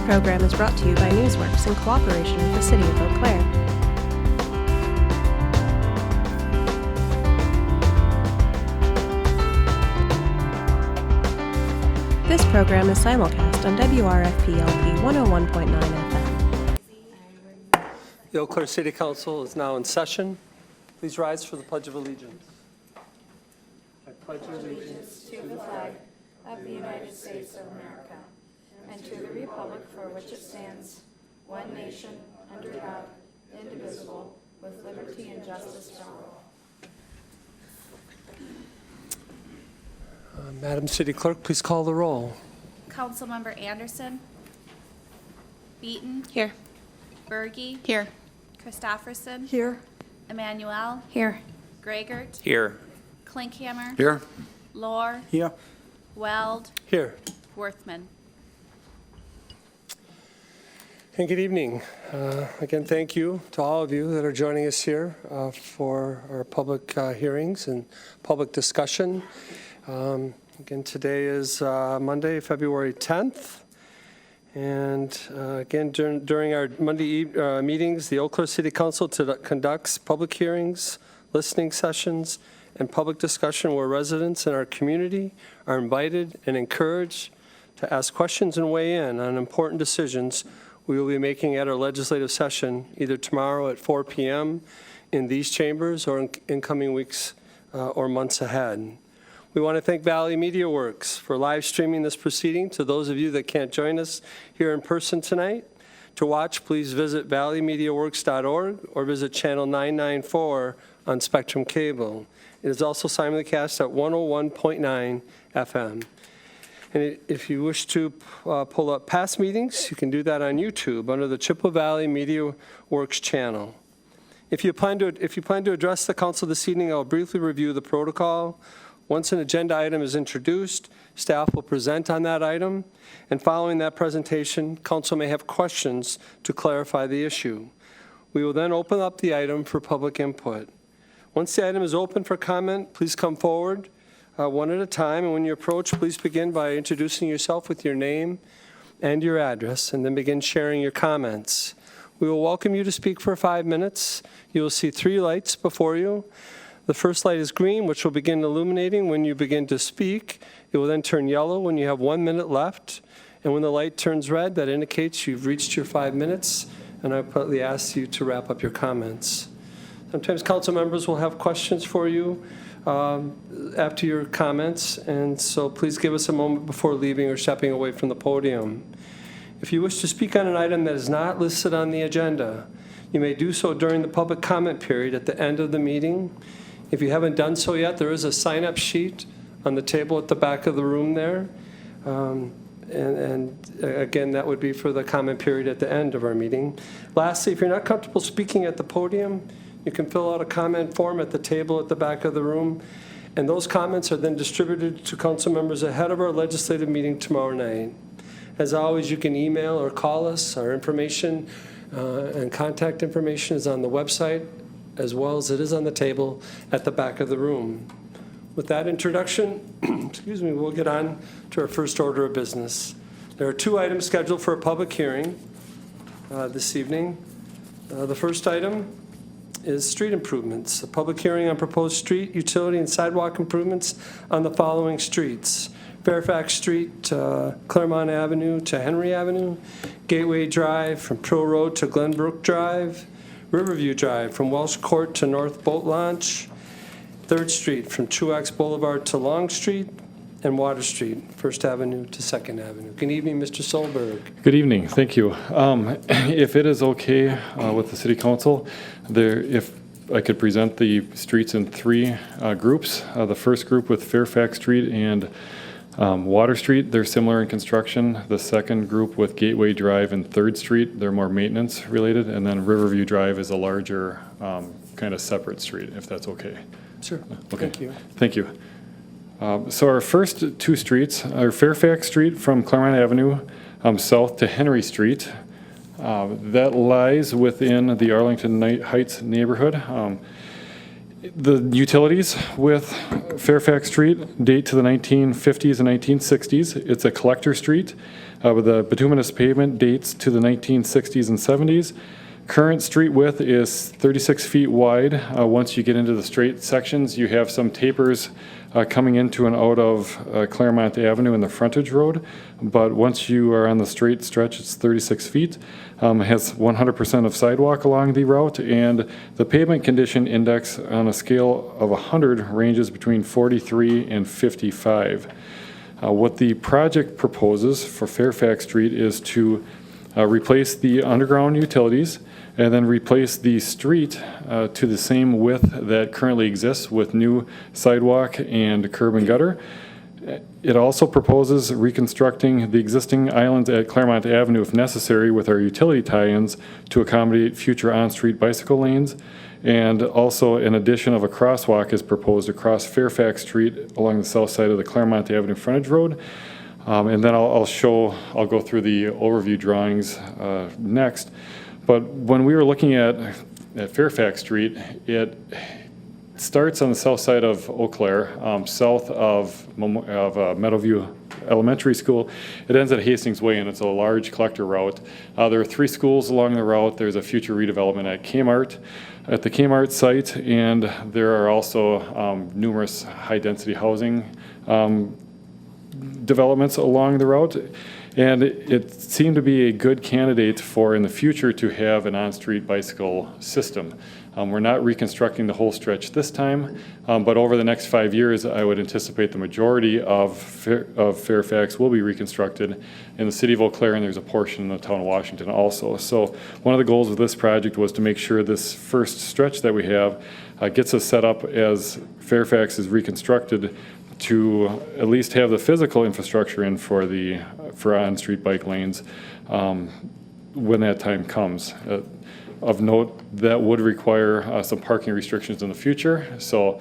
program is brought to you by Newsworks in cooperation with the City of Eau Claire. This program is simulcast on WRFP-LP 101.9 FM. The Eau Claire City Council is now in session. Please rise for the Pledge of Allegiance. I pledge allegiance to the flag of the United States of America and to the republic for which it stands, one nation, under God, indivisible, with liberty and justice for all. Madam City Clerk, please call the roll. Councilmember Anderson. Beaton. Here. Berge. Here. Christofferson. Here. Emmanuel. Here. Gregert. Here. Klinkhammer. Here. Lohr. Here. Weld. Here. Worthman. And good evening. Again, thank you to all of you that are joining us here for our public hearings and public discussion. Again, today is Monday, February 10th. And again, during our Monday meetings, the Eau Claire City Council conducts public hearings, listening sessions, and public discussion where residents in our community are invited and encouraged to ask questions and weigh in on important decisions we will be making at our legislative session either tomorrow at 4 p.m. in these chambers or in coming weeks or months ahead. We want to thank Valley Media Works for live streaming this proceeding. To those of you that can't join us here in person tonight, to watch, please visit valleymediaworks.org or visit channel 994 on Spectrum Cable. It is also simulcast at 101.9 FM. And if you wish to pull up past meetings, you can do that on YouTube under the Chippewa Valley Media Works channel. If you plan to address the council this evening, I'll briefly review the protocol. Once an agenda item is introduced, staff will present on that item, and following that presentation, council may have questions to clarify the issue. We will then open up the item for public input. Once the item is open for comment, please come forward one at a time, and when you approach, please begin by introducing yourself with your name and your address, and then begin sharing your comments. We will welcome you to speak for 5 minutes. You will see 3 lights before you. The first light is green, which will begin illuminating when you begin to speak. It will then turn yellow when you have 1 minute left. And when the light turns red, that indicates you've reached your 5 minutes, and I politely ask you to wrap up your comments. Sometimes council members will have questions for you after your comments, and so please give us a moment before leaving or stepping away from the podium. If you wish to speak on an item that is not listed on the agenda, you may do so during the public comment period at the end of the meeting. If you haven't done so yet, there is a sign-up sheet on the table at the back of the room there. And again, that would be for the comment period at the end of our meeting. Lastly, if you're not comfortable speaking at the podium, you can fill out a comment form at the table at the back of the room. And those comments are then distributed to council members ahead of our legislative meeting tomorrow night. As always, you can email or call us. Our information and contact information is on the website, as well as it is on the table at the back of the room. With that introduction, excuse me, we'll get on to our first order of business. There are 2 items scheduled for a public hearing this evening. The first item is street improvements. A public hearing on proposed street, utility, and sidewalk improvements on the following streets: Fairfax Street, Claremont Avenue to Henry Avenue, Gateway Drive from Pearl Road to Glenbrook Drive, Riverview Drive from Welsh Court to North Boat Launch, 3rd Street from Truax Boulevard to Long Street, and Water Street, 1st Avenue to 2nd Avenue. Good evening, Mr. Solberg. Good evening, thank you. If it is okay with the City Council, if I could present the streets in 3 groups. The first group with Fairfax Street and Water Street, they're similar in construction. The second group with Gateway Drive and 3rd Street, they're more maintenance related. And then Riverview Drive is a larger kind of separate street, if that's okay. Sure, okay. Thank you. Thank you. So our first 2 streets are Fairfax Street from Claremont Avenue south to Henry Street. That lies within the Arlington Heights neighborhood. The utilities with Fairfax Street date to the 1950s and 1960s. It's a collector street with the bituminous pavement dates to the 1960s and 70s. Current street width is 36 feet wide. Once you get into the straight sections, you have some tapers coming into and out of Claremont Avenue and the frontage road. But once you are on the straight stretch, it's 36 feet. It has 100% of sidewalk along the route, and the pavement condition index on a scale of 100 ranges between 43 and 55. What the project proposes for Fairfax Street is to replace the underground utilities and then replace the street to the same width that currently exists with new sidewalk and curb and gutter. It also proposes reconstructing the existing islands at Claremont Avenue if necessary with our utility tie-ins to accommodate future on-street bicycle lanes. And also an addition of a crosswalk is proposed across Fairfax Street along the south side of the Claremont Avenue frontage road. And then I'll go through the overview drawings next. But when we were looking at Fairfax Street, it starts on the south side of Eau Claire, south of Meadowview Elementary School. It ends at Hastings Way, and it's a large collector route. There are 3 schools along the route. There's a future redevelopment at the Kmart site, and there are also numerous high-density housing developments along the route. And it seemed to be a good candidate for in the future to have an on-street bicycle system. We're not reconstructing the whole stretch this time, but over the next 5 years, I would anticipate the majority of Fairfax will be reconstructed in the city of Eau Claire, and there's a portion in the town of Washington also. So one of the goals of this project was to make sure this first stretch that we have gets us set up as Fairfax is reconstructed to at least have the physical infrastructure in for on-street bike lanes when that time comes. Of note, that would require some parking restrictions in the future. So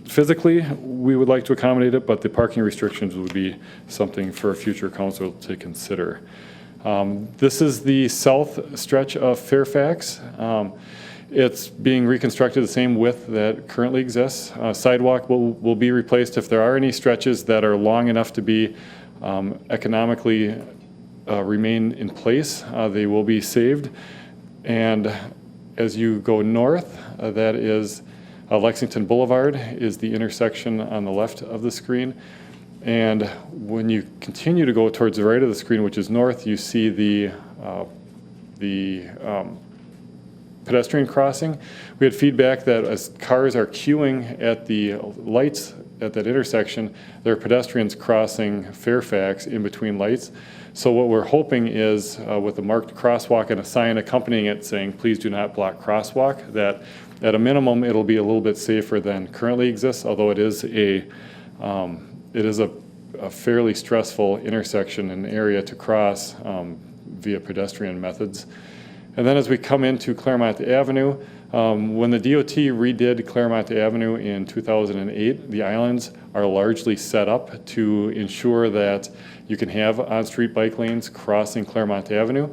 physically, we would like to accommodate it, but the parking restrictions would be something for a future council to consider. This is the south stretch of Fairfax. It's being reconstructed the same width that currently exists. Sidewalk will be replaced if there are any stretches that are long enough to be economically remain in place. They will be saved. And as you go north, that is Lexington Boulevard is the intersection on the left of the screen. And when you continue to go towards the right of the screen, which is north, you see the pedestrian crossing. We had feedback that as cars are queuing at the lights at that intersection, there are pedestrians crossing Fairfax in between lights. So what we're hoping is with a marked crosswalk and a sign accompanying it saying, please do not block crosswalk, that at a minimum it'll be a little bit safer than currently exists, although it is a fairly stressful intersection and area to cross via pedestrian methods. And then as we come into Claremont Avenue, when the DOT redid Claremont Avenue in 2008, the islands are largely set up to ensure that you can have on-street bike lanes crossing Claremont Avenue.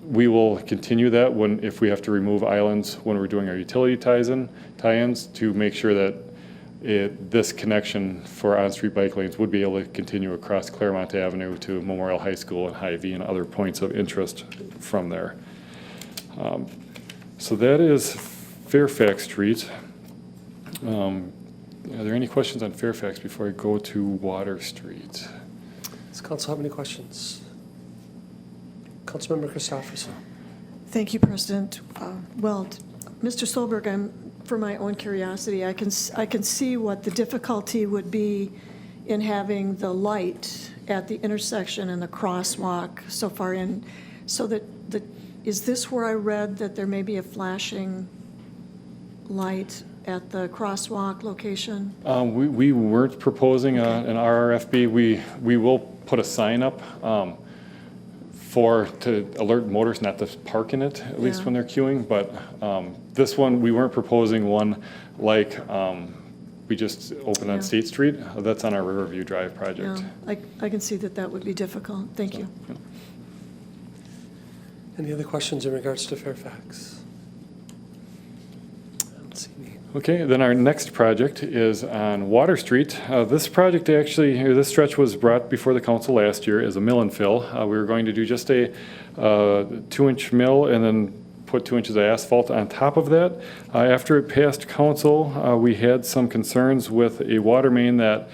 We will continue that if we have to remove islands when we're doing our utility tie-ins to make sure that this connection for on-street bike lanes would be able to continue across Claremont Avenue to Memorial High School and Hy-Vee and other points of interest from there. So that is Fairfax Street. Are there any questions on Fairfax before I go to Water Street? Does council have any questions? Councilmember Christopherson. Thank you, President. Well, Mr. Solberg, for my own curiosity, I can see what the difficulty would be in having the light at the intersection and the crosswalk so far in, so that is this where I read that there may be a flashing light at the crosswalk location? We weren't proposing an RRFB. We will put a sign up to alert motorists not to park in it, at least when they're queuing. But this one, we weren't proposing one like we just opened on State Street. That's on our Riverview Drive project. Yeah, I can see that would be difficult. Thank you. Yeah. Any other questions in regards to Fairfax? Okay, then our next project is on Water Street. This project actually, or this stretch was brought before the council last year as a mill and fill. We were going to do just a 2-inch mill and then put 2 inches of asphalt on top of that. After it passed council, we had some concerns with a water main that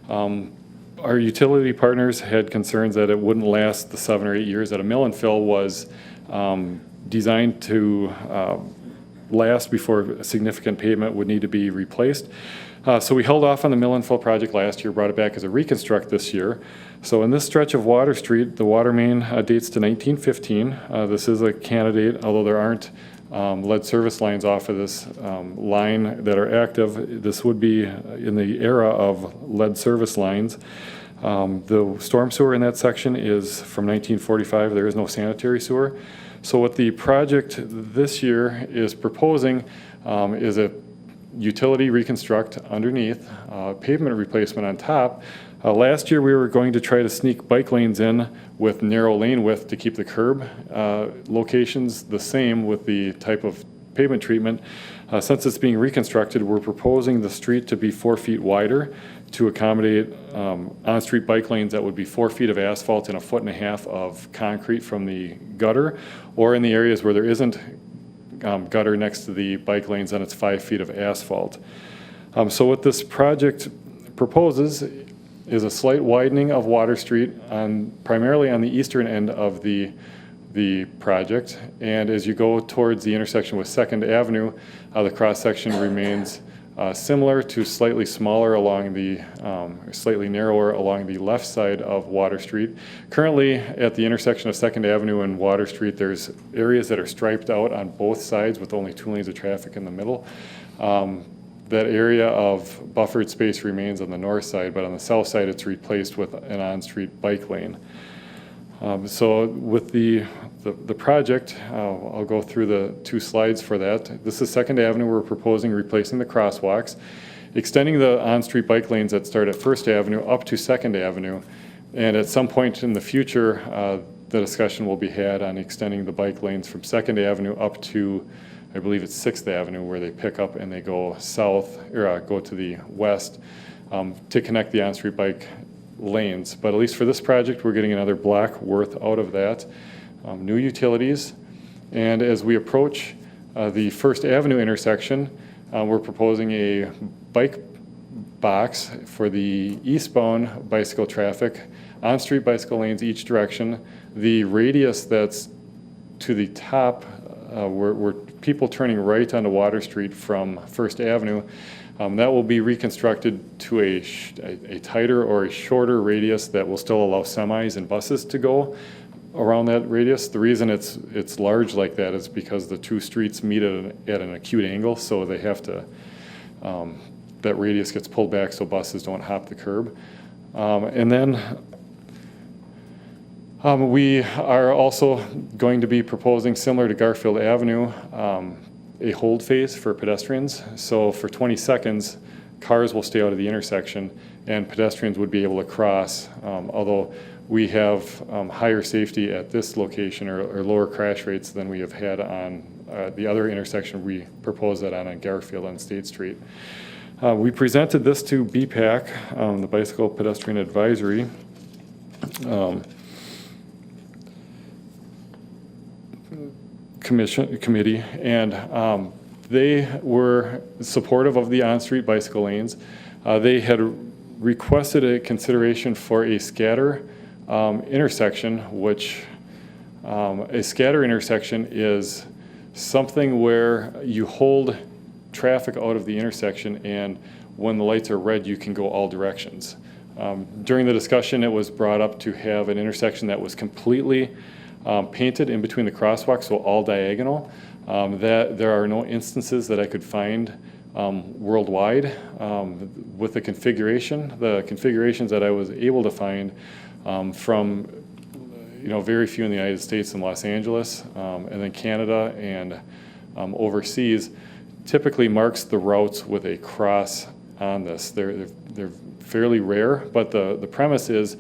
our utility partners had concerns that it wouldn't last the 7 or 8 years that a mill and fill was designed to last before a significant pavement would need to be replaced. So we held off on the mill and fill project last year, brought it back as a reconstruct this year. So in this stretch of Water Street, the water main dates to 1915. This is a candidate, although there aren't lead service lines off of this line that are active. This would be in the era of lead service lines. The storm sewer in that section is from 1945. There is no sanitary sewer. So what the project this year is proposing is a utility reconstruct underneath, pavement replacement on top. Last year we were going to try to sneak bike lanes in with narrow lane width to keep the curb locations the same with the type of pavement treatment. Since it's being reconstructed, we're proposing the street to be 4 feet wider to accommodate on-street bike lanes that would be 4 feet of asphalt and 1.5 feet of concrete from the gutter, or in the areas where there isn't gutter next to the bike lanes, then it's 5 feet of asphalt. So what this project proposes is a slight widening of Water Street primarily on the eastern end of the project. And as you go towards the intersection with 2nd Avenue, the cross-section remains similar to slightly smaller along the, slightly narrower along the left side of Water Street. Currently, at the intersection of 2nd Avenue and Water Street, there's areas that are striped out on both sides with only 2 lanes of traffic in the middle. That area of buffered space remains on the north side, but on the south side, it's replaced with an on-street bike lane. So with the project, I'll go through the 2 slides for that. This is 2nd Avenue. We're proposing replacing the crosswalks, extending the on-street bike lanes that start at 1st Avenue up to 2nd Avenue. And at some point in the future, the discussion will be had on extending the bike lanes from 2nd Avenue up to, I believe it's 6th Avenue, where they pick up and they go south, or go to the west to connect the on-street bike lanes. But at least for this project, we're getting another block worth out of that. New utilities. And as we approach the 1st Avenue intersection, we're proposing a bike box for the eastbound bicycle traffic, on-street bicycle lanes each direction. The radius that's to the top, where people turning right onto Water Street from 1st Avenue, that will be reconstructed to a tighter or a shorter radius that will still allow semis and buses to go around that radius. The reason it's large like that is because the 2 streets meet at an acute angle, so they have to, that radius gets pulled back so buses don't hop the curb. And then we are also going to be proposing, similar to Garfield Avenue, a hold phase for pedestrians. So for 20 seconds, cars will stay out of the intersection and pedestrians would be able to cross, although we have higher safety at this location or lower crash rates than we have had on the other intersection we proposed that on Garfield on State Street. We presented this to BPAC, the Bicycle Pedestrian Advisory. Committee, and they were supportive of the on-street bicycle lanes. They had requested a consideration for a scatter intersection, which a scatter intersection is something where you hold traffic out of the intersection, and when the lights are red, you can go all directions. During the discussion, it was brought up to have an intersection that was completely painted in between the crosswalks, so all diagonal. That there are no instances that I could find worldwide with the configurations that I was able to find from very few in the United States and Los Angeles, and then Canada and overseas, typically marks the routes with a cross on this. They're fairly rare, but the premise is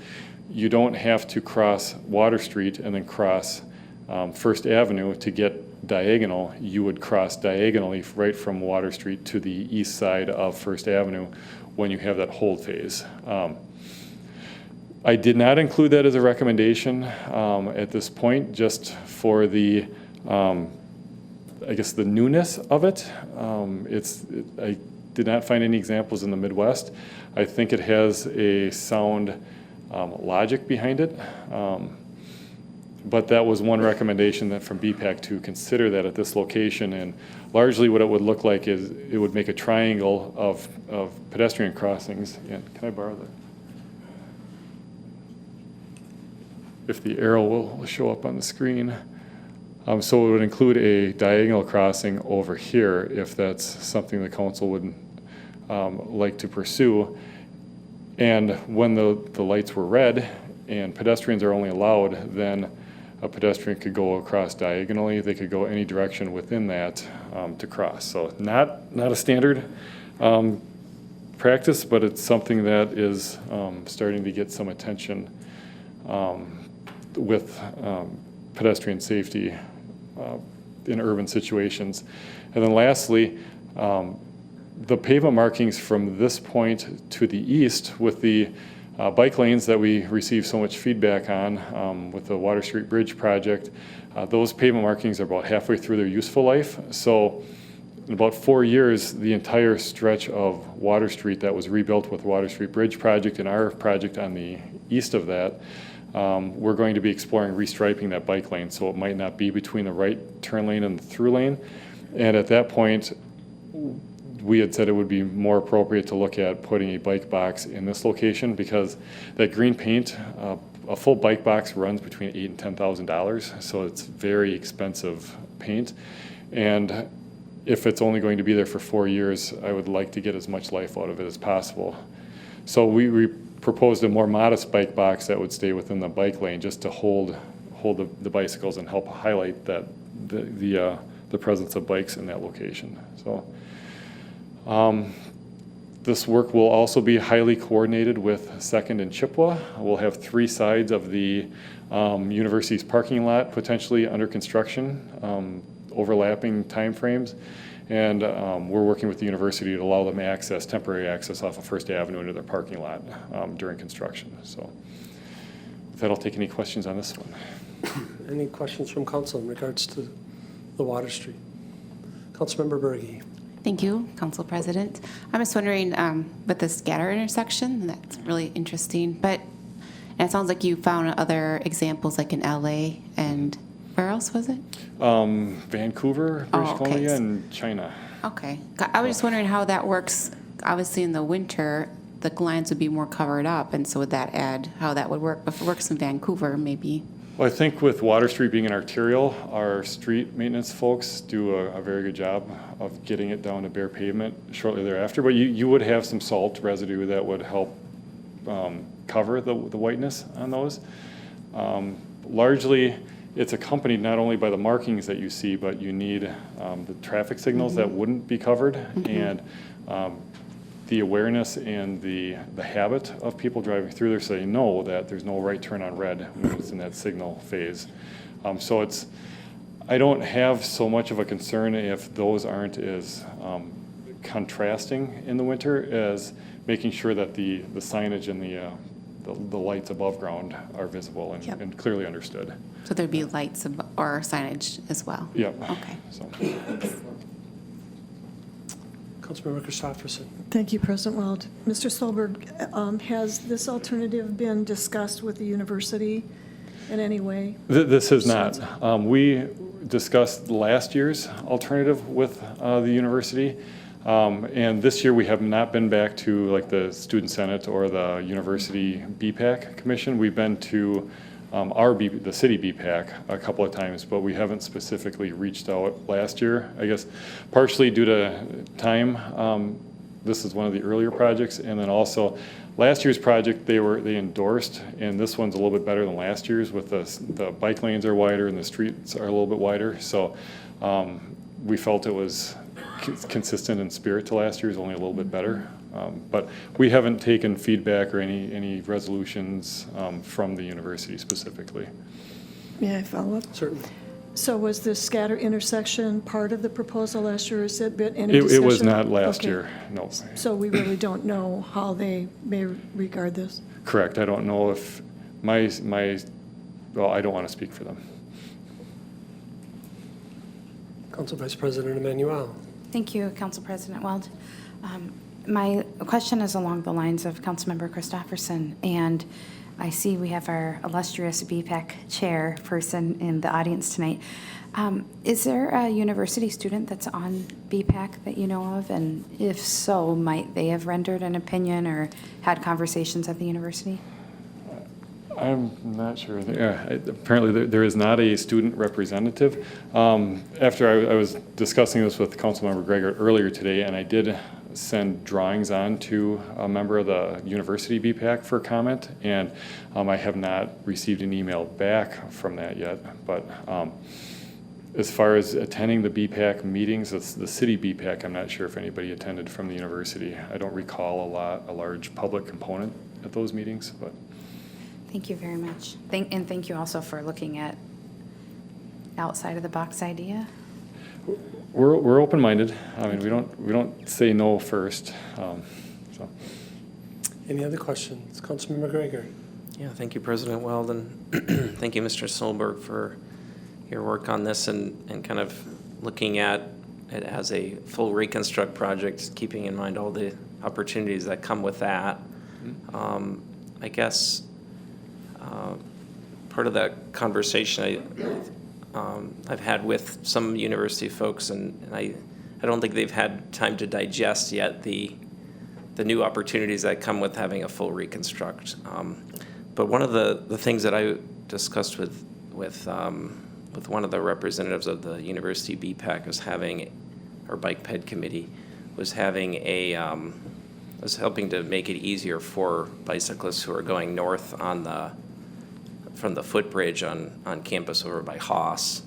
you don't have to cross Water Street and then cross 1st Avenue to get diagonal, you would cross diagonally right from Water Street to the east side of First Avenue when you have that hold phase. I did not include that as a recommendation at this point, just for the, I guess, the newness of it. I did not find any examples in the Midwest. I think it has a sound logic behind it. But that was one recommendation that from BPAC to consider that at this location. And largely what it would look like is it would make a triangle of pedestrian crossings. Yeah, can I borrow that? If the arrow will show up on the screen. So it would include a diagonal crossing over here if that's something the council would like to pursue. And when the lights were red and pedestrians are only allowed, then a pedestrian could go across diagonally. They could go any direction within that to cross. So not a standard practice, but it's something that is starting to get some attention with pedestrian safety in urban situations. And then lastly, the pavement markings from this point to the east with the bike lanes that we receive so much feedback on with the Water Street Bridge project, those pavement markings are about halfway through their useful life. So in about 4 years, the entire stretch of Water Street that was rebuilt with Water Street Bridge project and our project on the east of that, we're going to be exploring restriping that bike lane, so it might not be between the right turn lane and the through lane. And at that point, we had said it would be more appropriate to look at putting a bike box in this location because that green paint, a full bike box runs between $8,000 and $10,000, so it's very expensive paint. And if it's only going to be there for 4 years, I would like to get as much life out of it as possible. So we proposed a more modest bike box that would stay within the bike lane just to hold the bicycles and help highlight that the presence of bikes in that location. So this work will also be highly coordinated with Second and Chippewa. We'll have 3 sides of the university's parking lot potentially under construction, overlapping timeframes. And we're working with the university to allow them access, temporary access off of First Avenue into their parking lot during construction. So with that, I'll take any questions on this one. Any questions from council in regards to the Water Street? Councilmember Berge. Thank you, Council President. I'm just wondering, with the scatter intersection, that's really interesting, but and it sounds like you found other examples like in LA and where else was it? Vancouver, British Oh, okay. Columbia, and China. Okay. I was just wondering how that works. Obviously, in the winter, the lines would be more covered up, and so would that add how that would work? But if it works in Vancouver, maybe. Well, I think with Water Street being an arterial, our street maintenance folks do a very good job of getting it down to bare pavement shortly thereafter. But you would have some salt residue that would help cover the whiteness on those. Largely, it's accompanied not only by the markings that you see, but you need the traffic signals that wouldn't be covered, and the awareness and the habit of people driving through there so they know that there's no right turn on red when it's in that signal phase. So I don't have so much of a concern if those aren't as contrasting in the winter as making sure that the signage and the lights above ground are visible and clearly understood. So there'd be lights or signage as well? Yep. Okay. So. Councilmember Christopherson. Thank you, President Weld. Mr. Solberg, has this alternative been discussed with the university in any way? This is not. We discussed last year's alternative with the university. And this year we have not been back to like the Student Senate or the University BPAC Commission. We've been to the city BPAC a couple of times, but we haven't specifically reached out last year. I guess partially due to time. This is one of the earlier projects, and then also last year's project they endorsed, and this one's a little bit better than last year's. With the bike lanes are wider and the streets are a little bit wider, so we felt it was consistent in spirit to last year's, only a little bit better. But we haven't taken feedback or any resolutions from the university specifically. May I follow up? Certainly. So was the scatter intersection part of the proposal last year, or has it been any discussion? It was not last Okay. year, no. So we really don't know how they may regard this? Correct. I don't know if well, I don't want to speak for them. Council Vice President Emmanuel. Thank you, Council President Weld. My question is along the lines of Councilmember Christopherson, and I see we have our illustrious BPAC chairperson in the audience tonight. Is there a university student that's on BPAC that you know of? And if so, might they have rendered an opinion or had conversations at the university? I'm not sure. Apparently, there is not a student representative. After I was discussing this with Councilmember Gregor earlier today, and I did send drawings on to a member of the university BPAC for comment, and I have not received an email back from that yet. But as far as attending the BPAC meetings, it's the city BPAC, I'm not sure if anybody attended from the university. I don't recall a large public component at those meetings, but. Thank you very much. And thank you also for looking at outside of the box idea. We're open-minded. I mean, we don't say no first. So. Any other questions? Councilmember Gregor. Yeah, thank you, President Weld, and thank you, Mr. Solberg, for your work on this and kind of looking at it as a full reconstruct project, keeping in mind all the opportunities that come with that. I guess part of that conversation I've had with some university folks, and I don't think they've had time to digest yet the new opportunities that come with having a full reconstruct. But one of the things that I discussed with one of the representatives of the university BPAC was having, or Bike Ped Committee, was having was helping to make it easier for bicyclists who are going north from the footbridge on campus over by Haas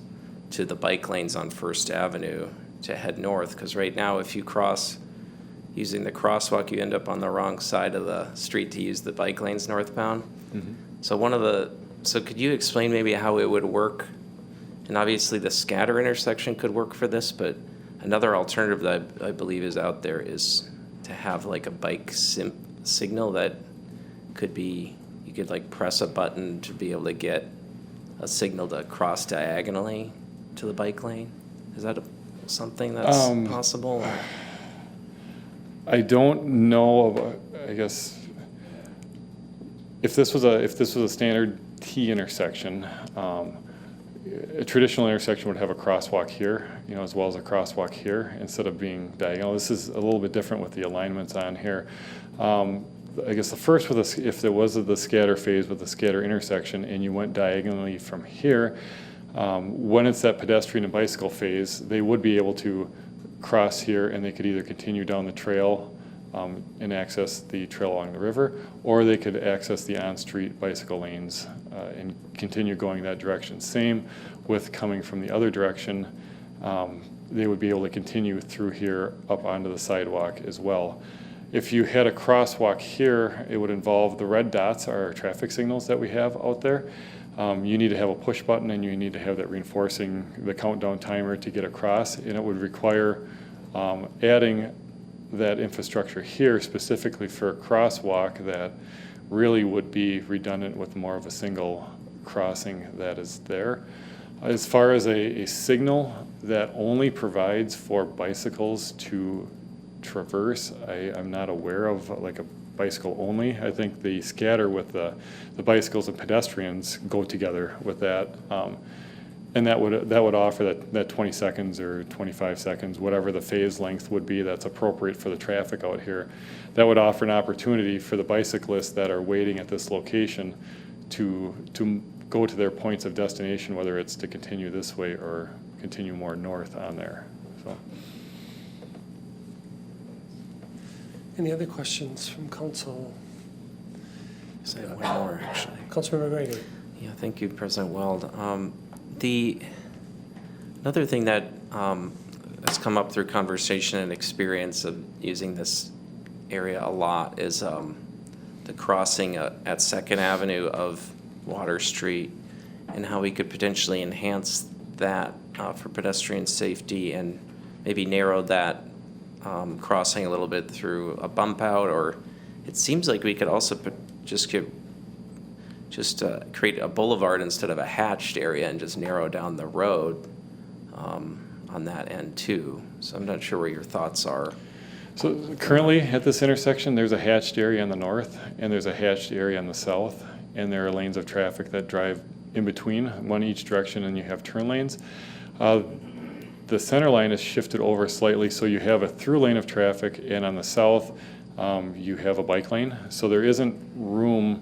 to the bike lanes on First Avenue to head north. Because right now, if you cross using the crosswalk, you end up on the wrong side of the street to use the bike lanes northbound. Mm-hmm. So could you explain maybe how it would work? And obviously the scatter intersection could work for this, but another alternative that I believe is out there is to have like a bike signal that could be, you could like press a button to be able to get a signal to cross diagonally to the bike lane. Is that something that's possible? I don't know about, I guess, if this was a standard T intersection, a traditional intersection would have a crosswalk here, as well as a crosswalk here, instead of being diagonal. This is a little bit different with the alignments on here. I guess the first if there was the scatter phase with the scatter intersection and you went diagonally from here, when it's that pedestrian and bicycle phase, they would be able to cross here and they could either continue down the trail and access the trail along the river, or they could access the on-street bicycle lanes and continue going that direction. Same with coming from the other direction. They would be able to continue through here up onto the sidewalk as well. If you had a crosswalk here, it would involve the red dots are our traffic signals that we have out there. You need to have a push button and you need to have that reinforcing the countdown timer to get across, and it would require adding that infrastructure here specifically for a crosswalk that really would be redundant with more of a single crossing that is there. As far as a signal that only provides for bicycles to traverse, I'm not aware of like a bicycle only. I think the scatter with the bicycles and pedestrians go together with that. And that would offer that 20 seconds or 25 seconds, whatever the phase length would be that's appropriate for the traffic out here. That would offer an opportunity for the bicyclists that are waiting at this location to go to their points of destination, whether it's to continue this way or continue more north on there. So. Any other questions from council? Yes, I have one more, actually. Councilmember Gregor. Yeah, thank you, President Weld. Another thing that has come up through conversation and experience of using this area a lot is the crossing at 2nd Avenue of Water Street, and how we could potentially enhance that for pedestrian safety and maybe narrow that crossing a little bit through a bump out, or it seems like we could also create a boulevard instead of a hatched area and just narrow down the road on that end too. So I'm not sure where your thoughts are. So currently at this intersection, there's a hatched area on the north and there's a hatched area on the south, and there are lanes of traffic that drive in between, one each direction, and you have turn lanes. The center line is shifted over slightly, so you have a through lane of traffic, and on the south, you have a bike lane. So there isn't room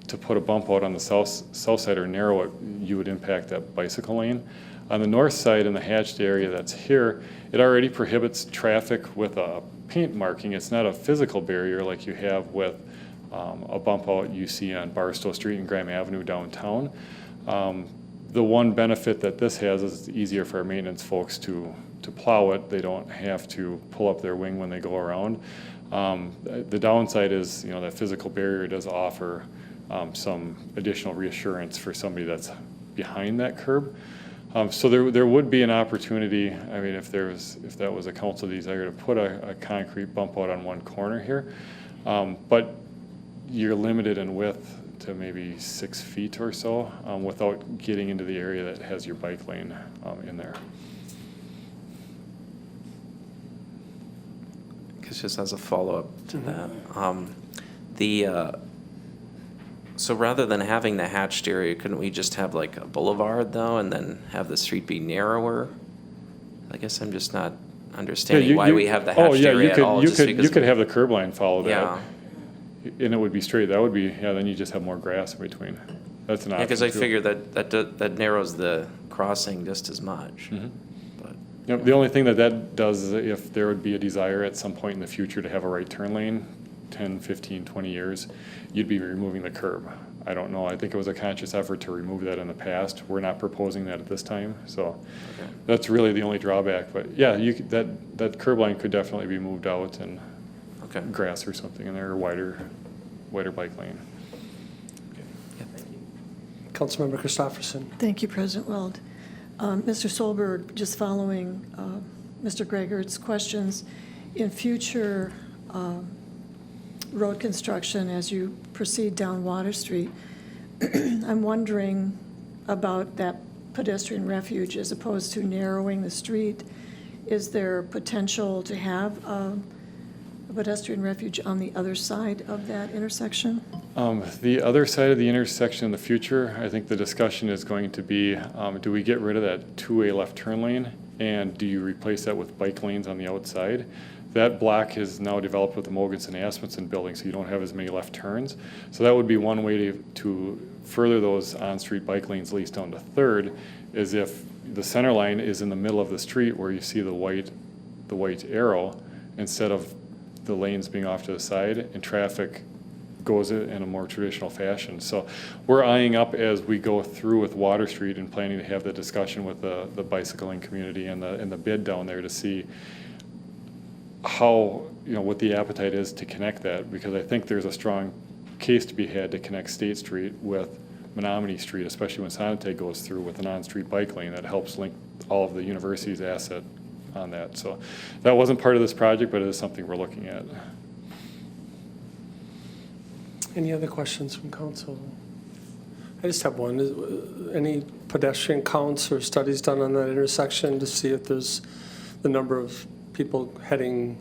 to put a bump out on the south side or narrow it. You would impact that bicycle lane. On the north side, in the hatched area that's here, it already prohibits traffic with a paint marking. It's not a physical barrier like you have with a bump out you see on Barstow Street and Graham Avenue downtown. The one benefit that this has is it's easier for our maintenance folks to plow it. They don't have to pull up their wing when they go around. The downside is, that physical barrier does offer some additional reassurance for somebody that's behind that curb. So there would be an opportunity, if that was a council desire, to put a concrete bump out on one corner here. But you're limited in width to maybe 6 feet or so without getting into the area that has your bike lane in there. Because just as a follow-up to that, so rather than having the hatched area, couldn't we just have like a boulevard though, and then have the street be narrower? I guess I'm just not understanding why we have the hatched area at all. You could have the curb line follow that. Yeah. And it would be straight. That would be, then you just have more grass in between. That's an option. Because I too. figure that narrows the crossing just as much. Mhm. But The only thing that does is if there would be a desire at some point in the future to have a right turn lane, 10, 15, 20 years, you'd be removing the curb. I don't know. I think it was a conscious effort to remove that in the past. We're not proposing that at this time. So that's really the only drawback. But yeah, that curb line could definitely be moved out and grass or something in there, or wider bike lane. Councilmember Christopherson. Thank you, President Weld. Mr. Solberg, just following Mr. Greger's questions, in future road construction as you proceed down Water Street, I'm wondering about that pedestrian refuge as opposed to narrowing the street. Is there potential to have a pedestrian refuge on the other side of that intersection? The other side of the intersection in the future, I think the discussion is going to be, do we get rid of that two-way left turn lane, and do you replace that with bike lanes on the outside? That block is now developed with the Mogensen Asmussen building, so you don't have as many left turns. So that would be one way to further those on-street bike lanes, at least down to Third, is if the center line is in the middle of the street where you see the white arrow, instead of the lanes being off to the side, and traffic goes in a more traditional fashion. So we're eyeing up as we go through with Water Street and planning to have the discussion with the bicycling community and the bid down there to see how, what the appetite is to connect that, because I think there's a strong case to be had to connect State Street with Menominee Street, especially when Sonoteg goes through with an on-street bike lane that helps link all of the university's asset on that. So that wasn't part of this project, but it is something we're looking at. Any other questions from council? I just have one. Any pedestrian counts or studies done on that intersection to see if there's the number of people heading?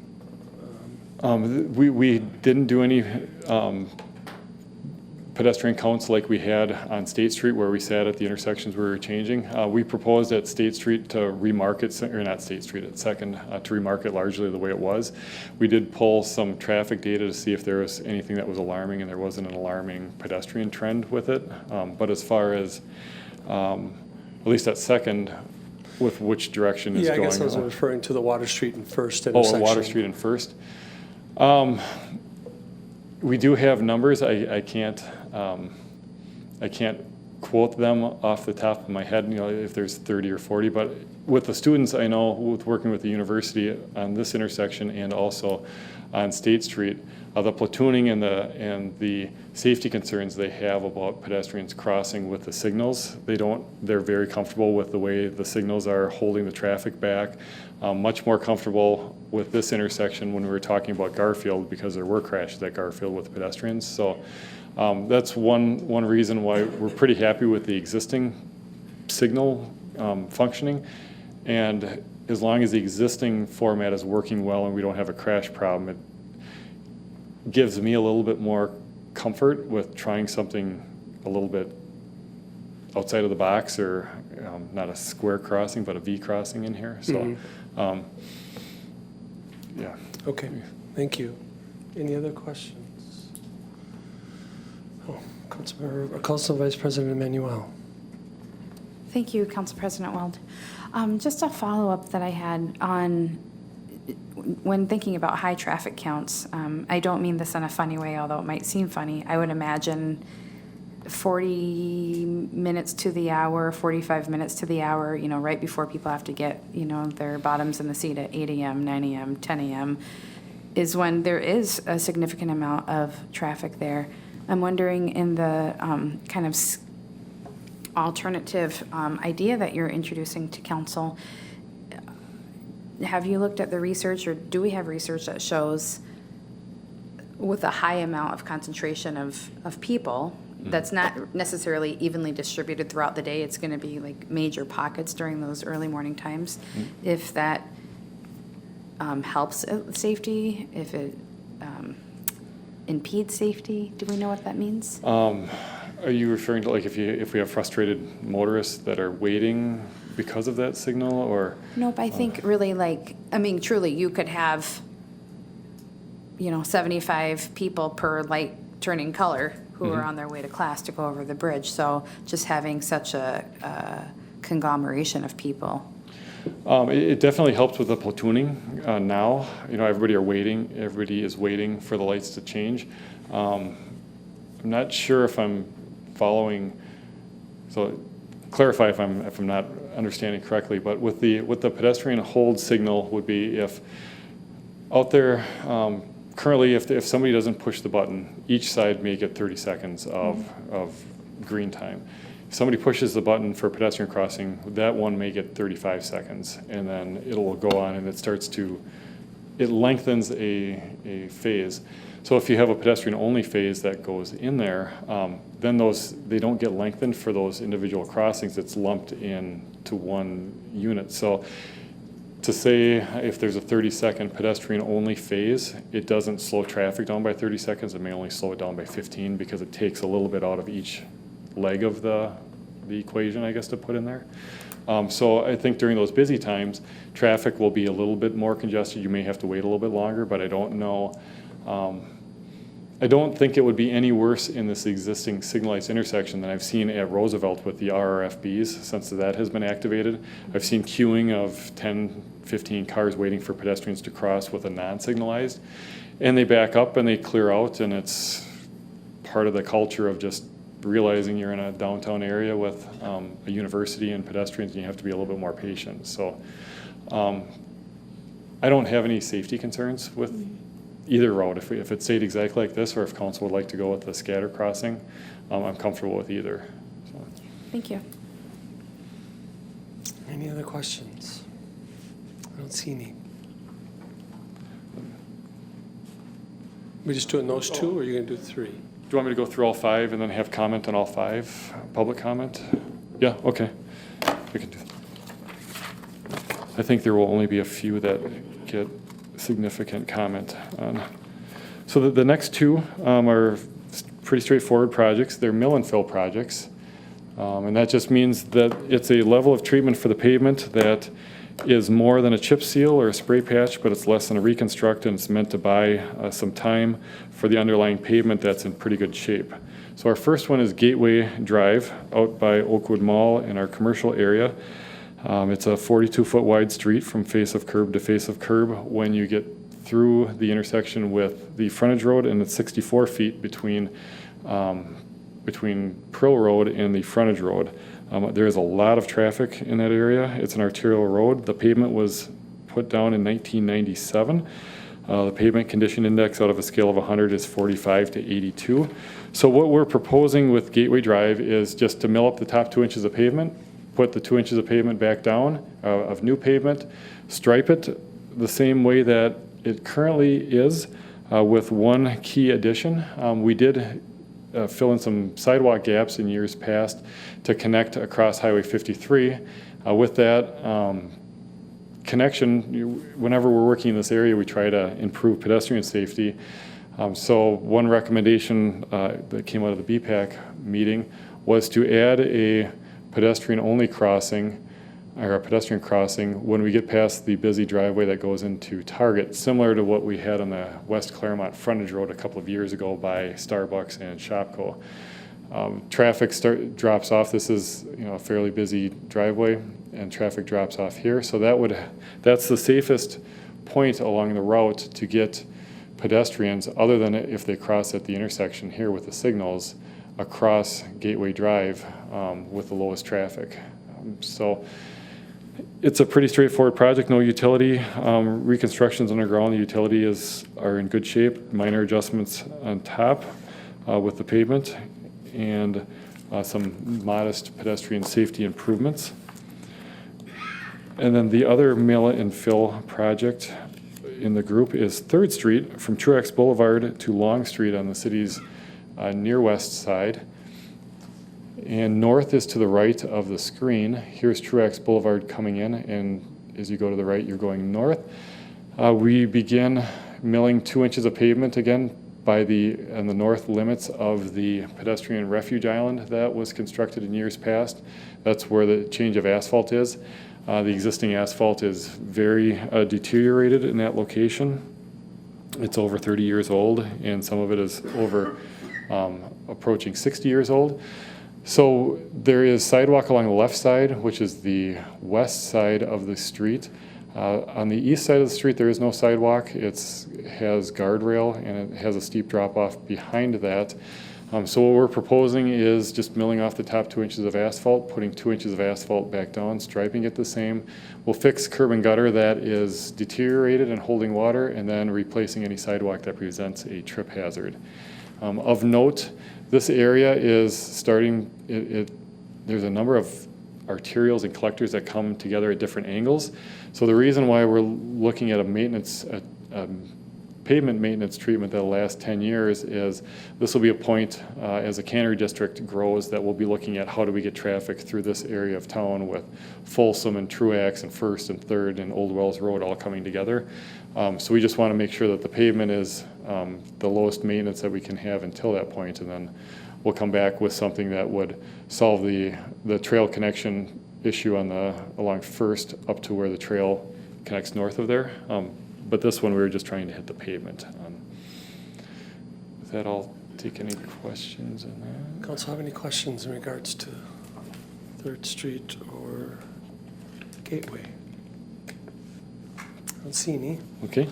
We didn't do any pedestrian counts like we had on State Street where we sat at the intersections where we were changing. We proposed at State Street to remarket, or not State Street, at Second, to remarket largely the way it was. We did pull some traffic data to see if there was anything that was alarming, and there wasn't an alarming pedestrian trend with it. But as far as, at least at Second, with which direction is going. Yeah, I guess I was referring to the Water Street and First intersection. Oh, Water Street and First. We do have numbers. I can't quote them off the top of my head, if there's 30 or 40, but with the students, I know with working with the university on this intersection and also on State Street, the platooning and the safety concerns they have about pedestrians crossing with the signals, they're very comfortable with the way the signals are holding the traffic back. Much more comfortable with this intersection when we were talking about Garfield, because there were crashes at Garfield with pedestrians. So that's one reason why we're pretty happy with the existing signal functioning. And as long as the existing format is working well and we don't have a crash problem, it gives me a little bit more comfort with trying something a little bit outside of the box, or not a square crossing, but a V crossing in here. So, yeah. Okay, thank you. Any other questions? Oh, Council Vice President Emmanuel. Thank you, Council President Weld. Just a follow-up that I had on, when thinking about high traffic counts, I don't mean this in a funny way, although it might seem funny. I would imagine 40 minutes to the hour, 45 minutes to the hour, right before people have to get, their bottoms in the seat at 8 a.m., 9 a.m., 10 a.m., is when there is a significant amount of traffic there. I'm wondering, in the kind of alternative idea that you're introducing to council, have you looked at the research, or do we have research that shows with a high amount of concentration of people, that's not necessarily evenly distributed throughout the day, it's going to be like major pockets during those early morning times, if that helps safety, if it impedes safety? Do we know what that means? Are you referring to, like, if we have frustrated motorists that are waiting because of that signal, or? Nope, I think really truly, you could have, 75 people per light turning color who are on their way to class to go over the bridge. So just having such a conglomeration of people. It definitely helps with the platooning now. Everybody is waiting for the lights to change. I'm not sure if I'm following, so clarify if I'm not understanding correctly, but with the pedestrian hold signal would be if out there, currently if somebody doesn't push the button, each side may get 30 seconds of green time. If somebody pushes the button for pedestrian crossing, that one may get 35 seconds, and then it will go on, and it lengthens a phase. So if you have a pedestrian-only phase that goes in there, then they don't get lengthened for those individual crossings. It's lumped into one unit. So to say if there's a 30-second pedestrian-only phase, it doesn't slow traffic down by 30 seconds. It may only slow it down by 15, because it takes a little bit out of each leg of the equation, I guess, to put in there. So I think during those busy times, traffic will be a little bit more congested. You may have to wait a little bit longer, but I don't know. I don't think it would be any worse in this existing signalized intersection than I've seen at Roosevelt with the RRFBs since that has been activated. I've seen queuing of 10, 15 cars waiting for pedestrians to cross with a non-signalized, and they back up and they clear out, and it's part of the culture of just realizing you're in a downtown area with a university and pedestrians, and you have to be a little bit more patient. So I don't have any safety concerns with either route. If it stayed exactly like this, or if council would like to go with the scatter crossing, I'm comfortable with either. So. Thank you. Any other questions? I don't see any. We just doing those two, or are you going to do three? Do you want me to go through all five and then have comment on all five? Public comment? Yeah, okay. We can do that. I think there will only be a few that get significant comment on. So the next two are pretty straightforward projects. They're mill and fill projects. And that just means that it's a level of treatment for the pavement that is more than a chip seal or a spray patch, but it's less than a reconstruct, and it's meant to buy some time for the underlying pavement that's in pretty good shape. So our first one is Gateway Drive out by Oakwood Mall in our commercial area. It's a 42-foot wide street from face of curb to face of curb when you get through the intersection with the frontage road, and it's 64 feet between Pearl Road and the frontage road. There is a lot of traffic in that area. It's an arterial road. The pavement was put down in 1997. The pavement condition index out of a scale of 100 is 45 to 82. So what we're proposing with Gateway Drive is just to mill up the top 2 inches of pavement, put the 2 inches of pavement back down, of new pavement, stripe it the same way that it currently is, with one key addition. We did fill in some sidewalk gaps in years past to connect across Highway 53. With that connection, whenever we're working in this area, we try to improve pedestrian safety. So one recommendation that came out of the BPAC meeting was to add a pedestrian-only crossing, or a pedestrian crossing, when we get past the busy driveway that goes into Target, similar to what we had on the West Claremont frontage road a couple of years ago by Starbucks and Shopko. Traffic drops off. This is, a fairly busy driveway, and traffic drops off here. So that's the safest point along the route to get pedestrians, other than if they cross at the intersection here with the signals, across Gateway Drive with the lowest traffic. So it's a pretty straightforward project, no utility reconstructions underground. The utility are in good shape, minor adjustments on top with the pavement, and some modest pedestrian safety improvements. And then the other mill and fill project in the group is 3rd Street from Truax Boulevard to Long Street on the city's near west side. And north is to the right of the screen. Here's Truax Boulevard coming in, and as you go to the right, you're going north. We begin milling 2 inches of pavement again on the north limits of the pedestrian refuge island that was constructed in years past. That's where the change of asphalt is. The existing asphalt is very deteriorated in that location. It's over 30 years old, and some of it is over approaching 60 years old. So there is sidewalk along the left side, which is the west side of the street. On the east side of the street, there is no sidewalk. It has guardrail, and it has a steep drop off behind that. So what we're proposing is just milling off the top 2 inches of asphalt, putting 2 inches of asphalt back down, striping it the same. We'll fix curb and gutter that is deteriorated and holding water, and then replacing any sidewalk that presents a trip hazard. Of note, this area is starting, there's a number of arterials and collectors that come together at different angles. So the reason why we're looking at a pavement maintenance treatment that'll last 10 years is this will be a point as the Cannery District grows that we'll be looking at how do we get traffic through this area of town with Folsom and Truax and First and Third and Old Wells Road all coming together. So we just want to make sure that the pavement is the lowest maintenance that we can have until that point, and then we'll come back with something that would solve the trail connection issue along First up to where the trail connects north of there. But this one, we were just trying to hit the pavement. With that, I'll take any questions on that. Council have any questions in regards to 3rd Street or Gateway? I don't see any. Okay.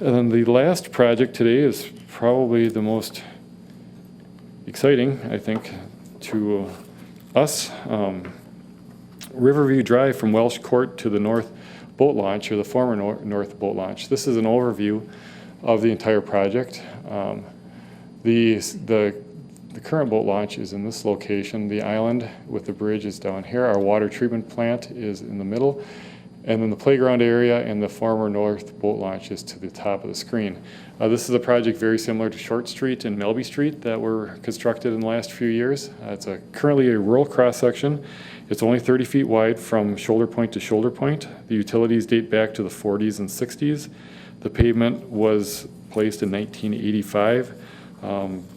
And then the last project today is probably the most exciting, I think, to us. Riverview Drive from Welsh Court to the North Boat Launch, or the former North Boat Launch. This is an overview of the entire project. The current boat launch is in this location. The island with the bridge is down here. Our water treatment plant is in the middle. And then the playground area and the former North Boat Launch is to the top of the screen. This is a project very similar to Short Street and Melby Street that were constructed in the last few years. It's currently a rural cross-section. It's only 30 feet wide from shoulder point to shoulder point. The utilities date back to the 40s and 60s. The pavement was placed in 1985.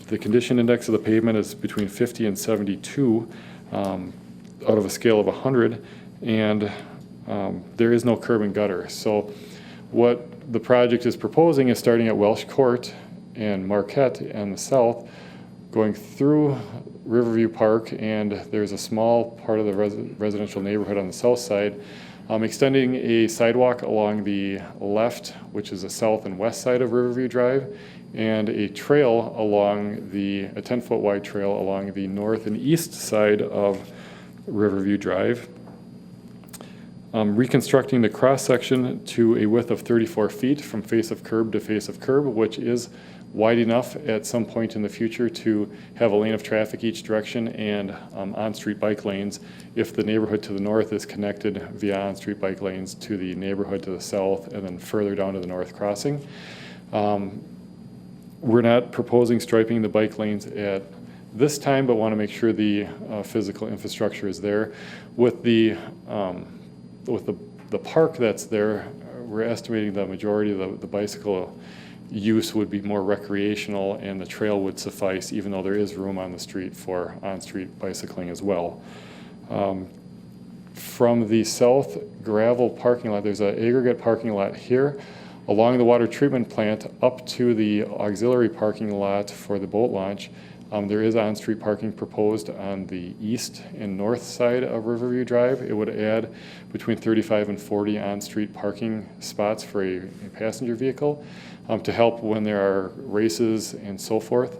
The condition index of the pavement is between 50 and 72 out of a scale of 100. And there is no curb and gutter. So what the project is proposing is starting at Welsh Court and Marquette on the south, going through Riverview Park, and there's a small part of the residential neighborhood on the south side, extending a sidewalk along the left, which is the south and west side of Riverview Drive, and a trail along a 10-foot wide trail along the north and east side of Riverview Drive. Reconstructing the cross-section to a width of 34 feet from face of curb to face of curb, which is wide enough at some point in the future to have a lane of traffic each direction and on-street bike lanes if the neighborhood to the north is connected via on-street bike lanes to the neighborhood to the south and then further down to the north crossing. We're not proposing striping the bike lanes at this time, but want to make sure the physical infrastructure is there. With the park that's there, we're estimating the majority of the bicycle use would be more recreational and the trail would suffice, even though there is room on the street for on-street bicycling as well. From the south gravel parking lot, there's an aggregate parking lot here along the water treatment plant up to the auxiliary parking lot for the boat launch. There is on-street parking proposed on the east and north side of Riverview Drive. It would add between 35 and 40 on-street parking spots for a passenger vehicle to help when there are races and so forth.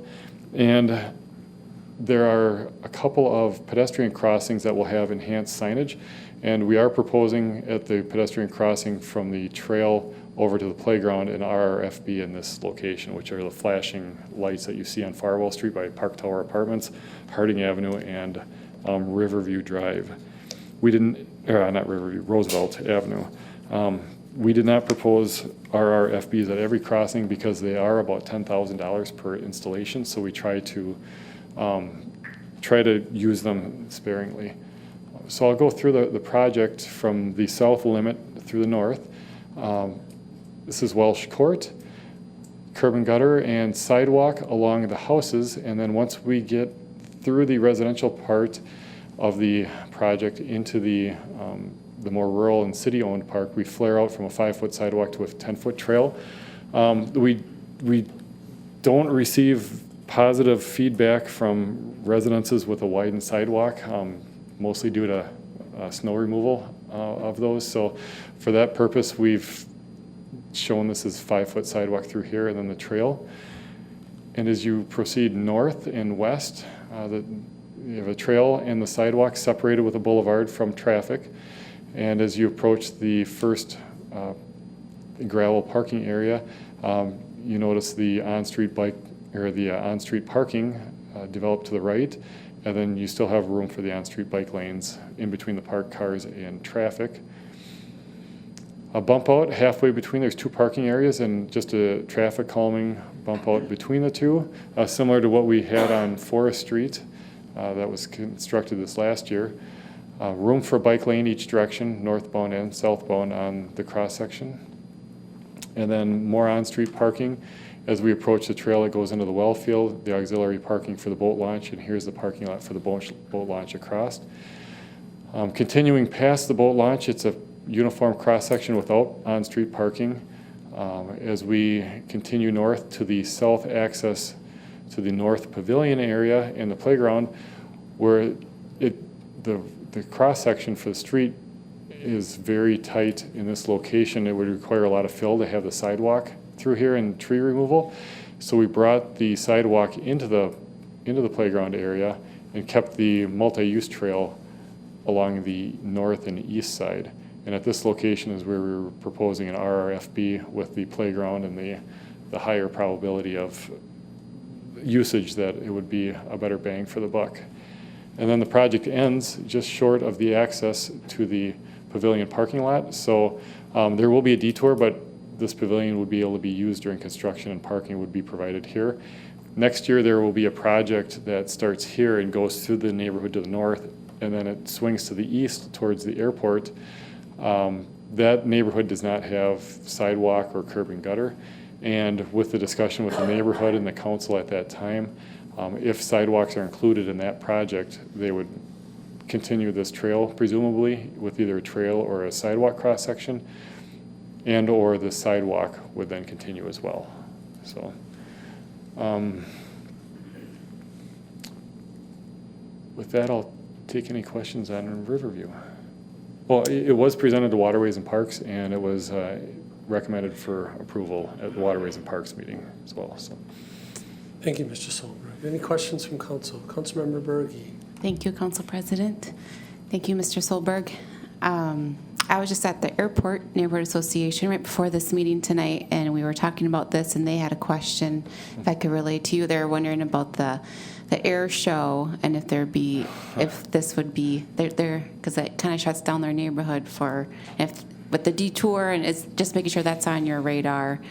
And there are a couple of pedestrian crossings that will have enhanced signage. And we are proposing at the pedestrian crossing from the trail over to the playground an RRFB in this location, which are the flashing lights that you see on Farwell Street by Park Tower Apartments, Harding Avenue, and Riverview Drive. We didn't, not Riverview, Roosevelt Avenue. We did not propose RRFBs at every crossing because they are about $10,000 per installation, so we try to use them sparingly. So I'll go through the project from the south limit through the north. This is Welsh Court, curb and gutter and sidewalk along the houses, and then once we get through the residential part of the project into the more rural and city-owned park, we flare out from a 5-foot sidewalk to a 10-foot trail. We don't receive positive feedback from residences with a widened sidewalk, mostly due to snow removal of those. So for that purpose, we've shown this as 5-foot sidewalk through here and then the trail. And as you proceed north and west, you have a trail and the sidewalk separated with a boulevard from traffic. And as you approach the first gravel parking area, you notice the on-street bike or the on-street parking developed to the right, and then you still have room for the on-street bike lanes in between the parked cars and traffic. A bump out halfway between, there's 2 parking areas and just a traffic calming bump out between the two, similar to what we had on Forest Street that was constructed this last year. Room for a bike lane each direction, northbound and southbound on the cross section. And then more on-street parking. As we approach the trail, it goes into the well field, the auxiliary parking for the boat launch, and here's the parking lot for the boat launch across. Continuing past the boat launch, it's a uniform cross-section without on-street parking. As we continue north to the south access to the north pavilion area and the playground, where the cross-section for the street is very tight in this location. It would require a lot of fill to have the sidewalk through here and tree removal. So we brought the sidewalk into the playground area and kept the multi-use trail along the north and east side. And at this location is where we were proposing an RRFB with the playground and the higher probability of usage that it would be a better bang for the buck. And then the project ends just short of the access to the pavilion parking lot. So there will be a detour, but this pavilion would be able to be used during construction and parking would be provided here. Next year, there will be a project that starts here and goes through the neighborhood to the north, and then it swings to the east towards the airport. That neighborhood does not have sidewalk or curb and gutter. And with the discussion with the neighborhood and the council at that time, if sidewalks are included in that project, they would continue this trail, presumably, with either a trail or a sidewalk cross-section, and or the sidewalk would then continue as well. So, with that, I'll take any questions on Riverview. Well, it was presented to Waterways and Parks, and it was recommended for approval at the Waterways and Parks meeting as well. So, Thank you, Mr. Solberg. Any questions from council? Councilmember Berge. Thank you, Council President. Thank you, Mr. Solberg. I was just at the Airport Neighborhood Association right before this meeting tonight, and we were talking about this, and they had a question, if I could relate to you. They were wondering about the air show, and if this would be, because it kind of shuts down their neighborhood with the detour, and it's just making sure that's on your radar.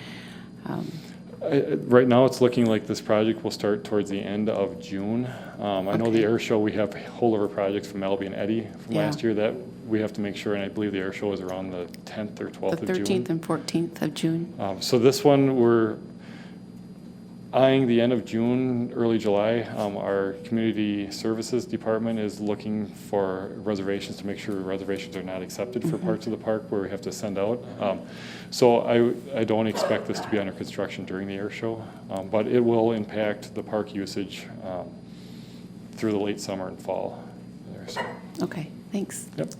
Right now, it's looking like this project will start towards the end of June. I know the air show, we have holdover projects from Albie and Eddie from Yeah. last year that we have to make sure, and I believe the air show is around the 10th or 12th The of June. 13th and 14th of June. So this one, we're eyeing the end of June, early July. Our community services department is looking for reservations to make sure reservations are not accepted for parts of the park where we have to send out. So I don't expect this to be under construction during the air show, but it will impact the park usage through the late summer and fall. There, so, Okay, thanks. yep.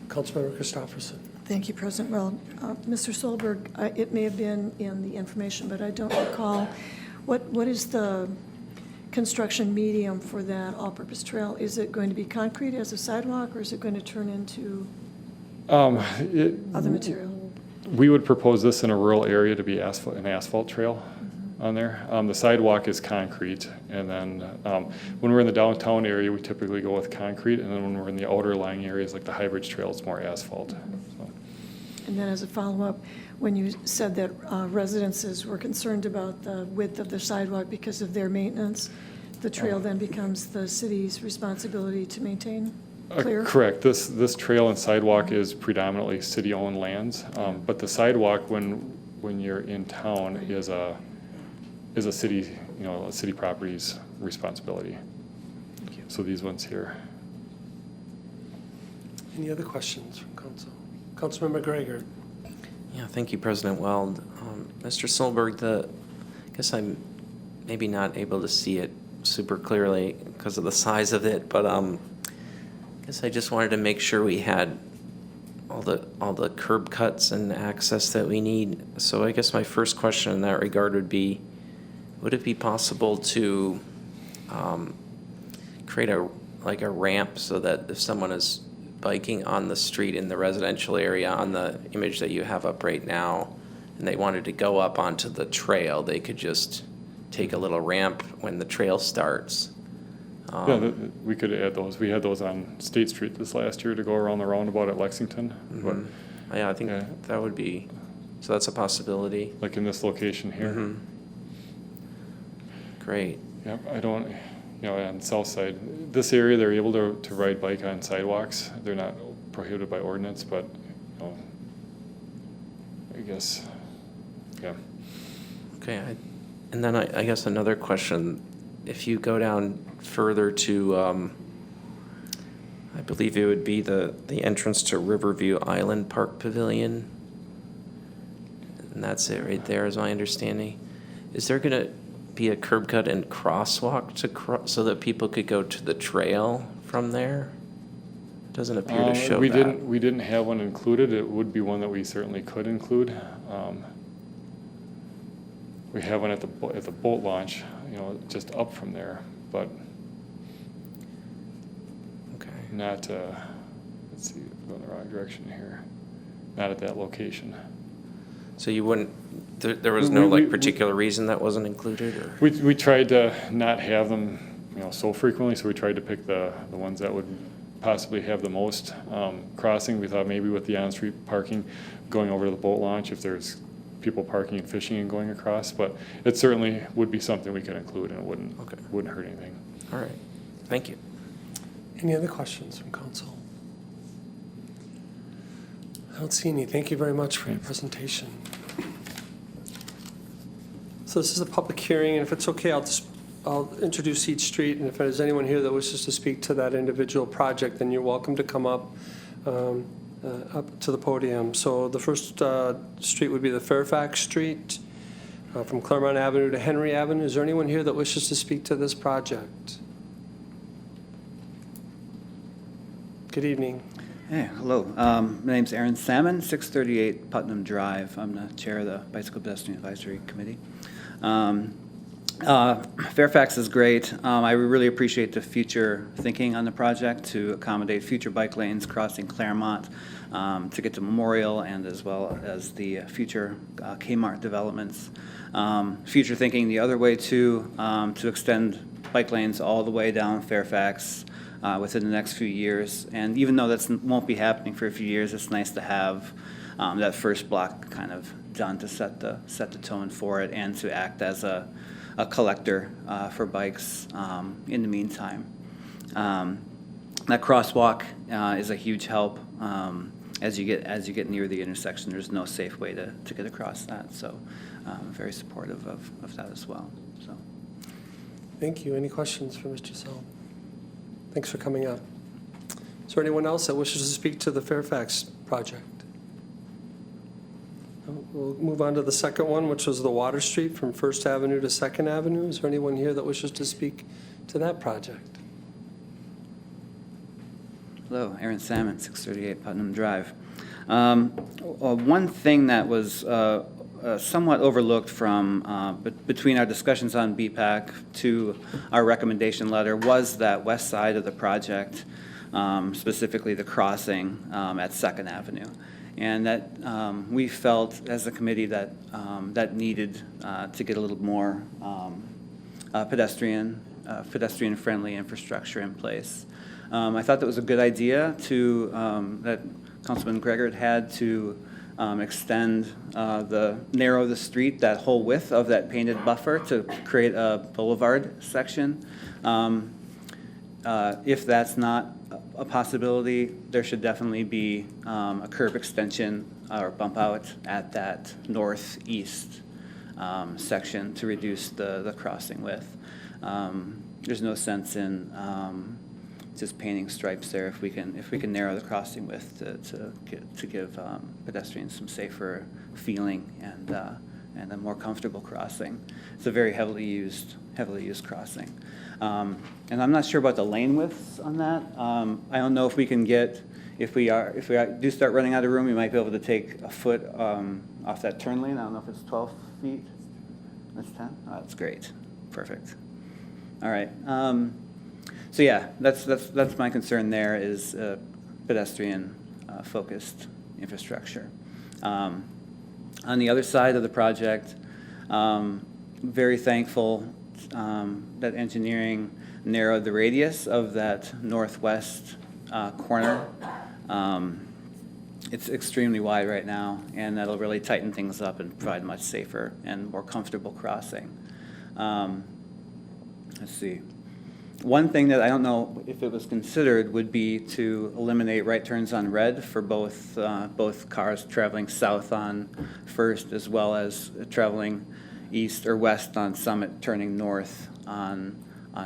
Councilmember Christopherson. Thank you, President Weld. Mr. Solberg, it may have been in the information, but I don't recall. What is the construction medium for that all-purpose trail? Is it going to be concrete as a sidewalk, or is it going to turn into other material? We would propose this in a rural area to be an asphalt trail on there. The sidewalk is concrete, and then when we're in the downtown area, we typically go with concrete, and then when we're in the outer lying areas like the High Bridge Trail, it's more asphalt. So. And then as a follow-up, when you said that residences were concerned about the width of the sidewalk because of their maintenance, the trail then becomes the city's responsibility to maintain? Clear? Correct. This trail and sidewalk is predominantly city-owned lands, but the sidewalk, when you're in town, is a city, a city property's responsibility. So these ones here. Any other questions from council? Councilmember Gregor. Yeah, thank you, President Weld. Mr. Solberg, I guess I'm maybe not able to see it super clearly because of the size of it, but I guess I just wanted to make sure we had all the curb cuts and access that we need. So I guess my first question in that regard would it be possible to create a ramp so that if someone is biking on the street in the residential area on the image that you have up right now, and they wanted to go up onto the trail, they could just take a little ramp when the trail starts? Yeah, we could add those. We had those on State Street this last year to go around the roundabout at Lexington. But Yeah, I think Yeah. that would be, so that's a possibility. like in this location here. Great. Yep, I don't, on the south side, this area, they're able to ride bike on sidewalks. They're not prohibited by ordinance, but, I guess, yeah. Okay, and then I guess another question, if you go down further to, I believe it would be the entrance to Riverview Island Park Pavilion, and that's it right there is my understanding. Is there gonna be a curb cut and crosswalk so that people could go to the trail from there? It doesn't appear to show that. We didn't have one included. It would be one that we certainly could include. We have one at the boat launch, just up from there, but Okay. not, let's see, going the wrong direction here. Not at that location. So you wouldn't, there was no particular reason that wasn't included, or? We tried to not have them, so frequently, so we tried to pick the ones that would possibly have the most crossing. We thought maybe with the on-street parking, going over to the boat launch, if there's people parking and fishing and going across, but it certainly would be something we could include, and it wouldn't hurt anything. All right, thank you. Any other questions from council? I don't see any. Thank you very much for your presentation. So this is a public hearing, and if it's okay, I'll introduce each street, and if there's anyone here that wishes to speak to that individual project, then you're welcome to come up to the podium. So the first street would be the Fairfax Street, from Claremont Avenue to Henry Avenue. Is there anyone here that wishes to speak to this project? Good evening. Hey, hello. My name's Aaron Salmon, 638 Putnam Drive. I'm the chair of the Bicycle Pedestrian Advisory Committee. Fairfax is great. I really appreciate the future thinking on the project to accommodate future bike lanes crossing Claremont to get to Memorial and as well as the future Kmart developments. Future thinking the other way too, to extend bike lanes all the way down Fairfax within the next few years. And even though that won't be happening for a few years, it's nice to have that first block kind of done to set the tone for it and to act as a collector for bikes in the meantime. That crosswalk is a huge help as you get near the intersection. There's no safe way to get across that, so I'm very supportive of that as well. So, Thank you. Any questions for Mr. Selm? Thanks for coming up. Is there anyone else that wishes to speak to the Fairfax project? We'll move on to the second one, which was the Water Street from First Avenue to Second Avenue. Is there anyone here that wishes to speak to that project? hello, Aaron Salmon, 638 Putnam Drive. One thing that was somewhat overlooked from between our discussions on BPAC to our recommendation letter was that west side of the project, specifically the crossing at Second Avenue. And that we felt as a committee that that needed to get a little more pedestrian-friendly infrastructure in place. I thought that was a good idea to that Councilman Gregor had to narrow the street, that whole width of that painted buffer to create a boulevard section. If that's not a possibility, there should definitely be a curb extension or bump out at that northeast section to reduce the crossing width. There's no sense in just painting stripes there if we can narrow the crossing width to give pedestrians some safer feeling and a more comfortable crossing. It's a very heavily used crossing. And I'm not sure about the lane widths on that. I don't know if we can get, if we do start running out of room, we might be able to take a foot off that turn lane. I don't know if it's 12 feet. That's 10? Oh, that's great. Perfect. All right. So yeah, that's my concern there is pedestrian focused infrastructure. On the other side of the project, very thankful that engineering narrowed the radius of that northwest corner. It's extremely wide right now, and that'll really tighten things up and provide much safer and more comfortable crossing. Let's see. One thing that I don't know if it was considered would be to eliminate right turns on red for both cars traveling south on First as well as traveling east or west on Summit turning north on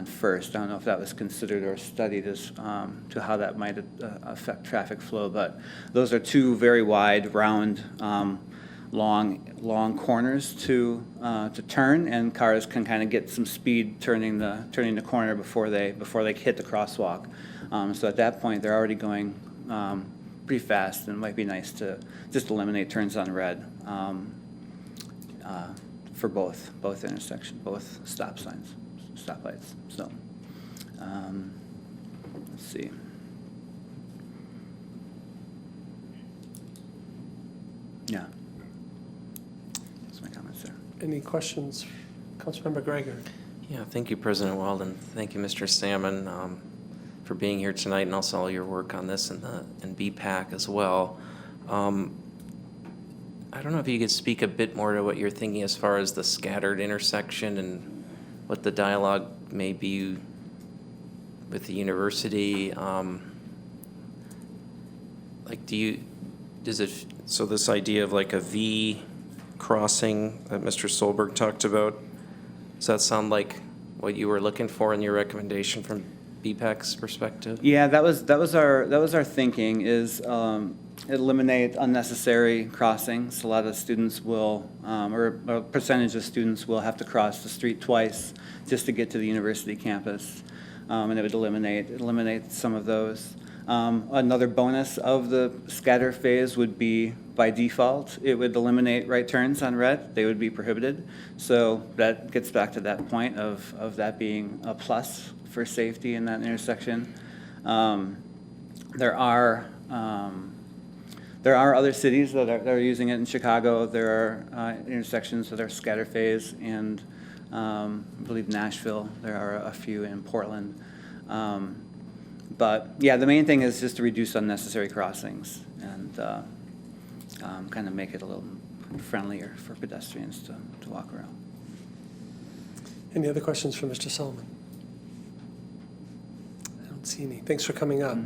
First. I don't know if that was considered or studied as to how that might affect traffic flow, but those are two very wide, round, long corners to turn, and cars can kind of get some speed turning the corner before they hit the crosswalk. So at that point, they're already going pretty fast, and it might be nice to just eliminate turns on red for both intersections, both stoplights. So let's see. Yeah. Any questions? Councilmember Gregor. Yeah, thank you, President Weldon. Thank you, Mr. Salmon, for being here tonight, and also all your work on this and BPAC as well. I don't know if you could speak a bit more to what you're thinking as far as the scattered intersection and what the dialogue may be with the university. So this idea of like a V crossing that Mr. Solberg talked about, does that sound like what you were looking for in your recommendation from BPAC's perspective? Yeah, that was our thinking is eliminate unnecessary crossings. A lot of students will, or a percentage of students will have to cross the street twice just to get to the university campus, and it would eliminate some of those. Another bonus of the scatter phase would be, by default, it would eliminate right turns on red. They would be prohibited. So that gets back to that point of that being a plus for safety in that intersection. There are other cities that are using it. In Chicago, there are intersections that are scatter phase, and I believe Nashville, there are a few in Portland. But yeah, the main thing is just to reduce unnecessary crossings and kind of make it a little friendlier for pedestrians to walk around. Any other questions for Mr. Solomon? I don't see any. Thanks for coming up.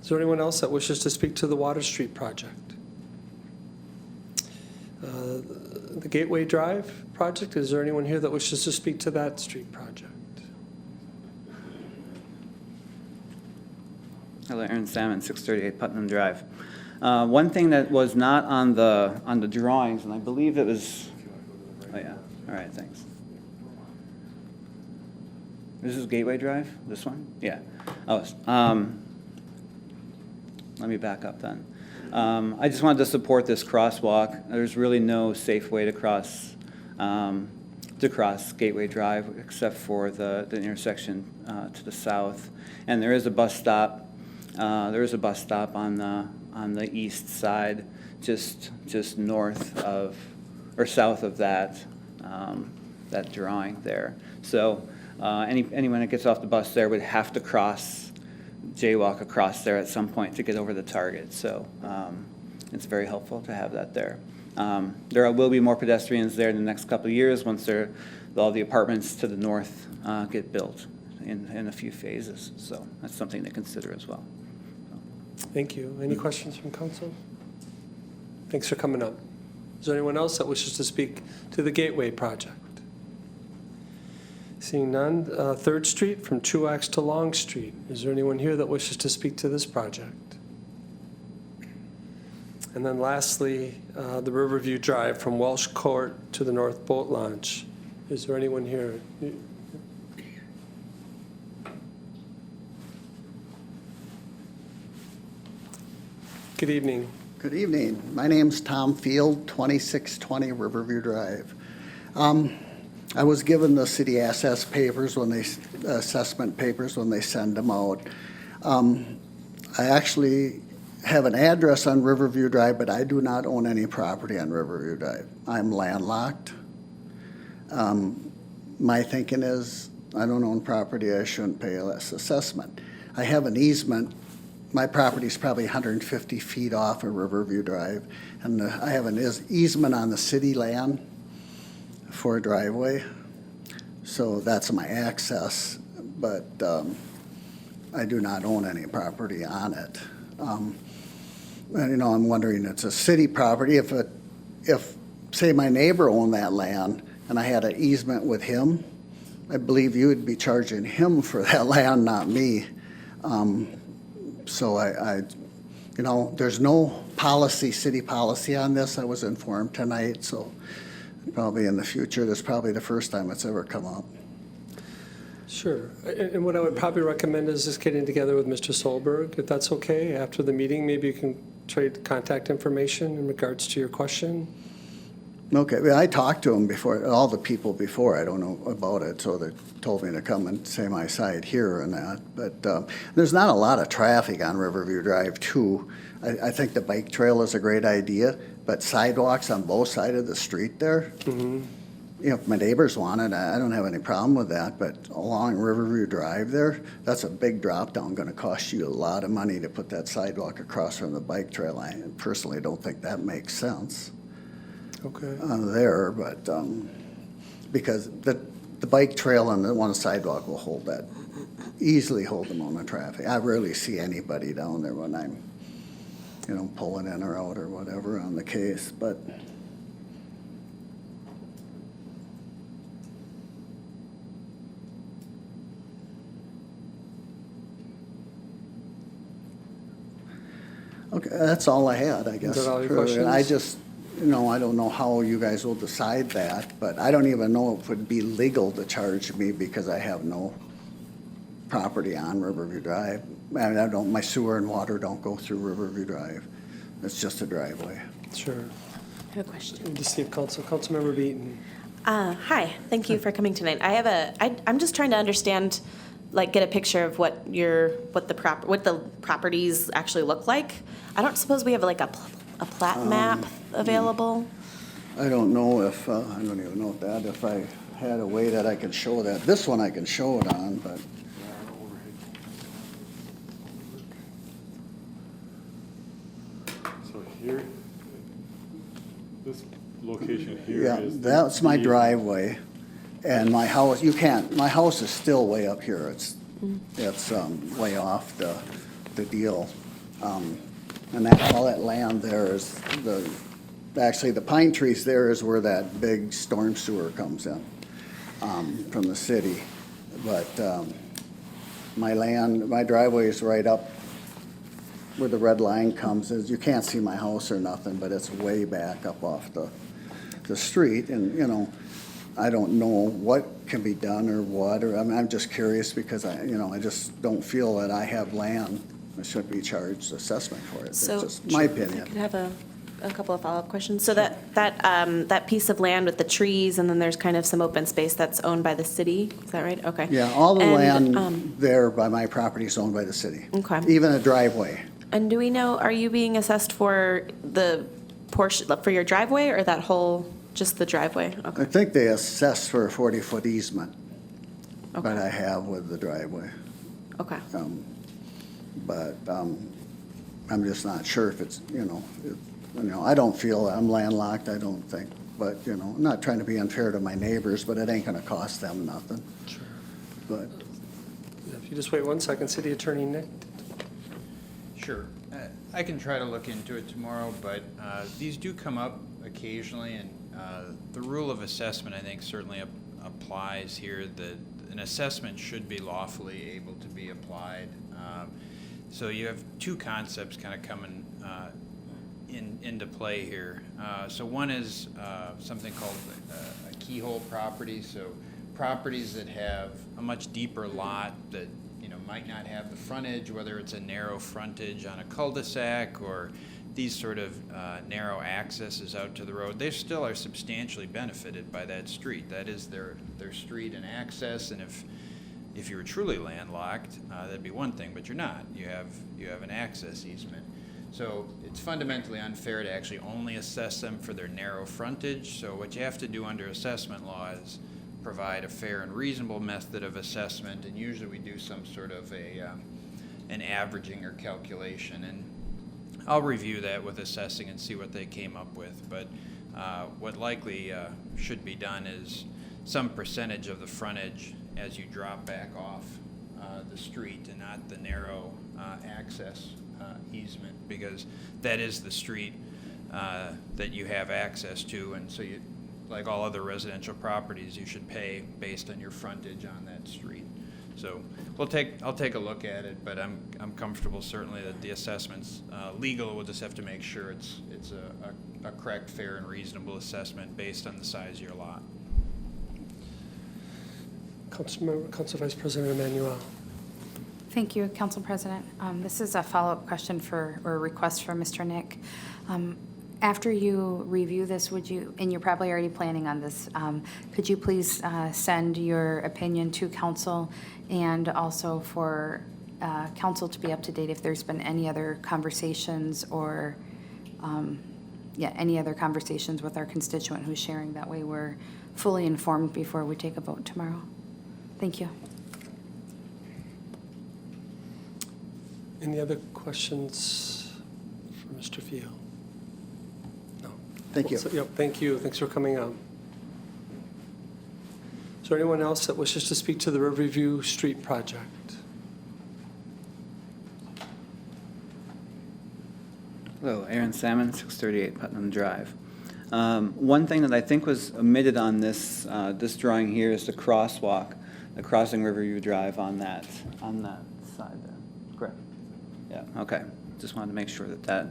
Is there anyone else that wishes to speak to the Water Street project? The Gateway Drive project, is there anyone here that wishes to speak to that street project? Hello, Aaron Salmon, 638 Putnam Drive. One thing that was not on the drawings, and I believe it was, oh yeah, all right, thanks. This is Gateway Drive, this one? Yeah. Oh, let me back up then. I just wanted to support this crosswalk. There's really no safe way to cross Gateway Drive except for the intersection to the south. And there is a bus stop. There is a bus stop on the east side, just north of or south of that drawing there. So anyone that gets off the bus there would have to jaywalk across there at some point to get over the target. So it's very helpful to have that there. There will be more pedestrians there in the next couple of years once all the apartments to the north get built in a few phases. So that's something to consider as well. Thank you. Any questions from council? Thanks for coming up. Is there anyone else that wishes to speak to the Gateway project? Seeing none, 3rd Street from Truax to Long Street. Is there anyone here that wishes to speak to this project? And then lastly, the Riverview Drive from Welsh Court to the North Boat Launch. Is there anyone here? Good evening. Good evening. My name's Tom Field, 2620 Riverview Drive. I was given the city assessment papers when they send them out. I actually have an address on Riverview Drive, but I do not own any property on Riverview Drive. I'm landlocked. My thinking is I don't own property, I shouldn't pay less assessment. I have an easement. My property is probably 150 feet off of Riverview Drive, and I have an easement on the city land for a driveway, so that's my access, but I do not own any property on it. And, I'm wondering, it's a city property. If say my neighbor owned that land and I had an easement with him, I believe you would be charging him for that land, not me. So there's no city policy on this. I was informed tonight, so probably in the future, this is probably the first time it's ever come up. Sure. And what I would probably recommend is just getting together with Mr. Solberg, if that's okay. After the meeting, maybe you can trade contact information in regards to your question. Okay, well, I talked to him before, all the people before, I don't know about it, so they told me to come and say my side here and that. But there's not a lot of traffic on Riverview Drive, too. I think the bike trail is a great idea, but sidewalks on both sides of the street there, if my neighbors want it, I don't have any problem with that, but along Riverview Drive there, that's a big drop down, going to cost you a lot of money to put that sidewalk across from the bike trail. I personally don't think that makes sense. Okay. There, but because the bike trail and the one sidewalk will easily hold them on the traffic. I rarely see anybody down there when I'm, pulling in or out or whatever on the case, but. Okay, that's all I had, I guess. Is that all your questions? I just, I don't know how you guys will decide that, but I don't even know if it would be legal to charge me because I have no property on Riverview Drive. I mean, my sewer and water don't go through Riverview Drive. It's just a driveway. Sure. I have a question. Good to see you, Councilmember Beaton. Hi, thank you for coming tonight. I'm just trying to understand, like, get a picture of what the properties actually look like. I don't suppose we have like a plat map available? I don't know if, I don't even know if I had a way that I could show that. This one I can show it on, but So here, this location here yeah, is. that's my driveway. And my house, my house is still way up here. It's way off the deal. And all that land there is actually the pine trees there is where that big storm sewer comes in from the city. But my driveway is right up where the red line comes. You can't see my house or nothing, but it's way back up off the street. And, I don't know what can be done or what, or I'm just curious because I just don't feel that I have land. I shouldn't be charged assessment for it. So, It's just my I opinion. could have a couple of follow-up questions. So that piece of land with the trees, and then there's kind of some open space that's owned by the city, is that right? Okay. Yeah, all the And, land there by my property is owned by the city. Okay. Even a driveway. And do we know, are you being assessed for the portion, for your driveway, or that whole, just the driveway? I Okay. think they assessed for a 40-foot easement that Okay. I have with the driveway. Okay. But I'm just not sure if it's, I don't feel I'm landlocked, I don't think. But, I'm not trying to be unfair to my neighbors, but it ain't gonna cost them nothing. Sure. But, If you just wait 1 second, City Attorney Nick. Sure. I can try to look into it tomorrow, but these do come up occasionally, and the rule of assessment, I think, certainly applies here, that an assessment should be lawfully able to be applied. So you have two concepts kind of coming into play here. So one is something called a keyhole property, so properties that have a much deeper lot that might not have the frontage, whether it's a narrow frontage on a cul-de-sac or these sort of narrow accesses out to the road. They still are substantially benefited by that street. That is their street and access, and if you were truly landlocked, that'd be one thing, but you're not. You have an access easement. So it's fundamentally unfair to actually only assess them for their narrow frontage. So what you have to do under assessment law is provide a fair and reasonable method of assessment, and usually we do some sort of an averaging or calculation. And I'll review that with assessing and see what they came up with. But what likely should be done is some percentage of the frontage as you drop back off the street and not the narrow access easement, because that is the street that you have access to, and so you, like all other residential properties, you should pay based on your frontage on that street. So I'll take a look at it, but I'm comfortable certainly that the assessment's legal. We'll just have to make sure it's a correct, fair, and reasonable assessment based on the size of your lot. Council Vice President Emmanuel. Thank you, Council President. This is a follow-up question or request for Mr. Nick. After you review this, and you're probably already planning on this, could you please send your opinion to council, and also for council to be up to date if there's been any other conversations or, any other conversations with our constituent who's sharing? That way we're fully informed before we take a vote tomorrow. Thank you. Any other questions for Mr. Field? No. thank you. Yep, thank you. Thanks for coming out. Is there anyone else that wishes to speak to the Riverview Street project? Hello, Aaron Salmon, 638 Putnam Drive. One thing that I think was omitted on this drawing here is the crosswalk, the crossing Riverview Drive on that side there. Correct. Yeah. Okay. Just wanted to make sure that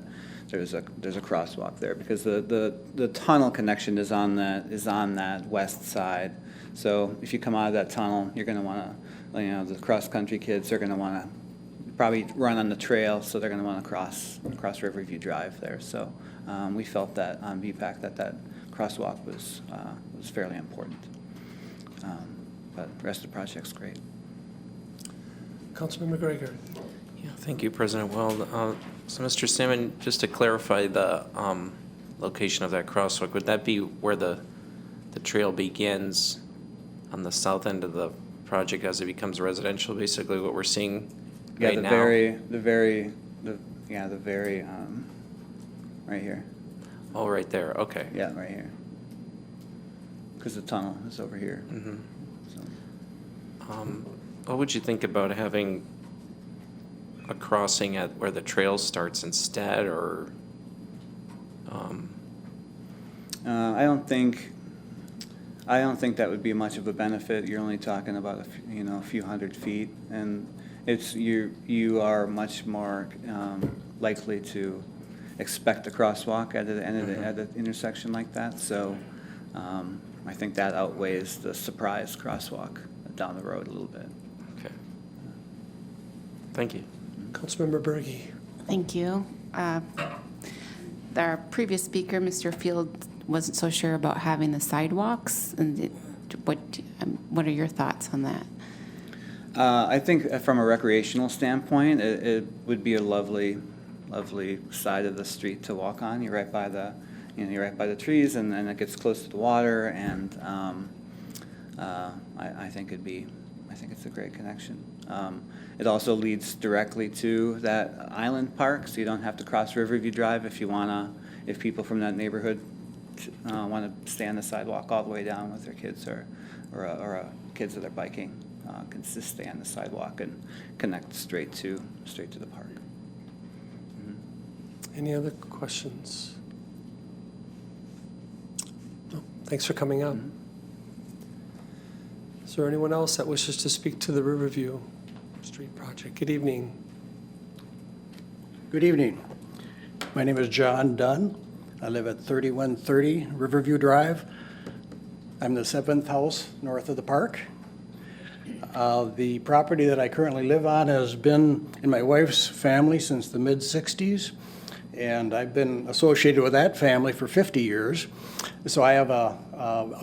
there's a crosswalk there, because the tunnel connection is on that west side. So if you come out of that tunnel, you're going to want to the cross-country kids are going to want to probably run on the trail, so they're going to want to cross Riverview Drive there. So we felt that on VPAC that crosswalk was fairly important. But the rest of the project's great. Councilman McGregor. Yeah, thank you, President Weld. So, Mr. Salmon, just to clarify the location of that crosswalk, would that be where the trail begins on the south end of the project as it becomes residential, basically what we're seeing Yeah, right the now? very, right here. Oh, right there, okay. Yeah, right here. Because the tunnel is over here. Mhm. So. What would you think about having a crossing at where the trail starts instead, or? I don't think that would be much of a benefit. You're only talking about a few hundred feet, and you are much more likely to expect a crosswalk at an intersection like that. So I think that outweighs the surprise crosswalk down the road a little bit. Okay. Thank you. Councilmember Berge. Thank you. Our previous speaker, Mr. Field, wasn't so sure about having the sidewalks. And what are your thoughts on that? I think from a recreational standpoint, it would be a lovely side of the street to walk on. You're right by the trees, and then it gets close to the water, and I think it's a great connection. It also leads directly to that island park, so you don't have to cross Riverview Drive if people from that neighborhood want to stay on the sidewalk all the way down with their kids or kids that are biking, can just stay on the sidewalk and connect straight to the park. Any other questions? No. Thanks for coming up. Is there anyone else that wishes to speak to the Riverview Street project? Good evening. Good evening. My name is John Dunn. I live at 3130 Riverview Drive. I'm the 7th house north of the park. The property that I currently live on has been in my wife's family since the mid-60s, and I've been associated with that family for 50 years. So I have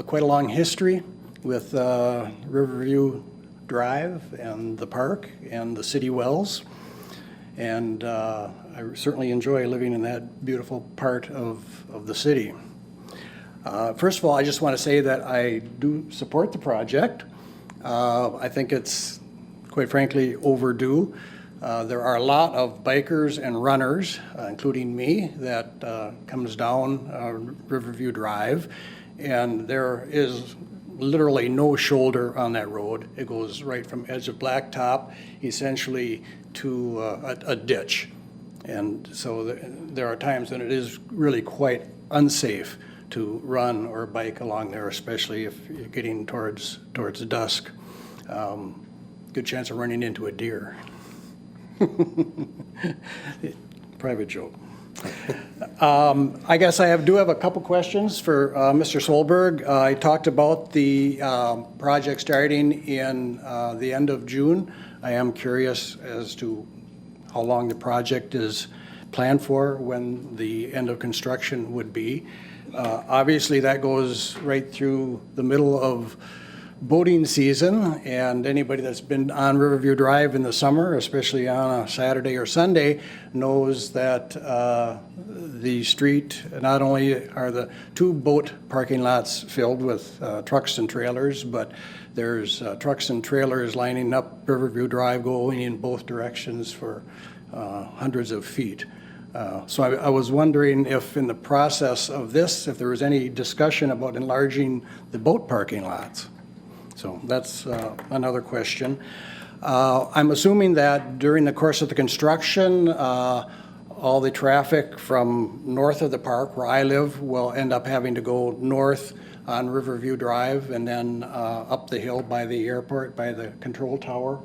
quite a long history with Riverview Drive and the park and the city wells. And I certainly enjoy living in that beautiful part of the city. First of all, I just want to say that I do support the project. I think it's, quite frankly, overdue. There are a lot of bikers and runners, including me, that comes down Riverview Drive, and there is literally no shoulder on that road. It goes right from edge of blacktop essentially to a ditch. And so there are times when it is really quite unsafe to run or bike along there, especially if you're getting towards dusk. Good chance of running into a deer. Private joke. I guess I do have a couple questions for Mr. Solberg. I talked about the project starting in the end of June. I am curious as to how long the project is planned for, when the end of construction would be. Obviously, that goes right through the middle of boating season, and anybody that's been on Riverview Drive in the summer, especially on a Saturday or Sunday, knows that the street, not only are the 2 boat parking lots filled with trucks and trailers, but there's trucks and trailers lining up Riverview Drive going in both directions for hundreds of feet. So I was wondering if in the process of this, if there was any discussion about enlarging the boat parking lots. So that's another question. I'm assuming that during the course of the construction, all the traffic from north of the park, where I live, will end up having to go north on Riverview Drive and then up the hill by the airport, by the control tower.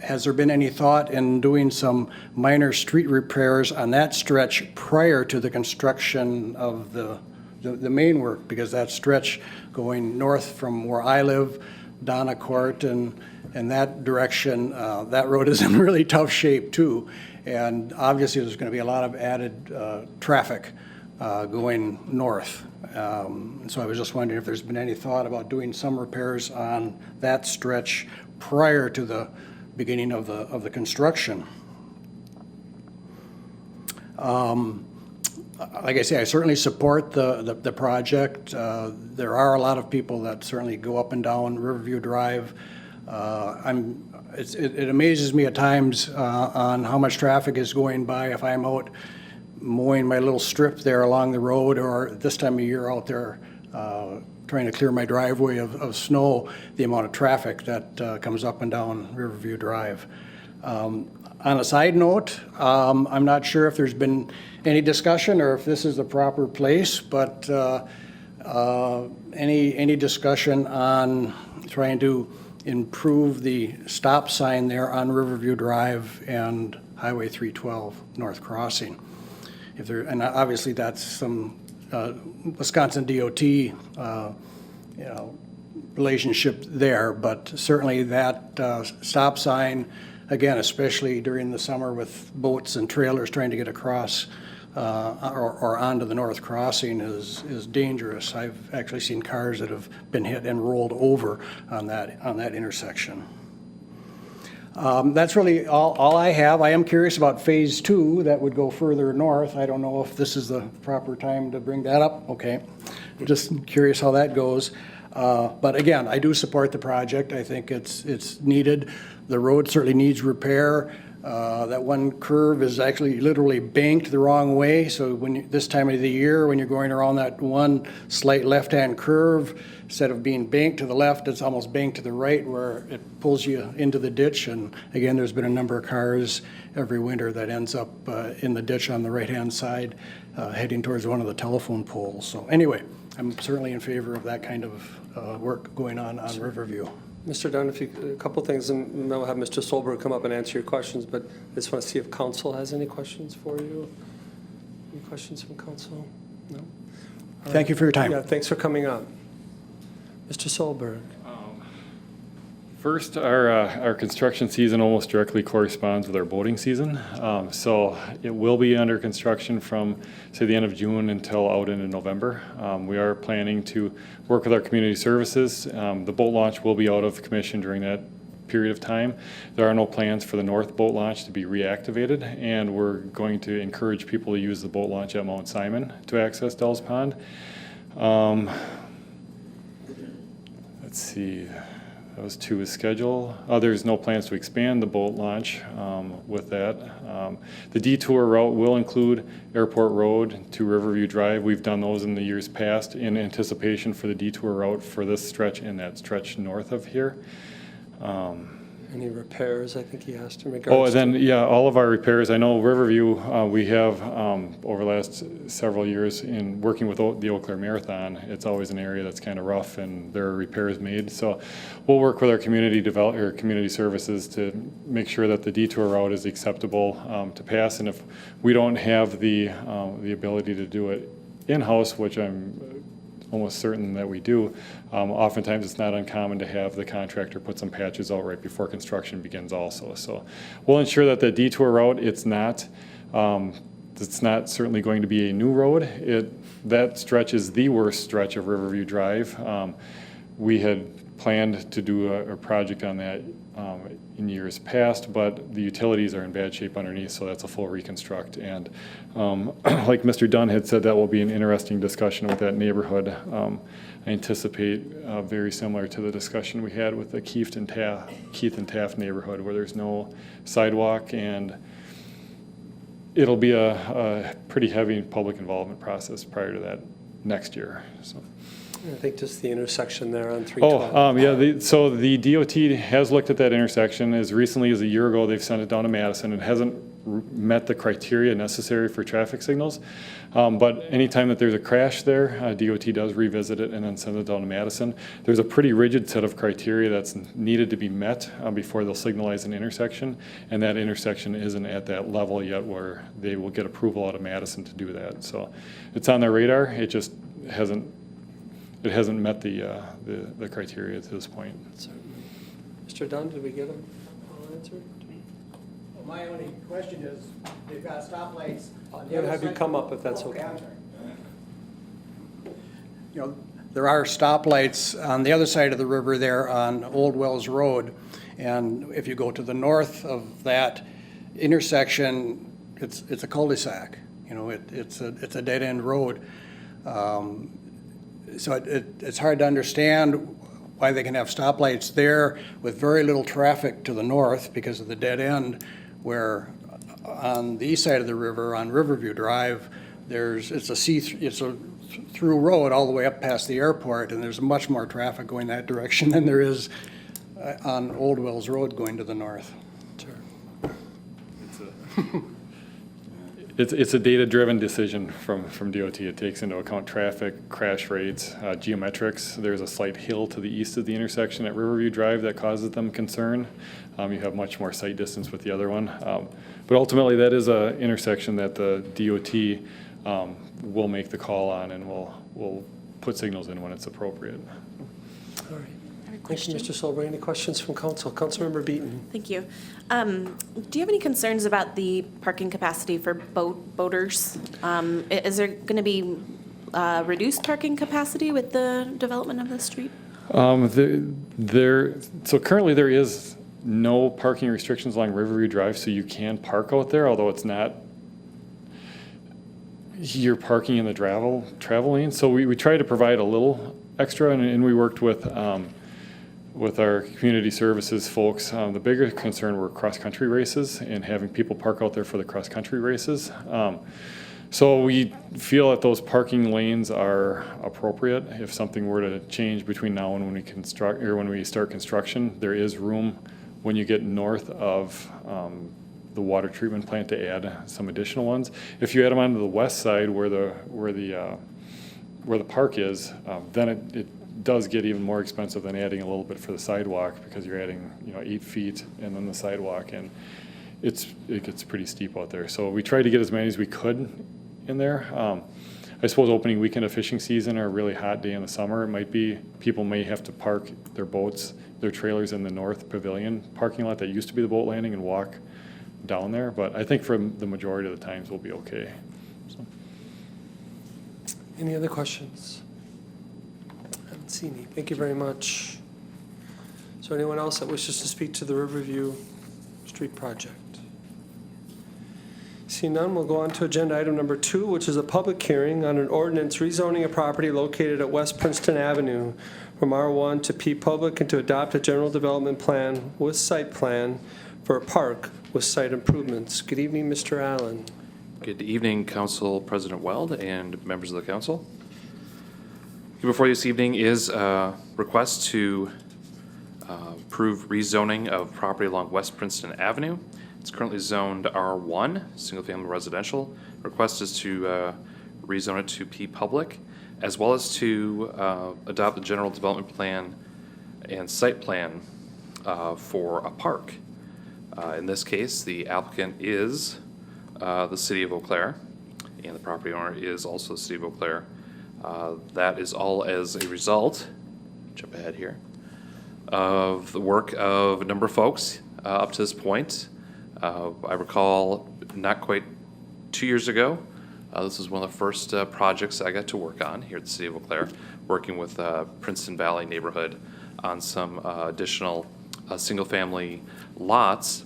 Has there been any thought in doing some minor street repairs on that stretch prior to the construction of the main work? Because that stretch going north from where I live Donna Court and that direction, that road is in really tough shape too. And obviously, there's going to be a lot of added traffic going north. So I was just wondering if there's been any thought about doing some repairs on that stretch prior to the beginning of the construction. Like I say, I certainly support the project. There are a lot of people that certainly go up and down Riverview Drive. It amazes me at times on how much traffic is going by if I'm out mowing my little strip there along the road, or this time of year out there trying to clear my driveway of snow, the amount of traffic that comes up and down Riverview Drive. On a side note, I'm not sure if there's been any discussion or if this is the proper place, but any discussion on trying to improve the stop sign there on Riverview Drive and Highway 312 North Crossing? If there, and obviously that's some Wisconsin DOT relationship there, but certainly that stop sign, again, especially during the summer with boats and trailers trying to get across or onto the North Crossing is dangerous. I've actually seen cars that have been hit and rolled over on that intersection. That's really all I have. I am curious about Phase 2 that would go further north. I don't know if this is the proper time to bring that up. Okay, just curious how that goes. But again, I do support the project. I think it's needed. The road certainly needs repair. That one curve is actually literally banked the wrong way. So this time of the year, when you're going around that one slight left-hand curve, instead of being banked to the left, it's almost banked to the right where it pulls you into the ditch. And again, there's been a number of cars every winter that ends up in the ditch on the right-hand side, heading towards one of the telephone poles. So anyway, I'm certainly in favor of that kind of work going on Riverview. Mr. Dunn, a couple things, and then we'll have Mr. Solberg come up and answer your questions, but I just want to see if council has any questions for you. Any questions from council? No? Thank you for your time. Yeah, thanks for coming on. Mr. Solberg. First, our construction season almost directly corresponds with our boating season. So it will be under construction from, say, the end of June until out into November. We are planning to work with our community services. The boat launch will be out of commission during that period of time. There are no plans for the north boat launch to be reactivated, and we're going to encourage people to use the boat launch at Mount Simon to access Dells Pond. Let's see. That was 2 is schedule. There's no plans to expand the boat launch with that. The detour route will include Airport Road to Riverview Drive. We've done those in the years past in anticipation for the detour route for this stretch and that stretch north of here. Any repairs, I think he asked in regards Oh, and then, yeah, all of our repairs. I know Riverview, we have, over the last several years in working with the Eau Claire Marathon, it's always an area that's kind of rough and there are repairs made. So we'll work with our community services to make sure that the detour route is acceptable to pass. And if we don't have the ability to do it in-house, which I'm almost certain that we do, oftentimes it's not uncommon to have the contractor put some patches out right before construction begins also. So we'll ensure that the detour route, it's not certainly going to be a new road. That stretch is the worst stretch of Riverview Drive. We had planned to do a project on that in years past, but the utilities are in bad shape underneath, so that's a full reconstruct. And like Mr. Dunn had said, that will be an interesting discussion with that neighborhood. I anticipate very similar to the discussion we had with the Keith and Taft neighborhood, where there's no sidewalk, and it'll be a pretty heavy public involvement process prior to that next year. So. I think just the intersection there on 312. Yeah, so the DOT has looked at that intersection. As recently as a year ago, they've sent it down to Madison. It hasn't met the criteria necessary for traffic signals. But anytime that there's a crash there, DOT does revisit it and then send it down to Madison. There's a pretty rigid set of criteria that's needed to be met before they'll signalize an intersection. And that intersection isn't at that level yet where they will get approval out of Madison to do that. So it's on their radar. It just hasn't it hasn't met the criteria to this point. Mr. Dunn, did we get them all answered? My only question is, they've got stoplights on I'm the going to other have you side. come up if that's Okay, okay. I'm sorry. You know, there are stoplights on the other side of the river there on Old Wells Road. And if you go to the north of that intersection, it's a cul-de-sac. You know, it's a dead-end road. So it's hard to understand why they can have stoplights there with very little traffic to the north because of the dead end, where on the east side of the river, on Riverview Drive, it's a through road all the way up past the airport, and there's much more traffic going that direction than there is on Old Wells Road going to the north. It's a data-driven decision from DOT. It takes into account traffic, crash rates, geometrics. There's a slight hill to the east of the intersection at Riverview Drive that causes them concern. You have much more sight distance with the other one. But ultimately, that is an intersection that the DOT will make the call on, and will put signals in when it's appropriate. All right. Thank you, Mr. Solberg. Any questions from council? Councilmember Beaton. Thank you. Do you have any concerns about the parking capacity for boaters? Is there going to be reduced parking capacity with the development of the street? So currently there is no parking restrictions along Riverview Drive, so you can park out there, although it's not, you're parking in the travel lane. So we try to provide a little extra, and we worked with our community services folks. The bigger concern were cross-country races and having people park out there for the cross-country races. So we feel that those parking lanes are appropriate. If something were to change between now and when we start construction, there is room when you get north of the water treatment plant to add some additional ones. If you add them onto the west side where the park is, then it does get even more expensive than adding a little bit for the sidewalk, because you're adding 8 feet and then the sidewalk, and it gets pretty steep out there. So we tried to get as many as we could in there. I suppose opening weekend of fishing season or a really hot day in the summer, people may have to park their boats, their trailers in the north pavilion parking lot that used to be the boat landing and walk down there. But I think for the majority of the times we'll be okay. So. Any other questions? I haven't seen any. Thank you very much. Is there anyone else that wishes to speak to the Riverview Street project? Seeing none, we'll go on to agenda item number 2, which is a public hearing on an ordinance rezoning a property located at West Princeton Avenue from R1 to P Public, and to adopt a general development plan with site plan for a park with site improvements. Good evening, Mr. Allen. Good evening, Council President Weld and members of the council. Before you this evening is a request to approve rezoning of property along West Princeton Avenue. It's currently zoned R1, single-family residential. Request is to rezone it to P Public, as well as to adopt the general development plan and site plan for a park. In this case, the applicant is the City of Eau Claire, and the property owner is also the City of Eau Claire. That is all as a result, jump ahead here, of the work of a number of folks up to this point. I recall not quite 2 years ago, this was one of the first projects I got to work on here at the City of Eau Claire, working with Princeton Valley neighborhood on some additional single-family lots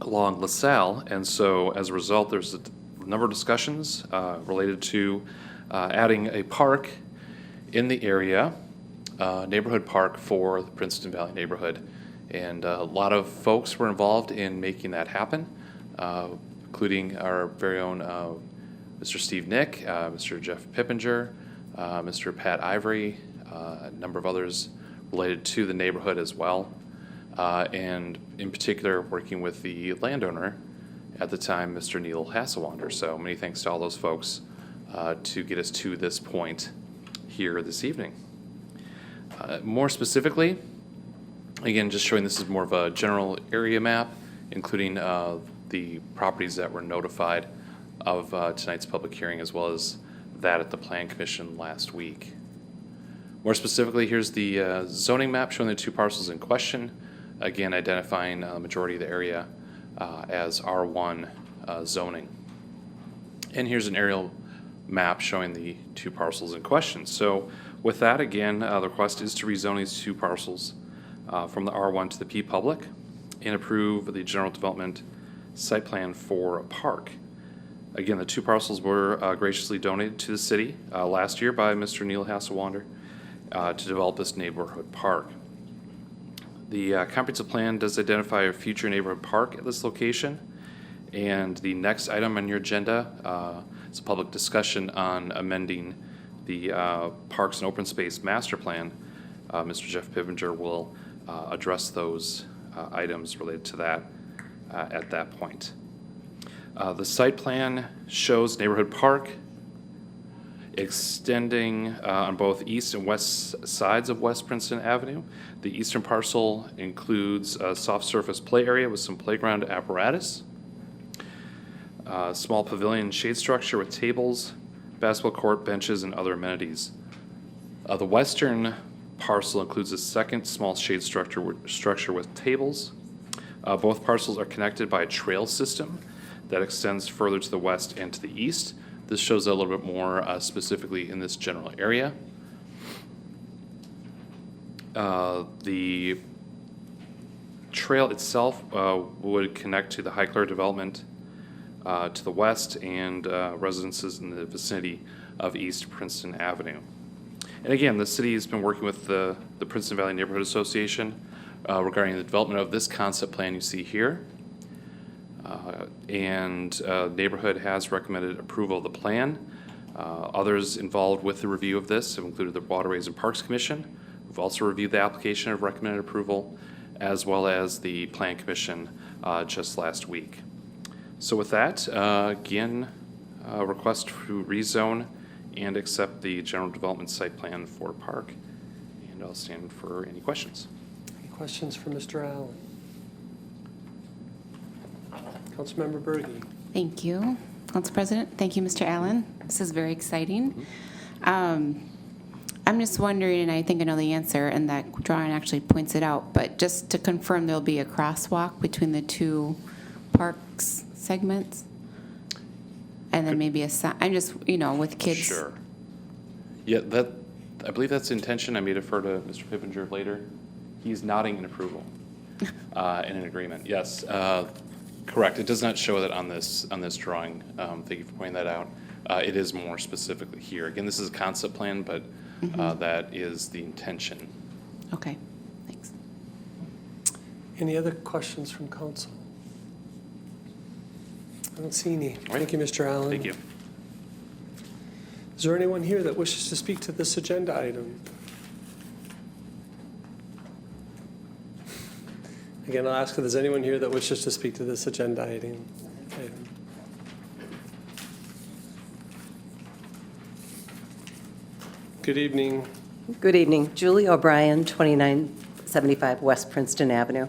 along LaSalle. And so as a result, there's a number of discussions related to adding a park in the area, neighborhood park for the Princeton Valley neighborhood. And a lot of folks were involved in making that happen, including our very own Mr. Steve Nick, Mr. Jeff Pippinger, Mr. Pat Ivory, a number of others related to the neighborhood as well. And in particular, working with the landowner at the time, Mr. Neil Hasselwander. So many thanks to all those folks to get us to this point here this evening. More specifically, again, just showing this is more of a general area map, including the properties that were notified of tonight's public hearing, as well as that at the Plan Commission last week. More specifically, here's the zoning map showing the two parcels in question, again identifying the majority of the area as R1 zoning. And here's an aerial map showing the two parcels in question. So with that, again, the request is to rezone these two parcels from the R1 to the P Public and approve the general development site plan for a park. Again, the two parcels were graciously donated to the city last year by Mr. Neil Hasselwander to develop this neighborhood park. The comprehensive plan does identify a future neighborhood park at this location, and the next item on your agenda is a public discussion on amending the Parks and Open Space Master Plan. Mr. Jeff Pippinger will address those items related to that at that point. The site plan shows neighborhood park extending on both east and west sides of West Princeton Avenue. The eastern parcel includes a soft surface play area with some playground apparatus, a small pavilion shade structure with tables, basketball court, benches, and other amenities. The western parcel includes a second small shade structure with tables. Both parcels are connected by a trail system that extends further to the west and to the east. This shows a little bit more specifically in this general area. The trail itself would connect to the Highclere development to the west and residences in the vicinity of East Princeton Avenue. And again, the city has been working with the Princeton Valley Neighborhood Association regarding the development of this concept plan you see here. Neighborhood has recommended approval of the plan. Others involved with the review of this have included the Waterways and Parks Commission, who've also reviewed the application and have recommended approval, as well as the Plan Commission just last week. So with that, again, request to rezone and accept the general development site plan for park. And I'll stand for any questions. Any questions for Mr. Allen? Councilmember Berge. Thank you, Council President. Thank you, Mr. Allen. This is very exciting. I'm just wondering, and I think I know the answer, and that drawing actually points it out, but just to confirm, there'll be a crosswalk between the two parks segments? And then maybe a sign, I'm just, with kids. Sure. Yeah, I believe that's the intention. I may defer to Mr. Pippinger later. He's nodding in approval and in agreement. Yes, correct. It does not show that on this drawing. Thank you for pointing that out. It is more specifically here. Again, this is a concept plan, but that is the intention. Okay, thanks. Any other questions from council? I don't see any. Thank you, Mr. Allen. Thank you. Is there anyone here that wishes to speak to this agenda item? Again, I'll ask if there's anyone here that wishes to speak to this agenda item. Good evening. Good evening. Julie O'Brien, 2975 West Princeton Avenue.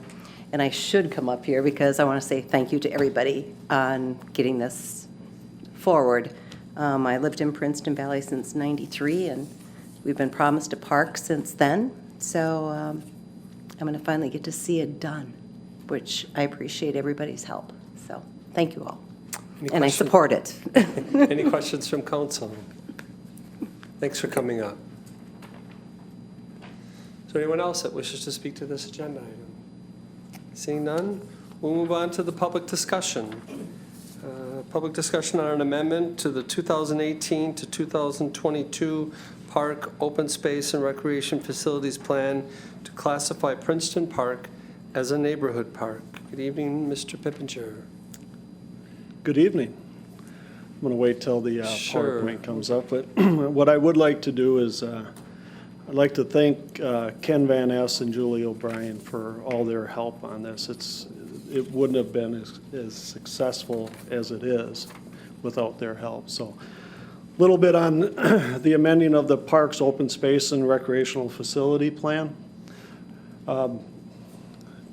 And I should come up here because I want to say thank you to everybody on getting this forward. I lived in Princeton Valley since '93, and we've been promised a park since then. So I'm going to finally get to see it done, which I appreciate everybody's help. So thank you all. And I support it. Any questions from council? Thanks for coming up. Is there anyone else that wishes to speak to this agenda item? Seeing none, we'll move on to the public discussion. Public discussion on an amendment to the 2018 to 2022 Park, Open Space, and Recreation Facilities Plan to classify Princeton Park as a neighborhood park. Good evening, Mr. Pippinger. Good evening. I'm going to wait till the PowerPoint comes up, but what I would like to do is I'd like to thank Ken Van Ness and Julie O'Brien for all their help on this. It wouldn't have been as successful as it is without their help. So a little bit on the amending of the Parks, Open Space, and Recreational Facility Plan. To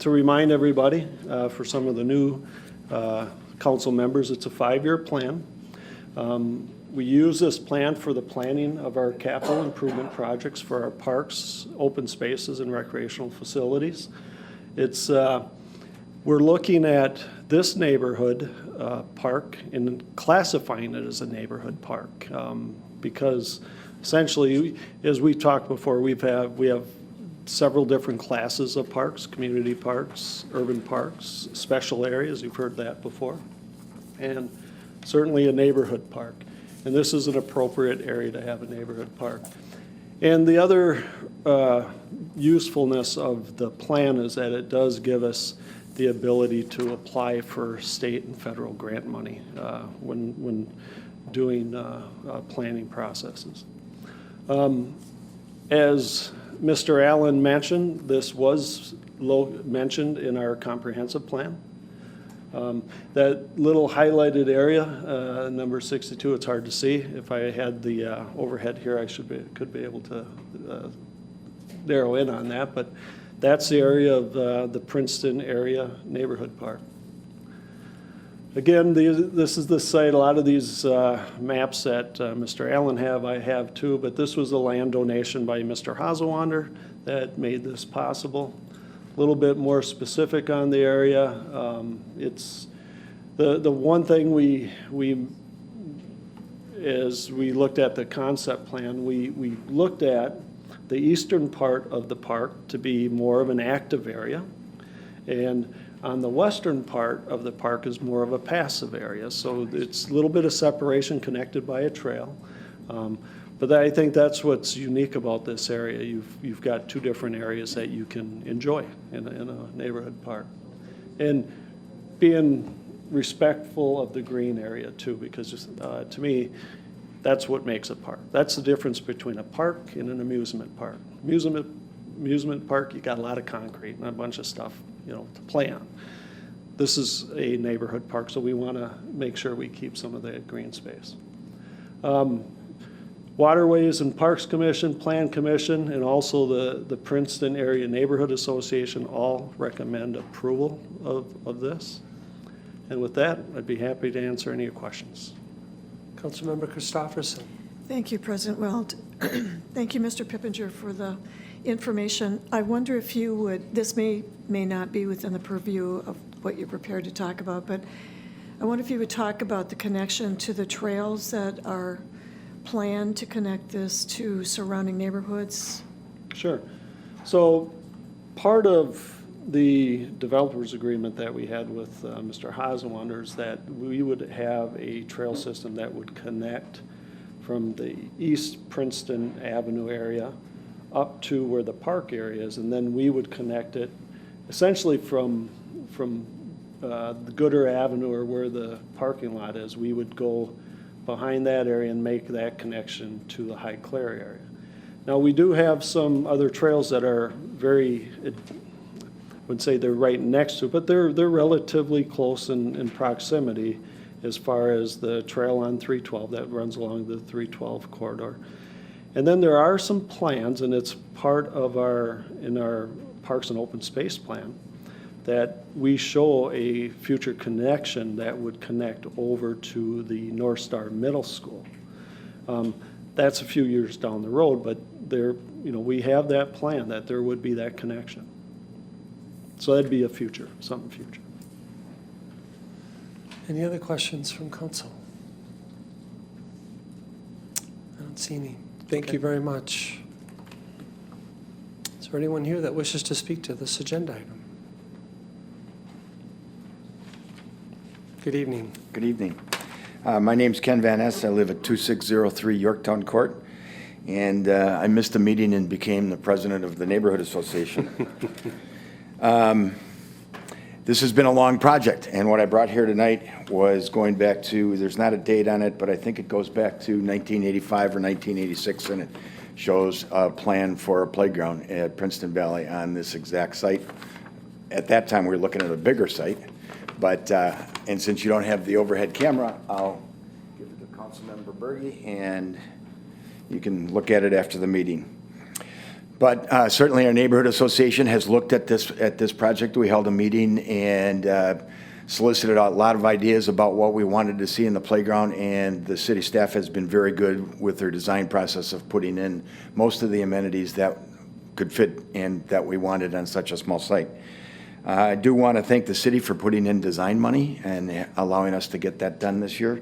remind everybody, for some of the new council members, it's a 5-year plan. We use this plan for the planning of our capital improvement projects for our parks, open spaces, and recreational facilities. It's, we're looking at this neighborhood park and classifying it as a neighborhood park because essentially, as we talked before, we have several different classes of parks: community parks, urban parks, special areas. You've heard that before, and certainly a neighborhood park. And this is an appropriate area to have a neighborhood park. And the other usefulness of the plan is that it does give us the ability to apply for state and federal grant money when doing planning processes. As Mr. Allen mentioned, this was mentioned in our comprehensive plan. That little highlighted area, number 62, it's hard to see. If I had the overhead here, I could be able to narrow in on that, but that's the area of the Princeton Area Neighborhood Park. Again, this is the site. A lot of these maps that Mr. Allen I have too, but this was a land donation by Mr. Hazawander that made this possible. A little bit more specific on the area. It's the one thing as we looked at the concept plan, we looked at the eastern part of the park to be more of an active area, and on the western part of the park is more of a passive area. So it's a little bit of separation connected by a trail. But I think that's what's unique about this area. You've got two different areas that you can enjoy in a neighborhood park. And being respectful of the green area too, because to me, that's what makes a park. That's the difference between a park and an amusement park. Amusement park, you got a lot of concrete and a bunch of stuff, to play on. This is a neighborhood park, so we want to make sure we keep some of the green space. Waterways and Parks Commission, Plan Commission, and also the Princeton Area Neighborhood Association all recommend approval of this. And with that, I'd be happy to answer any questions. Councilmember Christopherson. Thank you, President Weld. Thank you, Mr. Pippinger, for the information. I wonder if you would, this may not be within the purview of what you're prepared to talk about, but I wonder if you would talk about the connection to the trails that are planned to connect this to surrounding neighborhoods. Sure. So part of the developers agreement that we had with Mr. Hazawander is that we would have a trail system that would connect from the East Princeton Avenue area up to where the park area is, and then we would connect it essentially from the Gooder Avenue, or where the parking lot is. We would go behind that area and make that connection to the High Clare area. Now, we do have some other trails that are very, I would say they're right next to it, but they're relatively close in proximity as far as the trail on 312 that runs along the 312 corridor. And then there are some plans, and it's part of in our Parks and Open Space Plan, that we show a future connection that would connect over to the North Star Middle School. That's a few years down the road, but we have that plan that there would be that connection. So that'd be something future. Any other questions from council? I don't see any. Thank you very much. Is there anyone here that wishes to speak to this agenda item? Good evening. Good evening. My name's Ken Van Ness. I live at 2603 Yorktown Court, and I missed a meeting and became the president of the Neighborhood Association. This has been a long project, and what I brought here tonight was going back to, there's not a date on it, but I think it goes back to 1985 or 1986, and it shows a plan for a playground at Princeton Valley on this exact site. At that time, we were looking at a bigger site, but, and since you don't have the overhead camera, I'll give it to Councilmember Berge, and you can look at it after the meeting. But certainly our neighborhood association has looked at this project. We held a meeting, and solicited a lot of ideas about what we wanted to see in the playground, and the city staff has been very good with their design process of putting in most of the amenities that could fit and that we wanted on such a small site. I do want to thank the city for putting in design money and allowing us to get that done this year.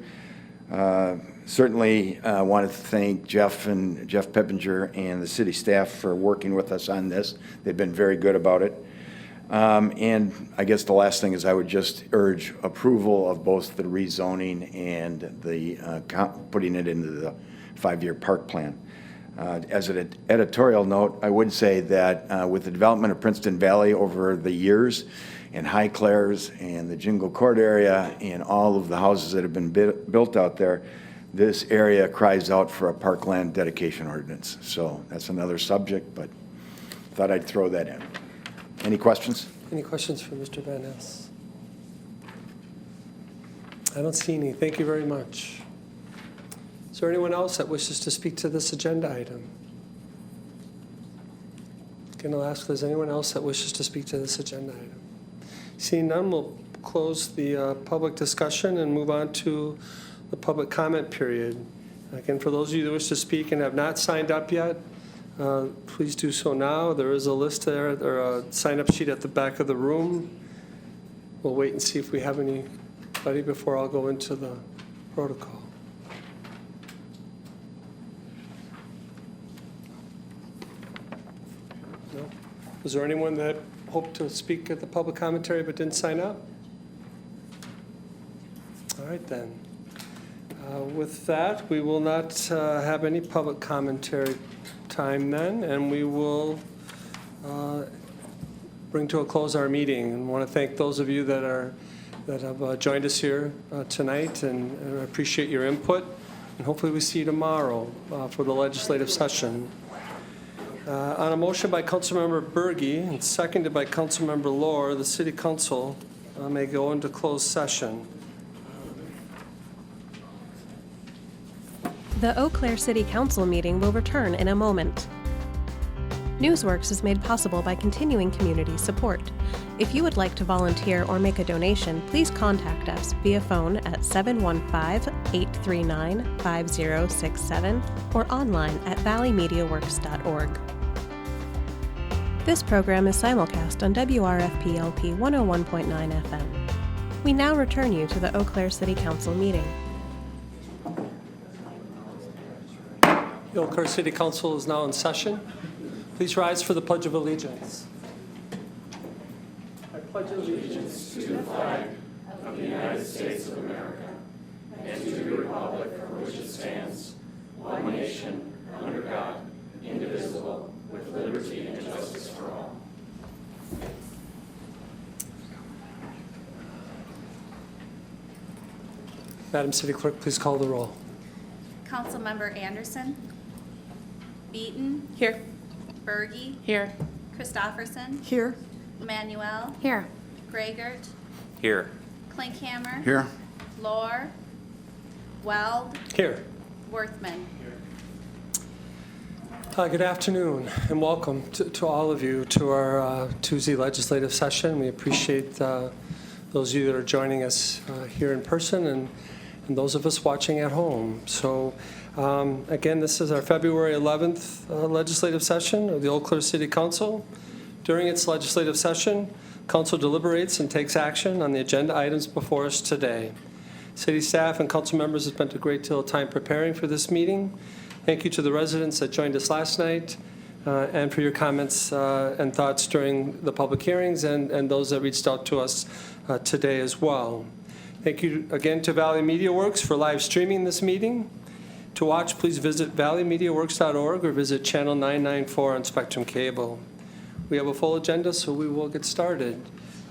Certainly want to thank Jeff Peppinger and the city staff for working with us on this. They've been very good about it. And I guess the last thing is I would just urge approval of both the rezoning and the putting it into the 5-year park plan. As an editorial note, I would say that with the development of Princeton Valley over the years, and High Clairs and the Jingle Court area and all of the houses that have been built out there, this area cries out for a parkland dedication ordinance. So that's another subject, but thought I'd throw that in. Any questions? Any questions for Mr. Van Ness? I don't see any. Thank you very much. Is there anyone else that wishes to speak to this agenda item? Going to ask if there's anyone else that wishes to speak to this agenda item. Seeing none, we'll close the public discussion and move on to the public comment period. Again, for those of you that wish to speak and have not signed up yet, please do so now. There is a list there, or a sign-up sheet at the back of the room. We'll wait and see if we have anybody before I'll go into the protocol. No? Was there anyone that hoped to speak at the public commentary but didn't sign up? All right, then. With that, we will not have any public commentary time then, and we will bring to a close our meeting. And want to thank those of you that have joined us here tonight, and I appreciate your input. And hopefully we see you tomorrow for the legislative session. On a motion by Councilmember Berge and seconded by Councilmember Lohr, the City Council may go into closed session. The Eau Claire City Council meeting will return in a moment. Newsworks is made possible by continuing community support. If you would like to volunteer or make a donation, please contact us via phone at 715-839-5067 or online at valleymediaworks.org. This program is simulcast on WRFP-LP 101.9 FM. We now return you to the Eau Claire City Council meeting. The Eau Claire City Council is now in session. Please rise for the Pledge of Allegiance. I pledge allegiance to the flag of the United States of America and to the republic for which it stands, one nation, under God, indivisible, with liberty and justice for all. Madam City Clerk, please call the roll. Councilmember Anderson. Beaton. Here. Berge. Here. Christofferson. Here. Manuel. Here. Greigert. Here. Klinkhammer. Here. Lohr. Weld. Here. Worthman. Good afternoon and welcome to all of you to our Tuesday legislative session. We appreciate those of you that are joining us here in person and those of us watching at home. So again, this is our February 11th legislative session of the Eau Claire City Council. During its legislative session, Council deliberates and takes action on the agenda items before us today. City staff and council members have spent a great deal of time preparing for this meeting. Thank you to the residents that joined us last night and for your comments and thoughts during the public hearings and those that reached out to us today as well. Thank you again to Valley Media Works for live streaming this meeting. To watch, please visit valleymediaworks.org or visit channel 994 on Spectrum Cable. We have a full agenda, so we will get started.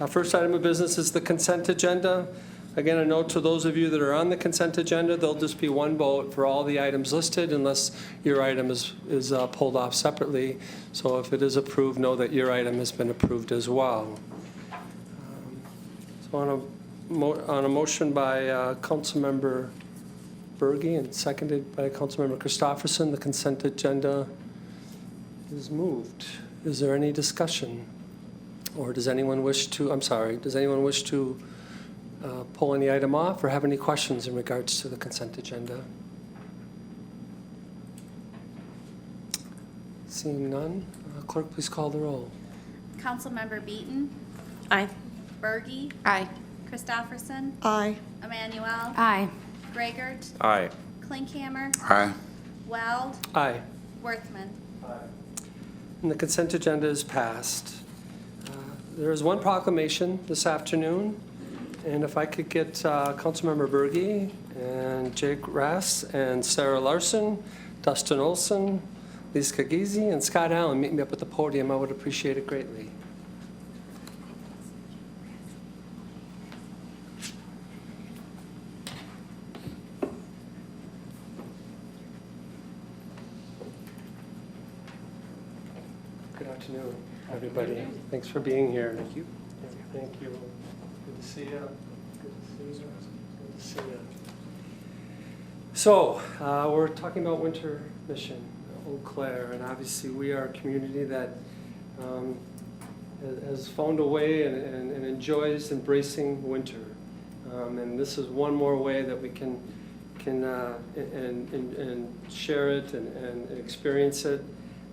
Our first item of business is the consent agenda. Again, a note to those of you that are on the consent agenda, there'll just be one vote for all the items listed unless your item is pulled off separately. So if it is approved, know that your item has been approved as well. So on a motion by Councilmember Berge and seconded by Councilmember Christofferson, the consent agenda is moved. Is there any discussion? Or does anyone wish to pull any item off or have any questions in regards to the consent agenda? Seeing none, clerk, please call the roll. Councilmember Beaton, Aye. Bergy, Aye. Christopherson, Aye. Emmanuel, Aye. Gragert, Aye. Klinkhammer, Aye. Weld, Aye. Worthman. And the consent agenda is passed. There is one proclamation this afternoon, and if I could get Councilmember Bergy and Jake Rass and Sarah Larson, Dustin Olson, Lisa Kagizi, and Scott Allen meet me up at the podium, I would appreciate it greatly. Good afternoon, everybody. Thanks for being here. Thank you. Thank you. Good to see you. Good to see you. Good to see you. So, we're talking about Winter Mission, Eau Claire, and obviously we are a community that has found a way and enjoys embracing winter. And this is one more way that we can share it and experience it.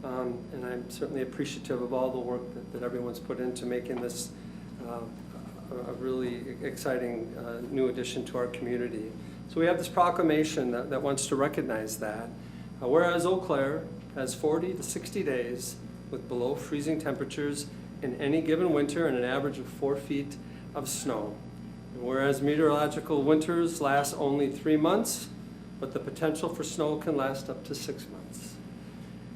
And I'm certainly appreciative of all the work that everyone's put into making this a really exciting new addition to our community. So we have this proclamation that wants to recognize that. Whereas Eau Claire has 40 to 60 days with below freezing temperatures in any given winter and an average of 4 feet of snow. And whereas meteorological winters last only 3 months, but the potential for snow can last up to 6 months.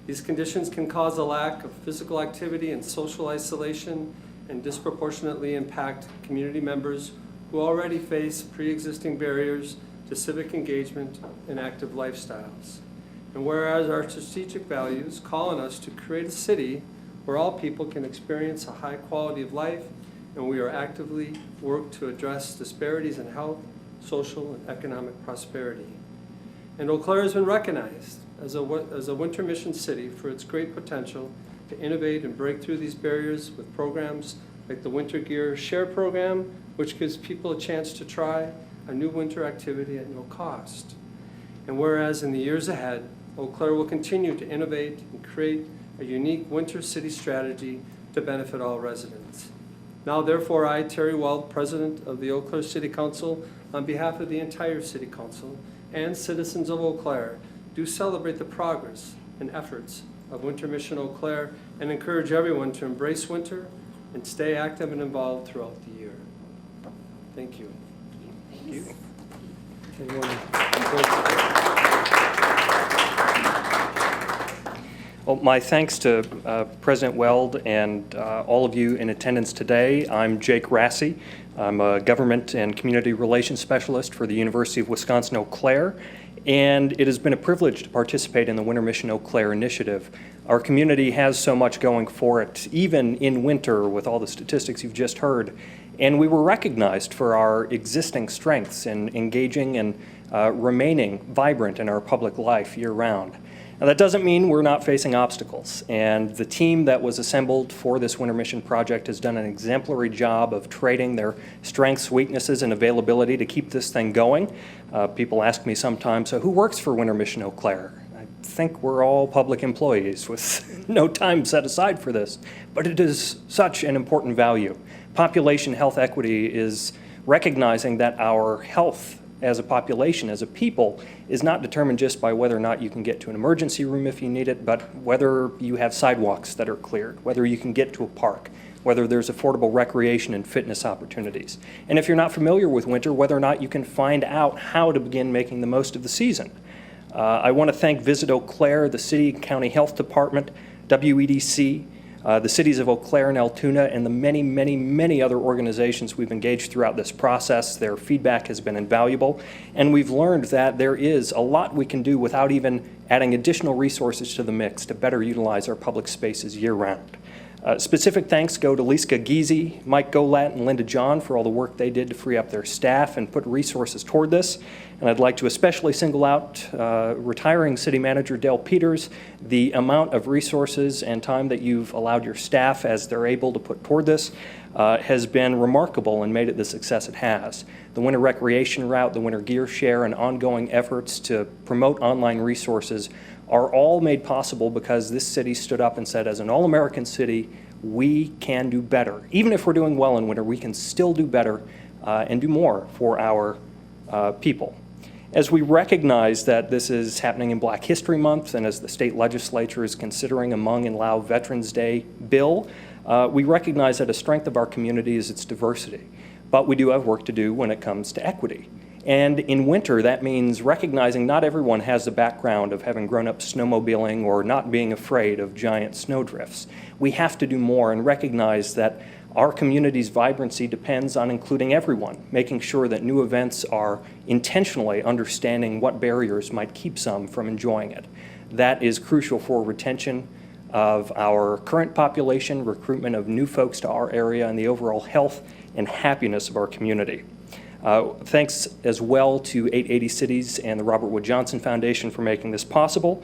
These conditions can cause a lack of physical activity and social isolation and disproportionately impact community members who already face pre-existing barriers to civic engagement and active lifestyles. And whereas our strategic values call on us to create a city where all people can experience a high quality of life, and we are actively work to address disparities in health, social, and economic prosperity. And Eau Claire has been recognized as a winter mission city for its great potential to innovate and break through these barriers with programs like the Winter Gear Share program, which gives people a chance to try a new winter activity at no cost. And whereas in the years ahead, Eau Claire will continue to innovate and create a unique winter city strategy to benefit all residents. Now, therefore, I, Terry Weld, President of the Eau Claire City Council, on behalf of the entire City Council and citizens of Eau Claire, do celebrate the progress and efforts of Winter Mission Eau Claire and encourage everyone to embrace winter and stay active and involved throughout the year. Thank you. Thank you. Well, my thanks to President Weld and all of you in attendance today. I'm Jake Rassy. I'm a Government and Community Relations Specialist for the University of Wisconsin-Eau Claire, and it has been a privilege to participate in the Winter Mission Eau Claire initiative. Our community has so much going for it, even in winter with all the statistics you've just heard, and we were recognized for our existing strengths in engaging and remaining vibrant in our public life year-round. Now, that doesn't mean we're not facing obstacles, and the team that was assembled for this Winter Mission project has done an exemplary job of trading their strengths, weaknesses, and availability to keep this thing going. People ask me sometimes, so who works for Winter Mission Eau Claire? I think we're all public employees with no time set aside for this, but it is such an important value. Population health equity is recognizing that our health as a population, as a people, is not determined just by whether or not you can get to an emergency room if you need it, but whether you have sidewalks that are cleared, whether you can get to a park, whether there's affordable recreation and fitness opportunities. And if you're not familiar with winter, whether or not you can find out how to begin making the most of the season. I want to thank Visit Eau Claire, the City and County Health Department, WEDC, the cities of Eau Claire and Altoona, and the many, many, many other organizations we've engaged throughout this process. Their feedback has been invaluable, and we've learned that there is a lot we can do without even adding additional resources to the mix to better utilize our public spaces year-round. Specific thanks go to Liska Giese, Mike Golat, and Linda John for all the work they did to free up their staff and put resources toward this. And I'd like to especially single out retiring City Manager Dale Peters. The amount of resources and time that you've allowed your staff as they're able to put toward this has been remarkable and made it the success it has. The winter recreation route, the winter gear share, and ongoing efforts to promote online resources are all made possible because this city stood up and said, as an all-American city, we can do better. Even if we're doing well in winter, we can still do better and do more for our people. As we recognize that this is happening in Black History Month, and as the state legislature is considering a Hmong and Lao Veterans Day bill, we recognize that a strength of our community is its diversity. But we do have work to do when it comes to equity. And in winter, that means recognizing not everyone has the background of having grown up snowmobiling or not being afraid of giant snowdrifts. We have to do more and recognize that our community's vibrancy depends on including everyone, making sure that new events are intentionally understanding what barriers might keep some from enjoying it. That is crucial for retention of our current population, recruitment of new folks to our area, and the overall health and happiness of our community. Thanks as well to 880 Cities and the Robert Wood Johnson Foundation for making this possible.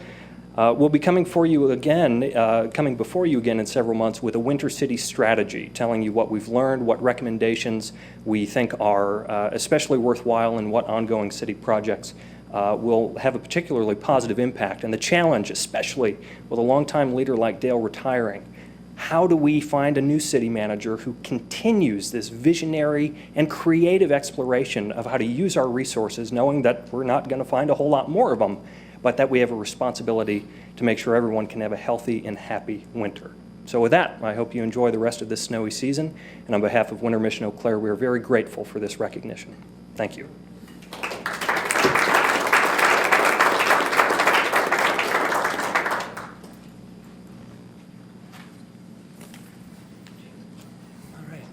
We'll be coming before you again in several months with a Winter City strategy, telling you what we've learned, what recommendations we think are especially worthwhile, and what ongoing city projects will have a particularly positive impact. And the challenge, especially with a longtime leader like Dale retiring, how do we find a new city manager who continues this visionary and creative exploration of how to use our resources, knowing that we're not going to find a whole lot more of them, but that we have a responsibility to make sure everyone can have a healthy and happy winter. So with that, I hope you enjoy the rest of this snowy season. And on behalf of Winter Mission Eau Claire, we are very grateful for this recognition. Thank you.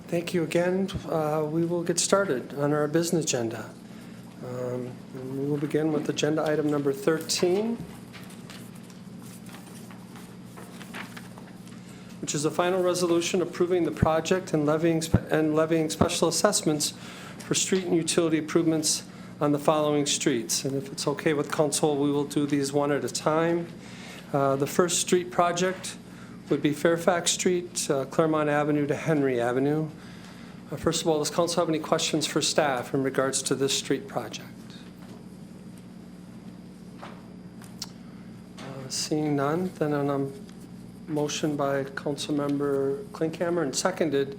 Thank you again. We will get started on our business agenda. And we will begin with agenda item number 13, which is a final resolution approving the project and levying special assessments for street and utility improvements on the following streets. And if it's okay with council, we will do these one at a time. The first street project would be Fairfax Street, Claremont Avenue to Henry Avenue. First of all, does council have any questions for staff in regards to this street project? Seeing none, then on a motion by Councilmember Klinkhammer and seconded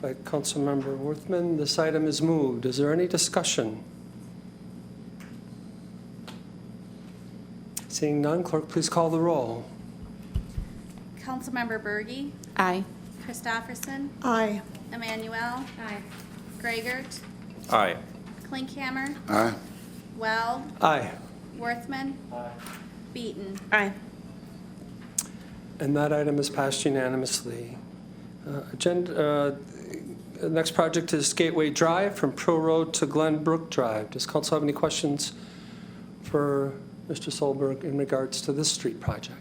by Councilmember Worthman, this item is moved. Is there any discussion? Seeing none, clerk, please call the roll. Councilmember Berge. Aye. Christofferson. Aye. Emmanuel. Aye. Greigert. Aye. Klinkhammer. Aye. Weld. Aye. Worthman. Aye. Beaton. Aye. And that item is passed unanimously. The next project is Gateway Drive from Pro Road to Glenbrook Drive. Does council have any questions for Mr. Solberg in regards to this street project?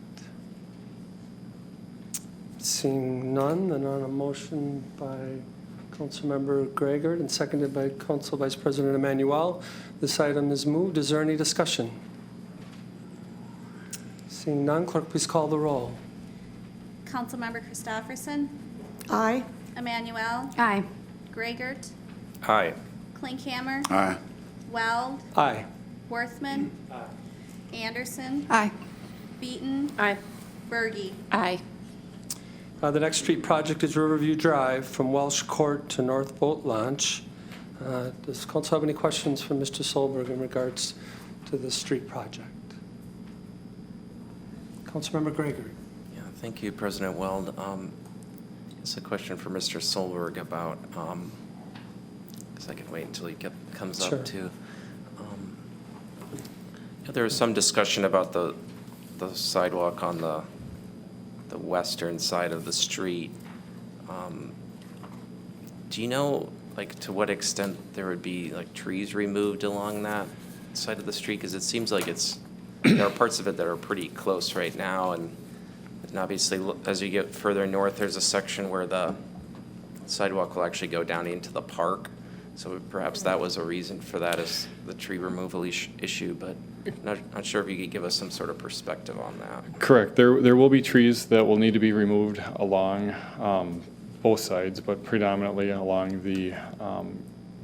Seeing none, then on a motion by Councilmember Greigert and seconded by Council Vice President Emmanuel, this item is moved. Is there any discussion? Seeing none, clerk, please call the roll. Councilmember Christofferson. Aye. Emmanuel. Aye. Greigert. Aye. Klinkhammer. Aye. Weld. Aye. Worthman. Aye. Anderson. Aye. Beaton. Aye. Berge. Aye. The next street project is Riverview Drive from Welsh Court to North Boat Launch. Does council have any questions for Mr. Solberg in regards to this street project? Councilmember Greigert. Yeah, thank you, President Weld. It's a question for Mr. Solberg about, I guess I can wait until he comes Sure. up too. There was some discussion about the sidewalk on the western side of the street. Do you know, like, to what extent there would be like trees removed along that side of the street? Because it seems like there are parts of it that are pretty close right now, and And obviously, as you get further north, there's a section where the sidewalk will actually go down into the park. So perhaps that was a reason for that, is the tree removal issue, but not sure if you could give us some sort of perspective on that. Correct. There will be trees that will need to be removed along both sides, but predominantly along the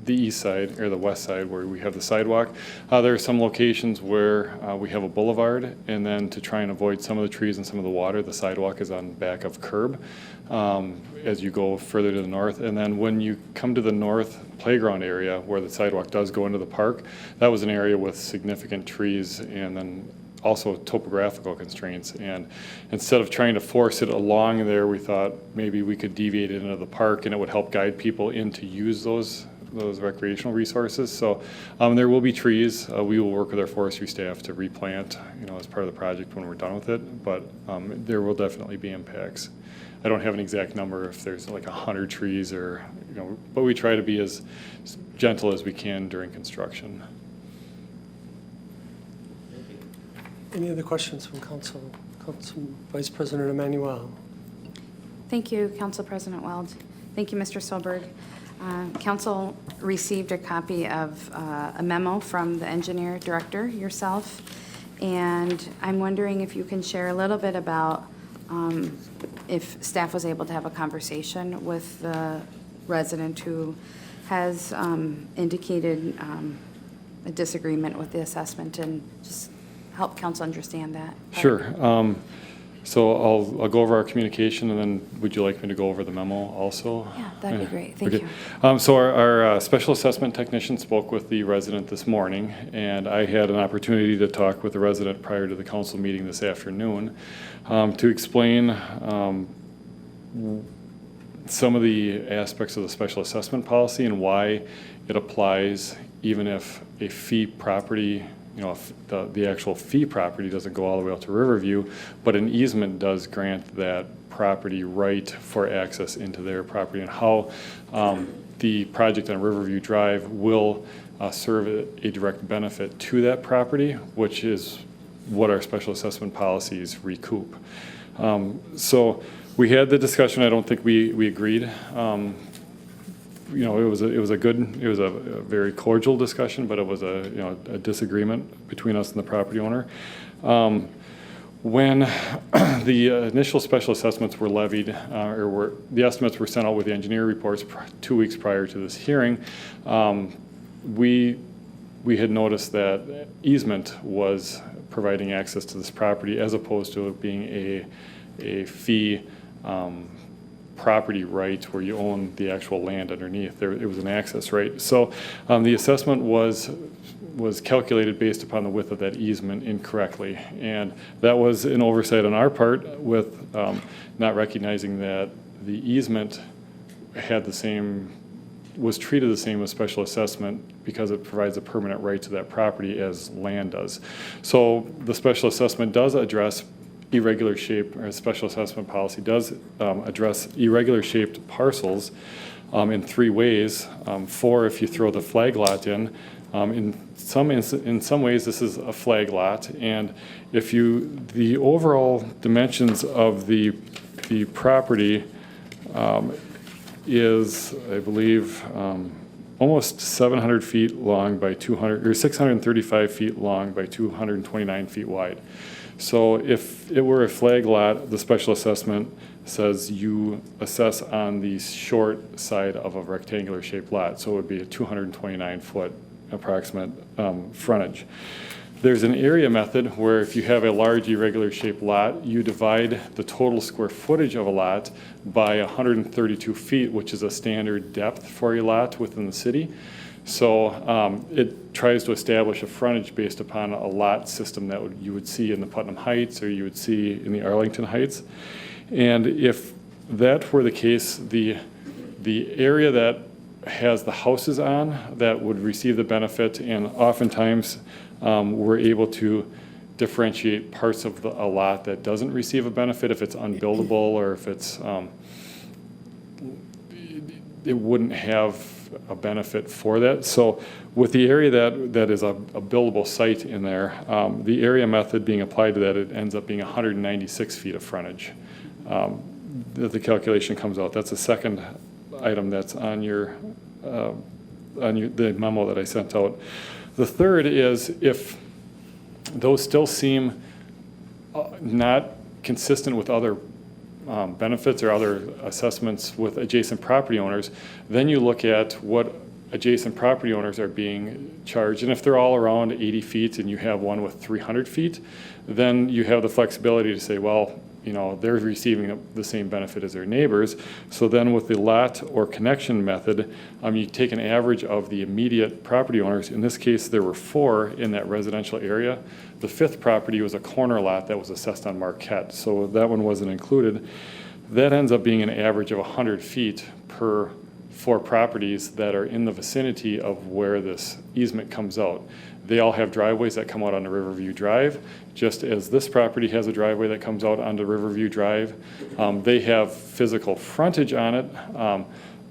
east side or the west side where we have the sidewalk. There are some locations where we have a boulevard, and then to try and avoid some of the trees and some of the water, the sidewalk is on back of curb as you go further to the north. And then when you come to the north playground area where the sidewalk does go into the park, that was an area with significant trees and then also topographical constraints. And instead of trying to force it along there, we thought maybe we could deviate it into the park and it would help guide people in to use those recreational resources. So there will be trees. We will work with our forestry staff to replant, as part of the project when we're done with it. But there will definitely be impacts. I don't have an exact number if there's like 100 trees or, but we try to be as gentle as we can during construction. Any other questions from Council Vice President Emmanuel? Thank you, Council President Weld. Thank you, Mr. Solberg. Council received a copy of a memo from the engineer director, yourself, and I'm wondering if you can share a little bit about if staff was able to have a conversation with the resident who has indicated a disagreement with the assessment, and just help council understand that. Sure. So I'll go over our communication, and then would you like me to go over the memo also? Yeah, that'd be great. Thank Okay. you. So our special assessment technician spoke with the resident this morning, and I had an opportunity to talk with the resident prior to the council meeting this afternoon to explain some of the aspects of the special assessment policy and why it applies even if a fee property, if the actual fee property doesn't go all the way out to Riverview, but an easement does grant that property right for access into their property, and how the project on Riverview Drive will serve a direct benefit to that property, which is what our special assessment policies recoup. So we had the discussion. I don't think we agreed. It was a very cordial discussion, but it was a disagreement between us and the property owner. When the initial special assessments were levied, the estimates were sent out with the engineer reports 2 weeks prior to this hearing, we had noticed that easement was providing access to this property as opposed to it being a fee property right where you own the actual land underneath. It was an access right. So the assessment was calculated based upon the width of that easement incorrectly, and that was an oversight on our part with not recognizing that the easement was treated the same as special assessment because it provides a permanent right to that property as land does. So the special assessment does address irregular shape, or special assessment policy does address irregular shaped parcels in 3 ways. 4 if you throw the flag lot in. In some ways this is a flag lot, and if the overall dimensions of the property is, I believe, almost 700 feet long by 635 feet long by 229 feet wide. So if it were a flag lot, the special assessment says you assess on the short side of a rectangular shaped lot. So it would be a 229-foot approximate frontage. There's an area method where if you have a large irregular shaped lot, you divide the total square footage of a lot by 132 feet, which is a standard depth for a lot within the city. So it tries to establish a frontage based upon a lot system that you would see in the Putnam Heights or you would see in the Arlington Heights. And if that were the case, the area that has the houses on that would receive the benefit, and oftentimes we're able to differentiate parts of a lot that doesn't receive a benefit if it's unbuildable or if it's it wouldn't have a benefit for that. So with the area that is a buildable site in there, the area method being applied to that, it ends up being 196 feet of frontage. That the calculation comes out. That's the second item that's on the memo that I sent out. The third is if those still seem not consistent with other benefits or other assessments with adjacent property owners, then you look at what adjacent property owners are being charged. And if they're all around 80 feet and you have one with 300 feet, then you have the flexibility to say, well, you know, they're receiving the same benefit as their neighbors. So then with the lot or connection method, you take an average of the immediate property owners. In this case, there were 4 in that residential area. The 5th property was a corner lot that was assessed on Marquette, so that one wasn't included. That ends up being an average of 100 feet per 4 properties that are in the vicinity of where this easement comes out. They all have driveways that come out onto Riverview Drive, just as this property has a driveway that comes out onto Riverview Drive. They have physical frontage on it.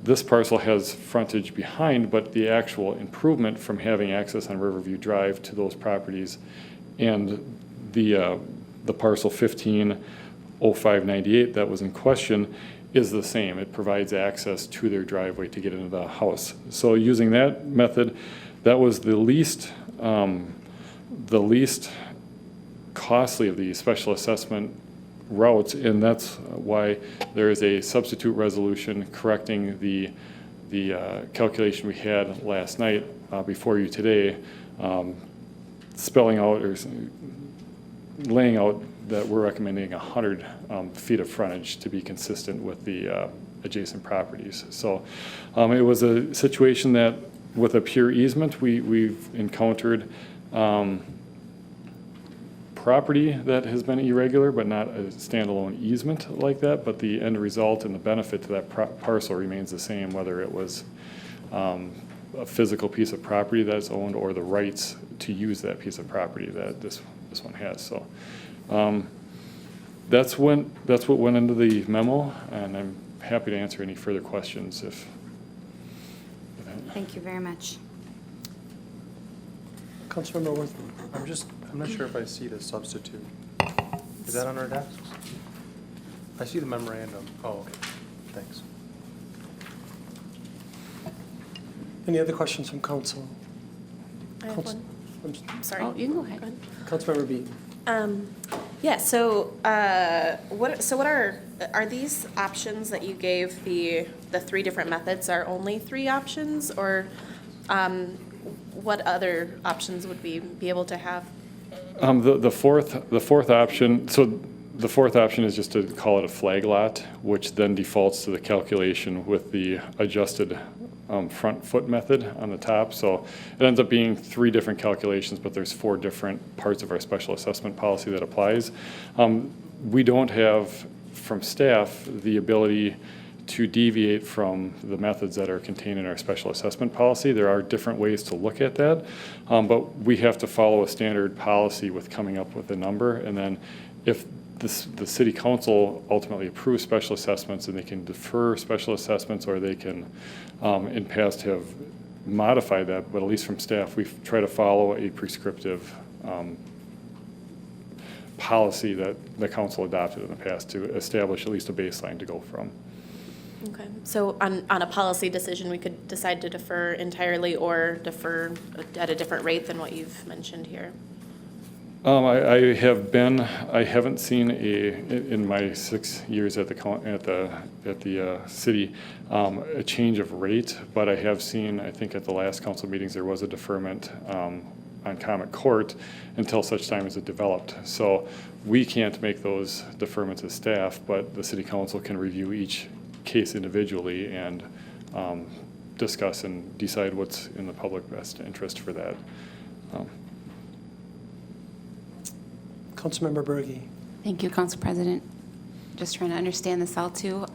This parcel has frontage behind, but the actual improvement from having access on Riverview Drive to those properties and the parcel 150598 that was in question is the same. It provides access to their driveway to get into the house. So using that method, that was the least costly of the special assessment routes, and that's why there is a substitute resolution correcting the calculation we had last night before you today, spelling out or laying out that we're recommending 100 feet of frontage to be consistent with the adjacent properties. So it was a situation that with a pure easement, we've encountered property that has been irregular, but not a standalone easement like that, but the end result and the benefit to that parcel remains the same, whether it was a physical piece of property that's owned or the rights to use that piece of property that this one has. So that's what went into the memo, and I'm happy to answer any further questions if Thank you very much. Councilmember Worthman. I'm not sure if I see the substitute. Is that on our desks? I see the memorandum. Oh, okay. Thanks. Any other questions from council? I have one. I'm Sorry. Oh, you can go ahead. Councilmember Beaton. Yeah, so what are these options that you gave, the 3 different methods are only 3 options, or what other options would we be able to have? The fourth option, so the fourth option is just to call it a flag lot, which then defaults to the calculation with the adjusted front foot method on the top. So it ends up being 3 different calculations, but there's 4 different parts of our special assessment policy that applies. We don't have, from staff, the ability to deviate from the methods that are contained in our special assessment policy. There are different ways to look at that, but we have to follow a standard policy with coming up with a number. And then if the city council ultimately approves special assessments, and they can defer special assessments, or they can, in past, have modified that, but at least from staff, we try to follow a prescriptive policy that the council adopted in the past to establish at least a baseline to go from. Okay, so on a policy decision, we could decide to defer entirely or defer at a different rate than what you've mentioned here? I haven't seen in my 6 years at the city, a change of rate, but I have seen, I think at the last council meetings, there was a deferment on Comet Court until such time as it developed. So we can't make those deferments as staff, but the city council can review each case individually and discuss and decide what's in the public best interest for that. Councilmember Berge. Thank you, Council President. Just trying to understand this all too.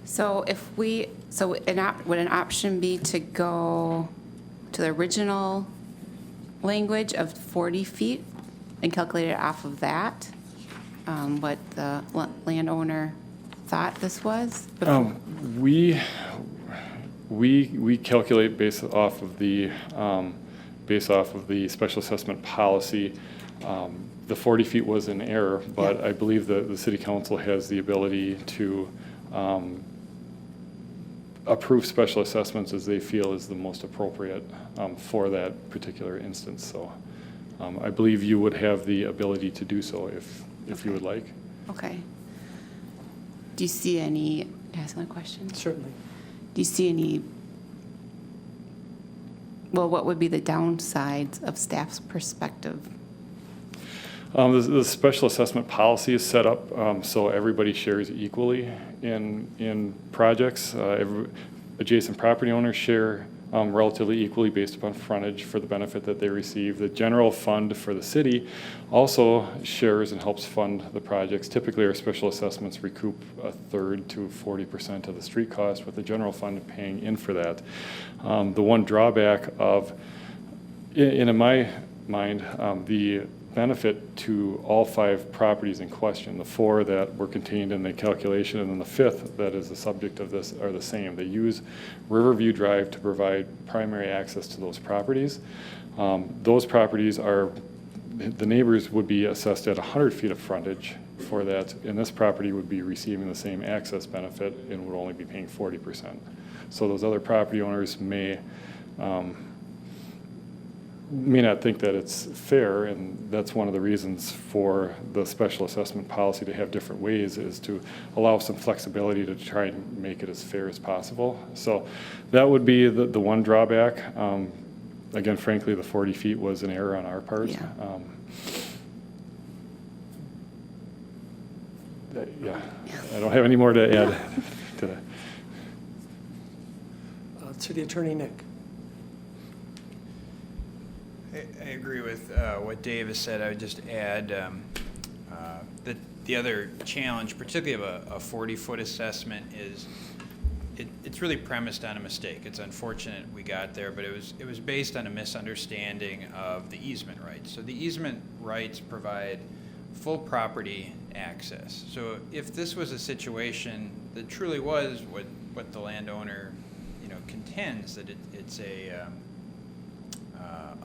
So would an option be to go to the original language of 40 feet and calculate it off of that? What the landowner thought this was? We calculate based off of the special assessment policy. The 40 feet was an error, but I believe that the city council has the ability to approve special assessments as they feel is the most appropriate for that particular instance. So I believe you would have the ability to do so if you would like. Okay. Do you see any, can I ask another question? Certainly. Do you see any, well, what would be the downsides of staff's perspective? The special assessment policy is set up so everybody shares equally in projects. Adjacent property owners share relatively equally based upon frontage for the benefit that they receive. The general fund for the city also shares and helps fund the projects. Typically, our special assessments recoup 1/3 to 40% of the street cost, with the general fund paying in for that. The one drawback of, in my mind, the benefit to all 5 properties in question, the 4 that were contained in the calculation, and then the 5th that is the subject of this, are the same. They use Riverview Drive to provide primary access to those properties. Those properties are, the neighbors would be assessed at 100 feet of frontage for that, and this property would be receiving the same access benefit and would only be paying 40%. So those other property owners may not think that it's fair, and that's one of the reasons for the special assessment policy to have different ways, is to allow some flexibility to try and make it as fair as possible. So that would be the one drawback. Again, frankly, the 40 feet was an error on our part. Yeah. Yeah, I don't have any more to add to that. City Attorney Nick. I agree with what Dave has said. I would just add that the other challenge, particularly of a 40-foot assessment, is it's really premised on a mistake. It's unfortunate we got there, but it was based on a misunderstanding of the easement rights. So the easement rights provide full property access. So if this was a situation that truly was what the landowner, contends, that it's a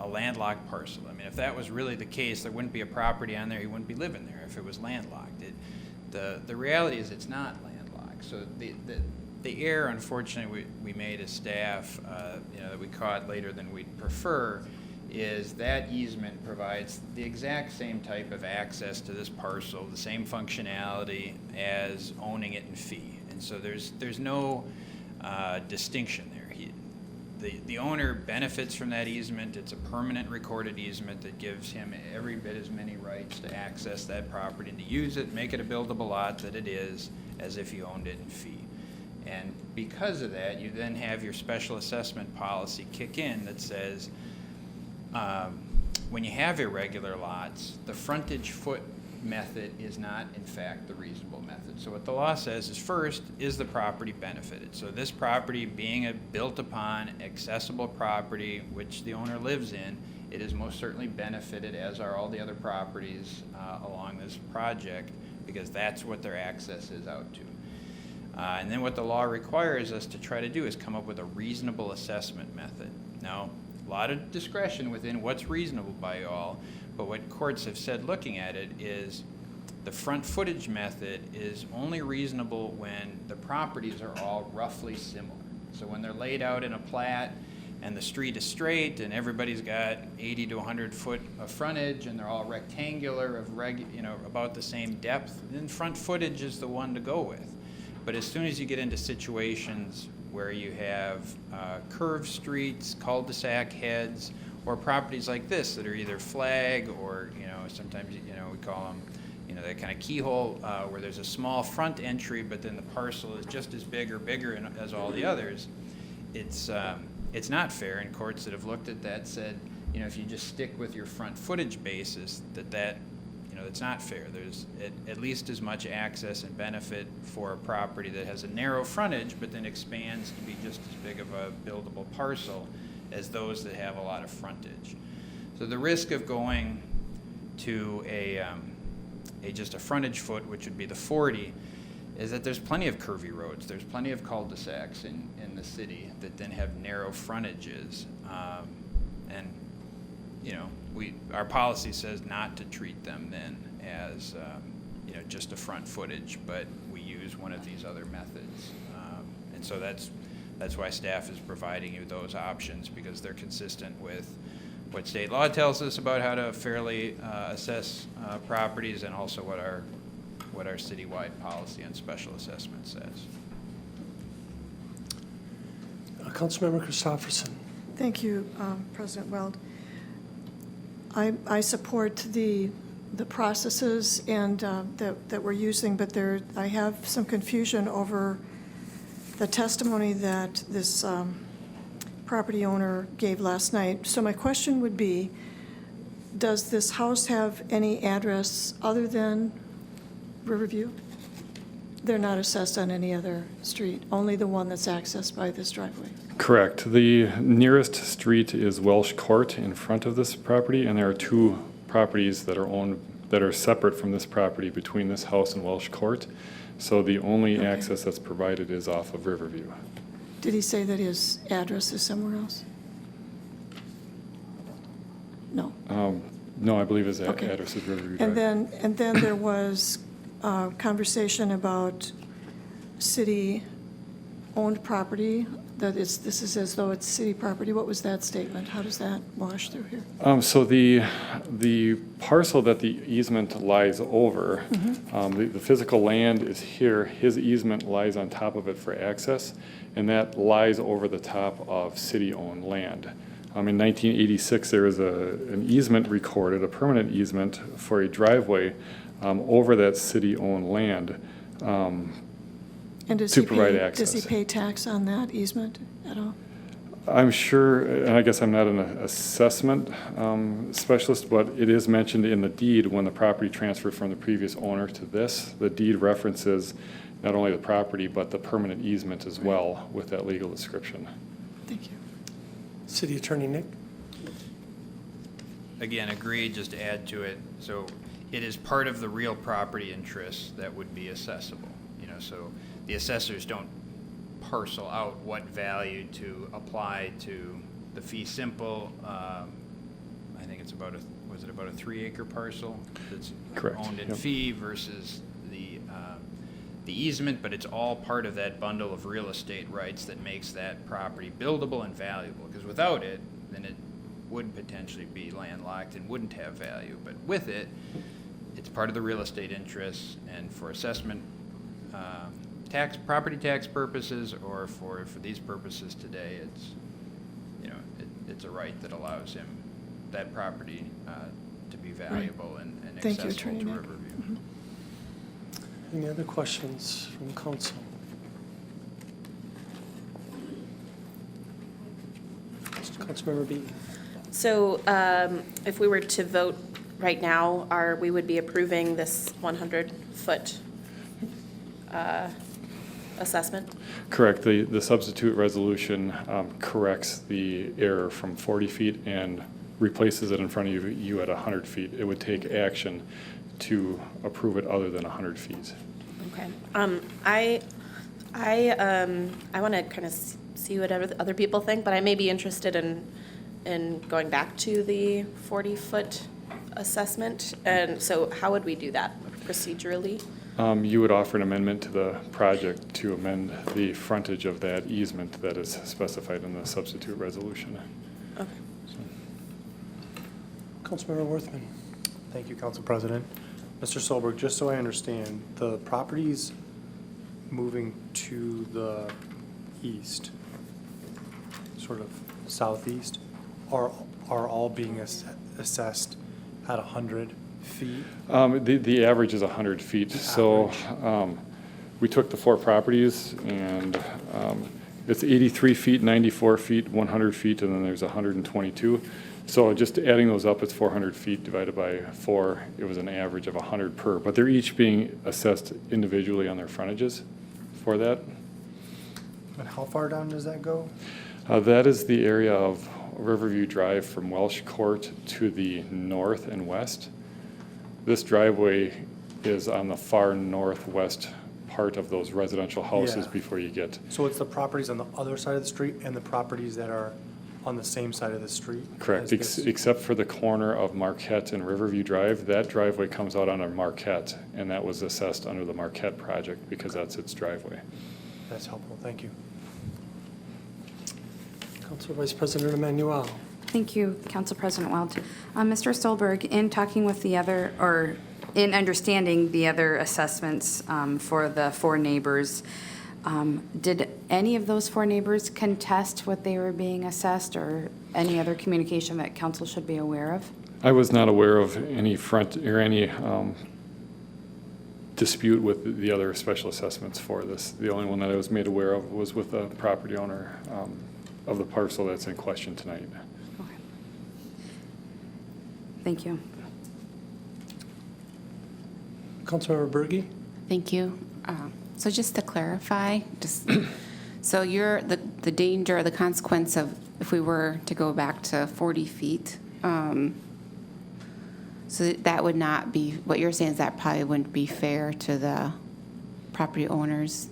landlocked parcel. I mean, if that was really the case, there wouldn't be a property on there. He wouldn't be living there if it was landlocked. The reality is it's not landlocked. So the error, unfortunately, we made as staff, that we caught later than we'd prefer, is that easement provides the exact same type of access to this parcel, the same functionality as owning it in fee. And so there's no distinction there. The owner benefits from that easement. It's a permanent recorded easement that gives him every bit as many rights to access that property and to use it, make it a buildable lot that it is, as if he owned it in fee. And because of that, you then have your special assessment policy kick in that says when you have irregular lots, the frontage foot method is not, in fact, the reasonable method. So what the law says is, first, is the property benefited? So this property being a built-upon, accessible property which the owner lives in, it is most certainly benefited, as are all the other properties along this project, because that's what their access is out to. And then what the law requires us to try to do is come up with a reasonable assessment method. Now, a lot of discretion within what's reasonable by all, but what courts have said looking at it is the front footage method is only reasonable when the properties are all roughly similar. So when they're laid out in a plat and the street is straight and everybody's got 80 to 100 foot of frontage and they're all rectangular of about the same depth, then front footage is the one to go with. But as soon as you get into situations where you have curved streets, cul-de-sac heads, or properties like this that are either flag or, sometimes, we call them, that kind of keyhole where there's a small front entry, but then the parcel is just as big or bigger as all the others, it's not fair. And courts that have looked at that said, if you just stick with your front footage basis, it's not fair. There's at least as much access and benefit for a property that has a narrow frontage, but then expands to be just as big of a buildable parcel as those that have a lot of frontage. So the risk of going to just a frontage foot, which would be the 40, is that there's plenty of curvy roads. There's plenty of cul-de-sacs in the city that then have narrow frontages. And, you know, our policy says not to treat them then as, you know, just a front footage, but we use one of these other methods. And so that's why staff is providing you those options, because they're consistent with what state law tells us about how to fairly assess properties, and also what our citywide policy on special assessment says. Councilmember Christopherson. Thank you, President Weld. I support the processes and that we're using, but I have some confusion over the testimony that this property owner gave last night. So my question would be, does this house have any address other than Riverview? They're not assessed on any other street, only the one that's accessed by this driveway? Correct. The nearest street is Welsh Court in front of this property, and there are two properties that are separate from this property between this house and Welsh Court. So the only access that's provided is off of Riverview. Did he say that his address is somewhere else? No. No, I believe his Okay. address is Riverview And Drive. then there was conversation about city-owned property, that this is as though it's city property. What was that statement? How does that wash through here? So the parcel that the easement lies over, the physical land is here. His easement lies on top of it for access, and that lies over the top of city-owned land. In 1986, there was an easement recorded, a permanent easement for a driveway over that city-owned land And to provide access. Does he pay tax on that easement at all? I'm sure, and I guess I'm not an assessment specialist, but it is mentioned in the deed when the property transferred from the previous owner to this. The deed references not only the property, but the permanent easement as well with that legal description. Thank you. City Attorney Nick. Again, agreed, just to add to it. So it is part of the real property interest that would be assessable. You know, so the assessors don't parcel out what value to apply to the fee simple. I think it's about was it about a 3-acre parcel that's Correct. owned in Yep. fee versus the easement, but it's all part of that bundle of real estate rights that makes that property buildable and valuable. Because without it, then it would potentially be landlocked and wouldn't have value. But with it, it's part of the real estate interest, and for assessment, property tax purposes, or for these purposes today, it's, you know, it's a right that allows him, that property, to be valuable and Thank you, accessible Attorney to Nick. Riverview. Any other questions from council? Councilmember Beaton. So if we were to vote right now, we would be approving this 100-foot assessment? Correct. The substitute resolution corrects the error from 40 feet and replaces it in front of you at 100 feet. It would take action to approve it other than 100 feet. Okay. I want to kind of see what other people think, but I may be interested in going back to the 40-foot assessment. And so how would we do that procedurally? You would offer an amendment to the project to amend the frontage of that easement that is specified in the substitute resolution. Okay. Councilmember Worthman. Thank you, Council President. Mr. Solberg, just so I understand, the properties moving to the east, sort of southeast, are all being assessed at 100 feet? The average is 100 feet. So we took the 4 properties, and it's 83 feet, 94 feet, 100 feet, and then there's 122. So just adding those up, it's 400 feet divided by 4. It was an average of 100 per, but they're each being assessed individually on their frontages for that. And how far down does that go? That is the area of Riverview Drive from Welsh Court to the north and west. This driveway is on the far northwest part of those residential houses Yeah. before you get. So it's the properties on the other side of the street and the properties that are on the same side of the street? Correct, as this? except for the corner of Marquette and Riverview Drive. That driveway comes out under Marquette, and that was assessed under the Marquette project because that's its driveway. That's helpful, thank you. Council Vice President Emmanuel. Thank you, Council President Weld. Mr. Stolberg, in talking with the other, or in understanding the other assessments for the 4 neighbors, did any of those 4 neighbors contest what they were being assessed, or any other communication that council should be aware of? I was not aware of any dispute with the other special assessments for this. The only one that I was made aware of was with the property owner of the parcel that's in question tonight. Okay. Thank you. Councilmember Berge. Thank you. So just to clarify, so the danger or the consequence of if we were to go back to 40 feet, so that would not be, what you're saying is that probably wouldn't be fair to the property owners,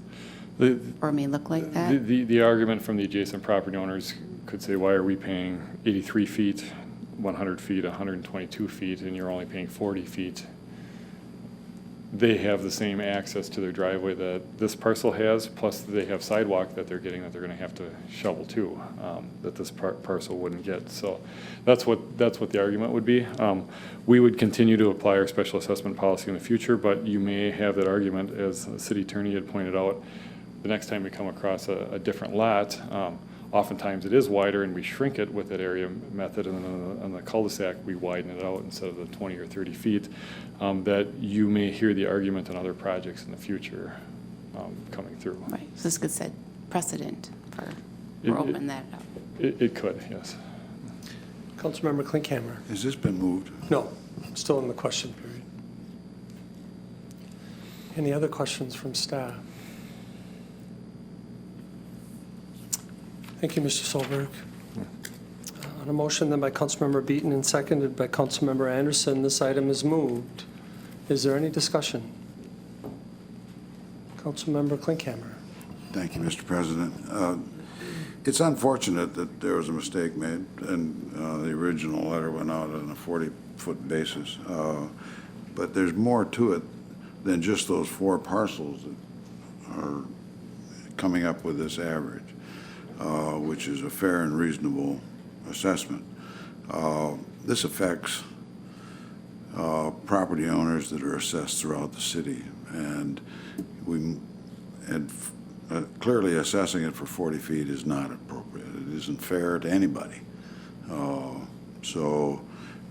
or may look like that? The argument from the adjacent property owners could say, why are we paying 83 feet, 100 feet, 122 feet, and you're only paying 40 feet? They have the same access to their driveway that this parcel has, plus they have sidewalk that they're getting that they're going to have to shovel too, that this parcel wouldn't get. So that's what the argument would be. We would continue to apply our special assessment policy in the future, but you may have that argument, as the city attorney had pointed out, the next time we come across a different lot. Oftentimes it is wider and we shrink it with that area method, and then on the cul-de-sac we widen it out instead of the 20 or 30 feet, that you may hear the argument on other projects in the future coming through. Right, so this could set precedent for, or open that up. It could, yes. Councilmember Klinkhammer. Has this been moved? No, still in the question period. Any other questions from staff? Thank you, Mr. Solberg. On a motion then by Councilmember Beaton and seconded by Councilmember Anderson, this item is moved. Is there any discussion? Councilmember Klinkhammer. Thank you, Mr. President. It's unfortunate that there was a mistake made, and the original letter went out on a 40-foot basis. But there's more to it than just those 4 parcels that are coming up with this average, which is a fair and reasonable assessment. This affects property owners that are assessed throughout the city, and clearly assessing it for 40 feet is not appropriate. It isn't fair to anybody. So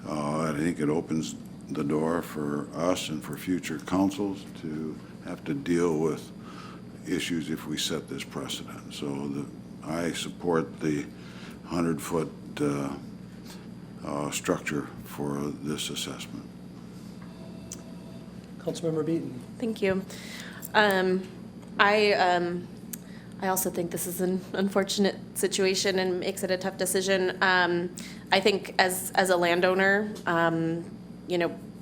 I think it opens the door for us and for future councils to have to deal with issues if we set this precedent. So I support the 100-foot structure for this assessment. Councilmember Beaton. Thank you. I also think this is an unfortunate situation and makes it a tough decision. I think as a landowner,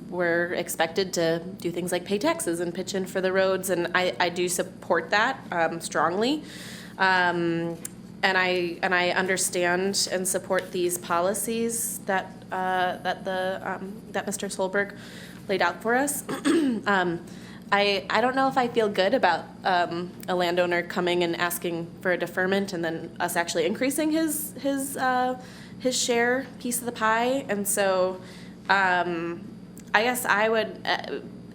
we're expected to do things like pay taxes and pitch in for the roads, and I do support that strongly. And I understand and support these policies that Mr. Solberg laid out for us. I don't know if I feel good about a landowner coming and asking for a deferment and then us actually increasing his share piece of the pie. And so I guess I would,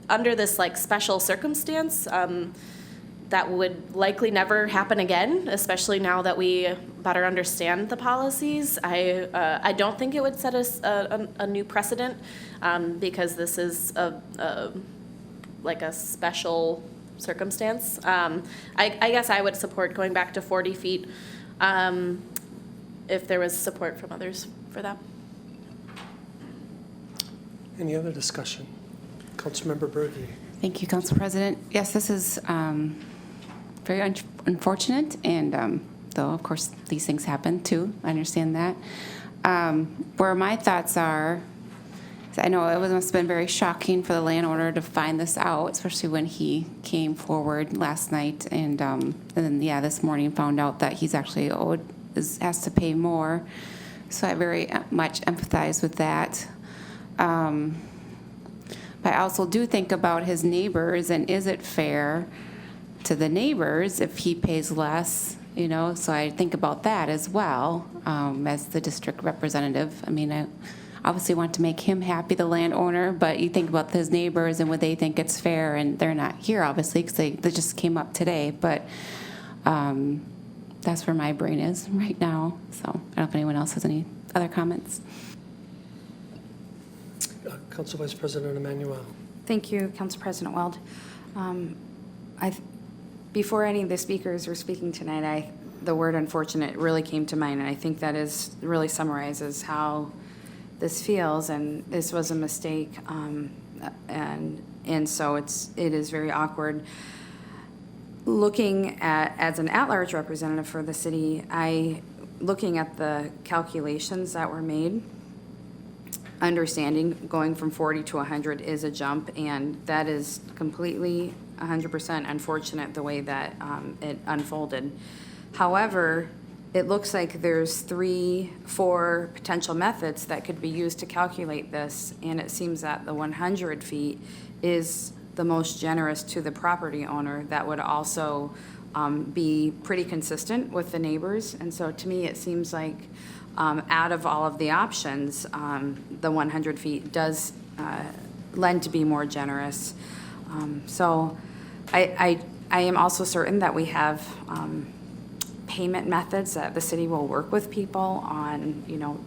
under this like special circumstance, that would likely never happen again, especially now that we better understand the policies. I don't think it would set us a new precedent because this is like a special circumstance. I guess I would support going back to 40 feet if there was support from others for that. Any other discussion? Councilmember Berge. Thank you, Council President. Yes, this is very unfortunate, and though, of course, these things happen too. I understand that. Where my thoughts are, is I know it must have been very shocking for the landowner to find this out, especially when he came forward last night and then, yeah, this morning found out that he's actually has to pay more. So I very much empathize with that. But I also do think about his neighbors, and is it fair to the neighbors if he pays less, you know? So I think about that as well, as the district representative. I mean, I obviously want to make him happy, the landowner, but you think about his neighbors and would they think it's fair, and they're not here, obviously, because they just came up today, but that's where my brain is right now. So I don't know if anyone else has any other comments. Council Vice President Emanuel. Thank you, Council President Weld. Before any of the speakers were speaking tonight, the word unfortunate really came to mind, and I think that really summarizes how this feels, and this was a mistake, and so it is very awkward. Looking at, as an at-large representative for the city, looking at the calculations that were made, understanding going from 40 to 100 is a jump, and that is completely 100% unfortunate the way that it unfolded. However, it looks like there's 3-4 potential methods that could be used to calculate this, and it seems that the 100 feet is the most generous to the property owner. That would also be pretty consistent with the neighbors, and so to me it seems like out of all of the options, the 100 feet does lend to be more generous. So I am also certain that we have payment methods that the city will work with people on,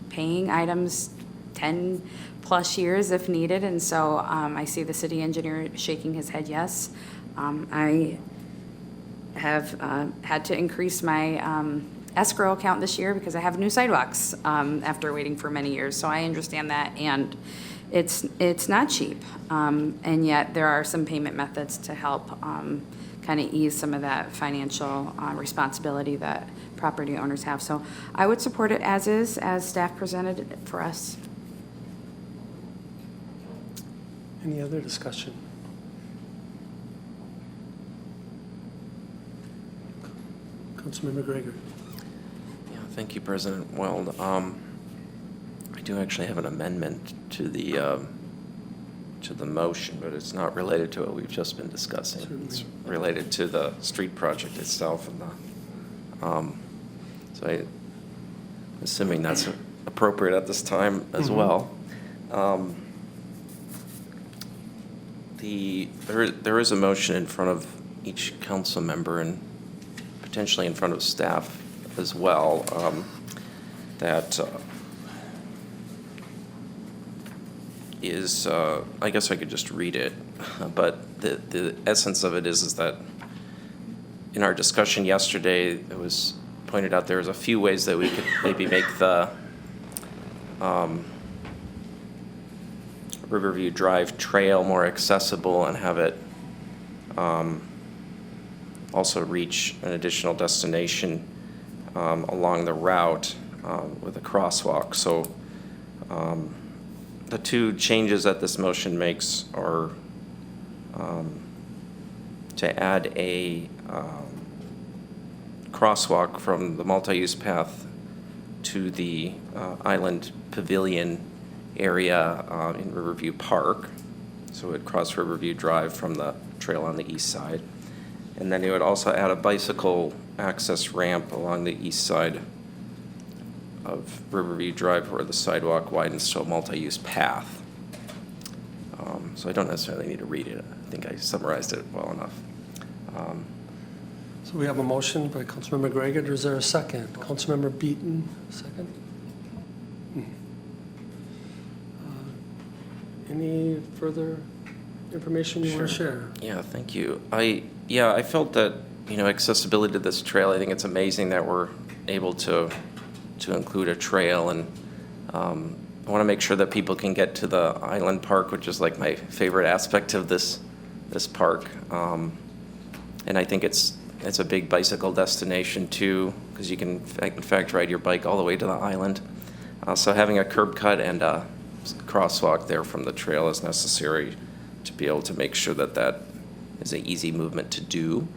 paying items 10 plus years if needed. And so I see the city engineer shaking his head yes. I have had to increase my escrow account this year because I have new sidewalks after waiting for many years. So I understand that, and it's not cheap. And yet there are some payment methods to help kind of ease some of that financial responsibility that property owners have. So I would support it as is, as staff presented it for us. Any other discussion? Councilmember Gregor. Yeah, thank you, President Weld. I do actually have an amendment to the motion, but it's not related to what we've just been discussing. Certainly. It's related to the street project itself, and so I'm assuming that's appropriate at this time as well. There is a motion in front of each council member and potentially in front of staff as well that is, I guess I could just read it, but the essence of it is that in our discussion yesterday, it was pointed out there was a few ways that we could maybe make the Riverview Drive Trail more accessible and have it also reach an additional destination along the route with a crosswalk. So the two changes that this motion makes are to add a crosswalk from the multi-use path to the Island Pavilion area in Riverview Park. So it would cross Riverview Drive from the trail on the east side. And then it would also add a bicycle access ramp along the east side of Riverview Drive where the sidewalk widens to a multi-use path. So I don't necessarily need to read it. I think I summarized it well enough. So we have a motion by Councilmember Gregor. Is there a second? Councilmember Beaton, second? Any further information you want to share? Yeah, thank you. I felt that, accessibility to this trail, I think it's amazing that we're able to include a trail, and I want to make sure that people can get to the Island Park, which is like my favorite aspect of this park. And I think it's a big bicycle destination too, because you can in fact ride your bike all the way to the island. So having a curb cut and a crosswalk there from the trail is necessary to be able to make sure that that is an easy movement to do.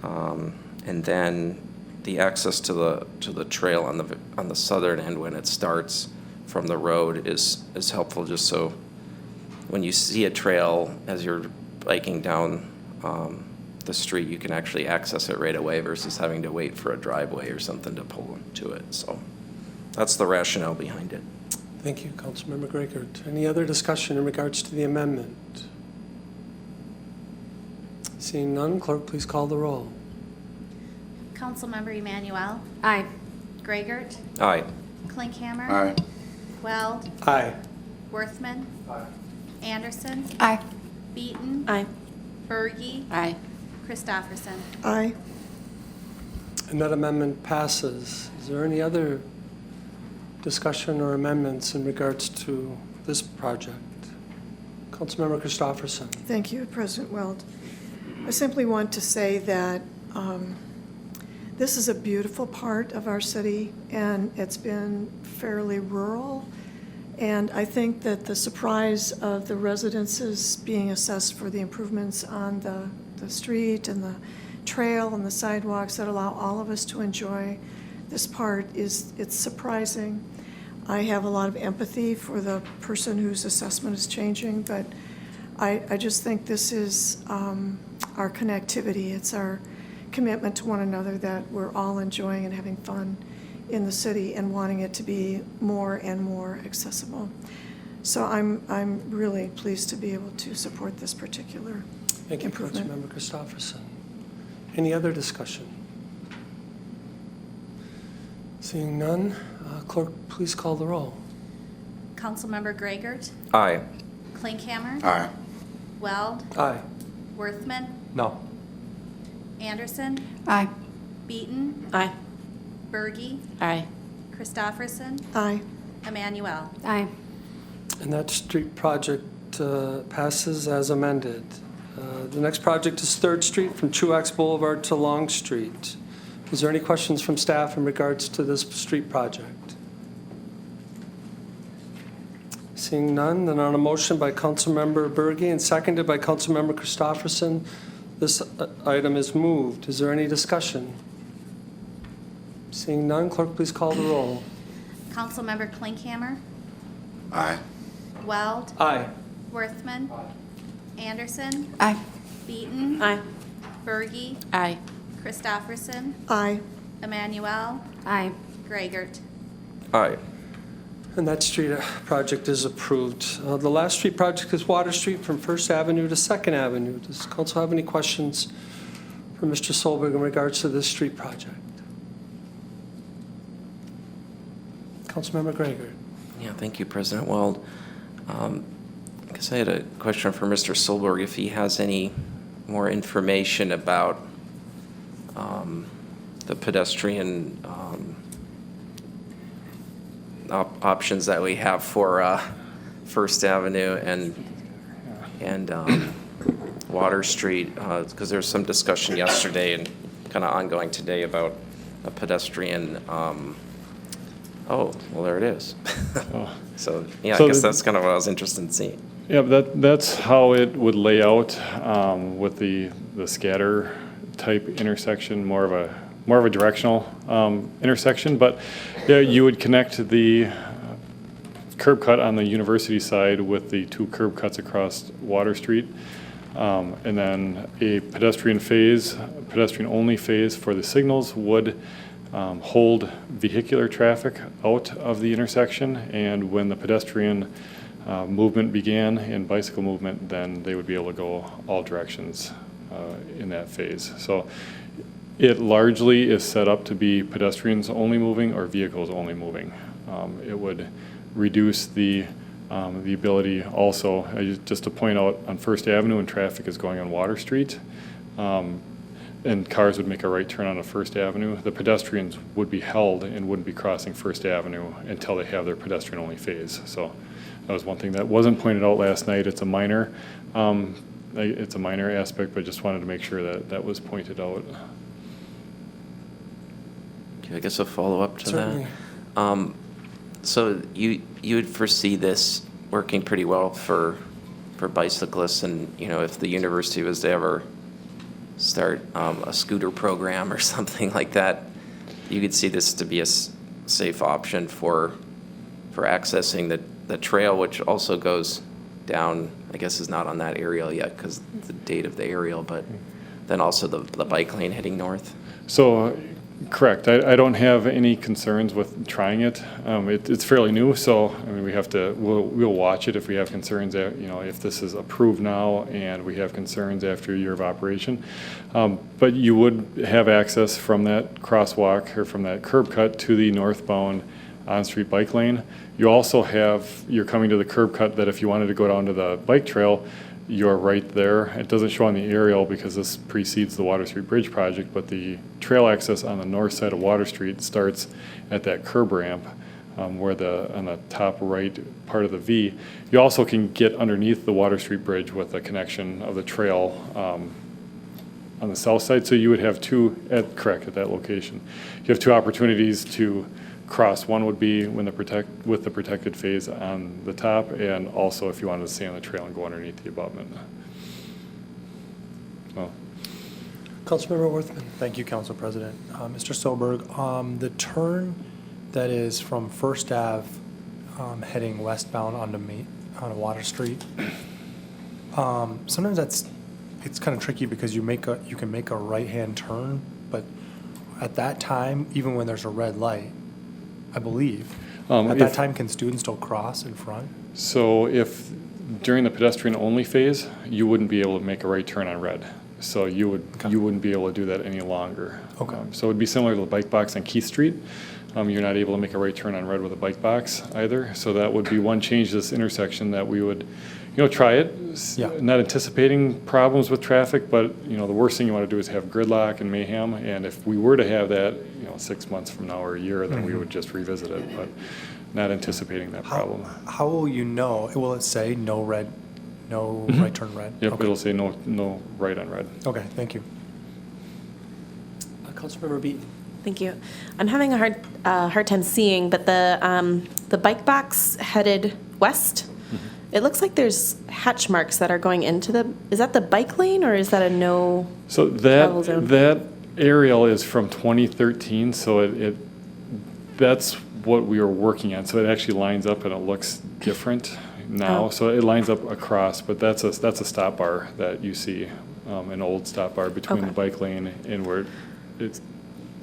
And then the access to the trail on the southern end when it starts from the road is helpful, just so when you see a trail as you're biking down the street, you can actually access it right away versus having to wait for a driveway or something to pull to it. So that's the rationale behind it. Thank you, Councilmember Gregert. Any other discussion in regards to the amendment? Seeing none, clerk, please call the roll. Councilmember Emanuel. Aye. Gregert. Aye. Klinkhammer. Aye. Weld. Aye. Worthman. Anderson. Aye. Beaton. Aye. Bergy. Aye. Christofferson. Aye. And that amendment passes. Is there any other discussion or amendments in regards to this project? Councilmember Christofferson. Thank you, President Weld. I simply want to say that this is a beautiful part of our city, and it's been fairly rural. And I think that the surprise of the residences being assessed for the improvements on the street and the trail and the sidewalks that allow all of us to enjoy this part it's surprising. I have a lot of empathy for the person whose assessment is changing, but I just think this is our connectivity. It's our commitment to one another that we're all enjoying and having fun in the city and wanting it to be more and more accessible. So I'm really pleased to be able to support this particular Thank you, improvement. Councilmember Christofferson. Any other discussion? Seeing none, clerk, please call the roll. Councilmember Gregert. Aye. Klinkhammer. Aye. Weld. Aye. Worthman. No. Anderson. Aye. Beaton. Aye. Bergy. Aye. Christofferson. Aye. Emmanuel. Aye. And that street project passes as amended. The next project is 3rd Street from Truax Boulevard to Long Street. Is there any questions from staff in regards to this street project? Seeing none, then on a motion by Councilmember Bergy and seconded by Councilmember Christofferson, this item is moved. Is there any discussion? Seeing none, clerk, please call the roll. Councilmember Klinkhammer. Aye. Weld. Aye. Worthman. Anderson. Aye. Beaton. Aye. Bergy. Aye. Christofferson. Aye. Emmanuel. Aye. Gregert. Aye. And that street project is approved. The last street project is Water Street from First Avenue to Second Avenue. Does council have any questions for Mr. Solberg in regards to this street project? Councilmember Gregor. Yeah, thank you, President Weld. I guess I had a question for Mr. Solberg, if he has any more information about the pedestrian options that we have for First Avenue and Water Street, because there was some discussion yesterday and kind of ongoing today about a pedestrian. Oh, well, there it is. So, yeah, So I guess that's kind of what I was interested in seeing. Yeah, that's how it would lay out with the scatter type intersection, more of a directional intersection. But yeah, you would connect the curb cut on the university side with the 2 curb cuts across Water Street, and then a pedestrian only phase for the signals would hold vehicular traffic out of the intersection, and when the pedestrian movement began and bicycle movement, then they would be able to go all directions in that phase. So it largely is set up to be pedestrians only moving or vehicles only moving. It would reduce the ability also, just to point out, on First Avenue when traffic is going on Water Street, and cars would make a right turn on First Avenue, the pedestrians would be held and wouldn't be crossing First Avenue until they have their pedestrian only phase. So that was one thing that wasn't pointed out last night. It's a minor aspect, but just wanted to make sure that that was pointed out. Okay, I guess a follow-up to Certainly. that. So you would foresee this working pretty well for bicyclists, and, you know, if the university was to ever start a scooter program or something like that, you could see this to be a safe option for accessing the trail, which also goes down, I guess is not on that aerial yet because the date of the aerial, but then also the bike lane heading north. So, correct. I don't have any concerns with trying it. It's fairly new, so I mean we'll watch it if we have concerns. You know, if this is approved now and we have concerns after a year of operation. But you would have access from that crosswalk or from that curb cut to the northbound on-street bike lane. You also you're coming to the curb cut that if you wanted to go down to the bike trail, you're right there. It doesn't show on the aerial because this precedes the Water Street Bridge project, but the trail access on the north side of Water Street starts at that curb ramp where on the top right part of the V. You also can get underneath the Water Street Bridge with a connection of the trail on the south side. So you would have at that location. You have two opportunities to cross. One would be with the protected phase on the top, and also if you wanted to stay on the trail and go underneath the abutment. Well, Councilmember Worthman. Thank you, Council President. Mr. Solberg, the turn that is from First Ave heading westbound onto Water Street, sometimes it's kind of tricky because you can make a right-hand turn, but at that time, even when there's a red light, I believe, at that time, can students still cross in front? So if during the pedestrian-only phase, you wouldn't be able to make a right turn on red. So you wouldn't be able to do that any longer. Okay. So it would be similar to the bike box on Keith Street. You're not able to make a right turn on red with a bike box either. So that would be one change to this intersection that we would, try it. Yeah. Not anticipating problems with traffic, but, the worst thing you want to do is have gridlock and mayhem. And if we were to have that, 6 months from now or a year, then we would just revisit it, but not anticipating that problem. How will you know? Will it say no right turn red? Yep, Okay. it'll say no right on red. Okay, thank you. Councilmember Beaton. Thank you. I'm having a hard time seeing, but the bike box headed west, it looks like there's hatch marks that are going into is that the bike lane or is that a no So travel zone? that aerial is from 2013, so that's what we were working on. So it actually lines up and it looks different now. Oh. So it lines up across, but that's a stop bar that you see, an old stop bar between Okay. the bike lane and where it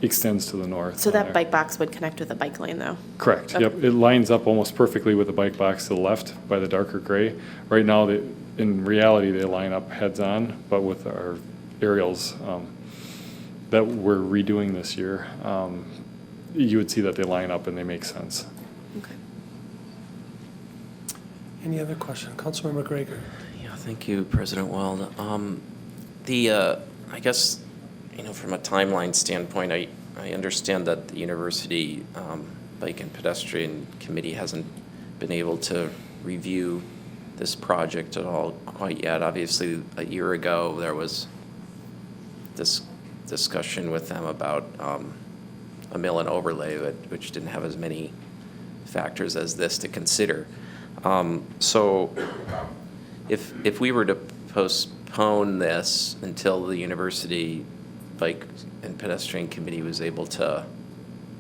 extends to the north. So on that there. bike box would connect with the bike lane though? Correct, Okay. yep. It lines up almost perfectly with the bike box to the left by the darker gray. Right now, in reality, they line up heads on, but with our aerials that we're redoing this year, you would see that they line up and they make sense. Okay. Any other question? Councilmember Gregor. Yeah, thank you, President Weld. I guess, from a timeline standpoint, I understand that the University Bike and Pedestrian Committee hasn't been able to review this project at all quite yet. Obviously, a year ago, there was this discussion with them about a mill and overlay, which didn't have as many factors as this to consider. So if we were to postpone this until the University Bike and Pedestrian Committee was able to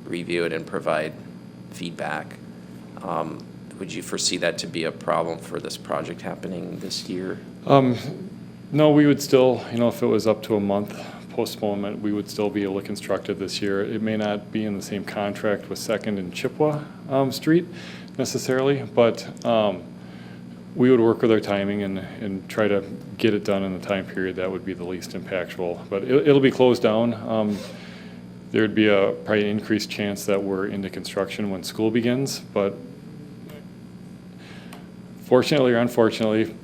review it and provide feedback, would you foresee that to be a problem for this project happening this year? No, we would still, if it was up to a month postponement, we would still be able to construct it this year. It may not be in the same contract with Second and Chippewa Street necessarily, but we would work with our timing and try to get it done in the time period that would be the least impactful. But it'll be closed down. There'd be probably an increased chance that we're into construction when school begins, but fortunately or unfortunately,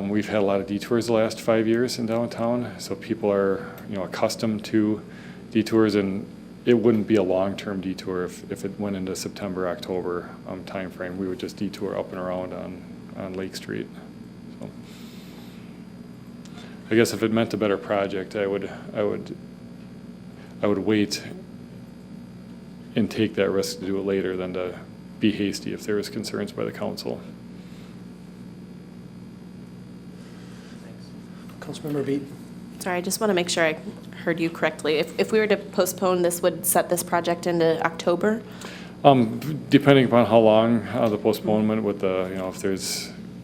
we've had a lot of detours the last 5 years in downtown, so people are accustomed to detours, and it wouldn't be a long-term detour if it went into September, October timeframe. We would just detour up and around on Lake Street. So, I guess if it meant a better project, I would wait and take that risk to do it later than to be hasty if there was concerns by the council. Councilmember Beat. Sorry, I just want to make sure I heard you correctly. If we were to postpone, this would set this project into October? Depending upon how long the postponement with the,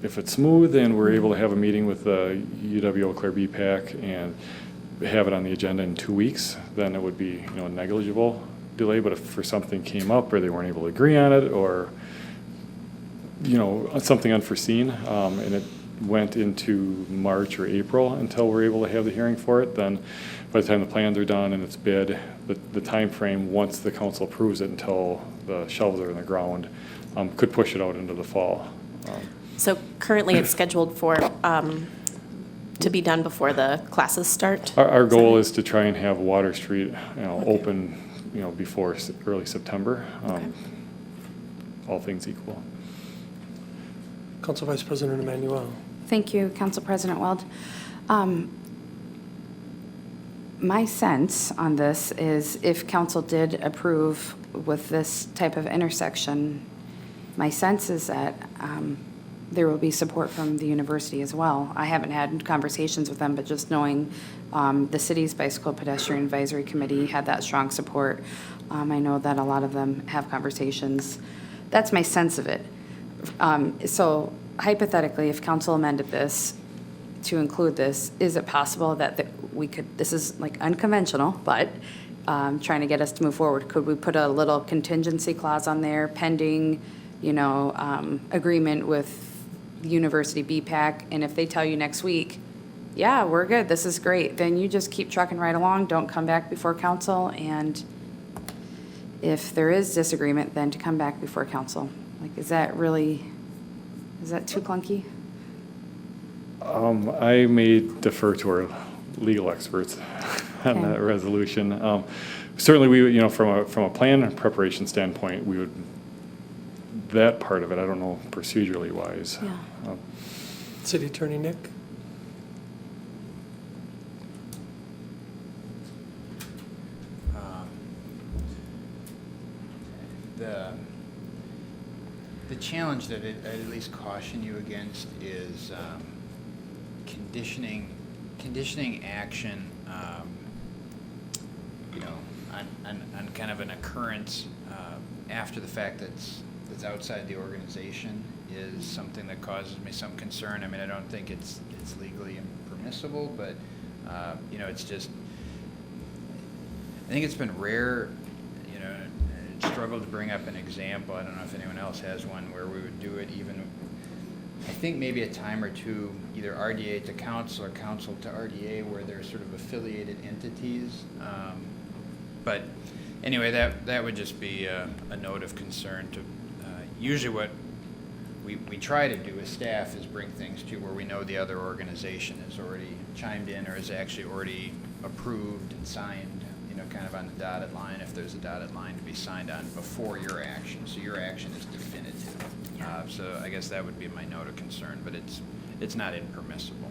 if it's smooth and we're able to have a meeting with the UW Eau Claire BPAC and have it on the agenda in 2 weeks, then it would be, a negligible delay. But if for something came up or they weren't able to agree on it or, something unforeseen, and it went into March or April until we're able to have the hearing for it, then by the time the plans are done and it's bid, the time frame once the council approves it until the shelves are in the ground, could push it out into the fall. So currently it's scheduled for, to be done before the classes start? Our goal is to try and have Water Street, open, before early September, all things equal. Council Vice President Emmanuel. Thank you, Council President Weld. My sense on this is if council did approve with this type of intersection, my sense is that there will be support from the university as well. I haven't had conversations with them, but just knowing the city's Bicycle Pedestrian Advisory Committee had that strong support. I know that a lot of them have conversations. That's my sense of it. So hypothetically, if council amended this to include this, is it possible that we could, this is like unconventional, but trying to get us to move forward, could we put a little contingency clause on there pending, agreement with the University BPAC, and if they tell you next week, yeah, we're good, this is great, then you just keep trucking right along, don't come back before council, and if there is disagreement, then to come back before council. Like, is that too clunky? I may defer to our legal experts on that resolution. Certainly, we would, from a plan preparation standpoint, we would, that part of it, I don't know procedurally wise. Yeah. City Attorney Nick. The challenge that I'd at least caution you against is conditioning action, on kind of an occurrence after the fact that's outside the organization is something that causes me some concern. I mean, I don't think it's legally impermissible, but it's just, I think it's been rare. Struggle to bring up an example. I don't know if anyone else has one where we would do it even, I think maybe a time or two, either RDA to council or council to RDA, where they're sort of affiliated entities. But anyway, that would just be a note of concern. To usually what we try to do as staff is bring things to where we know the other organization has already chimed in or has actually already approved and signed, kind of on the dotted line, if there's a dotted line to be signed on before your action. So your action is definitive. So I guess that would be my note of concern, but it's not impermissible.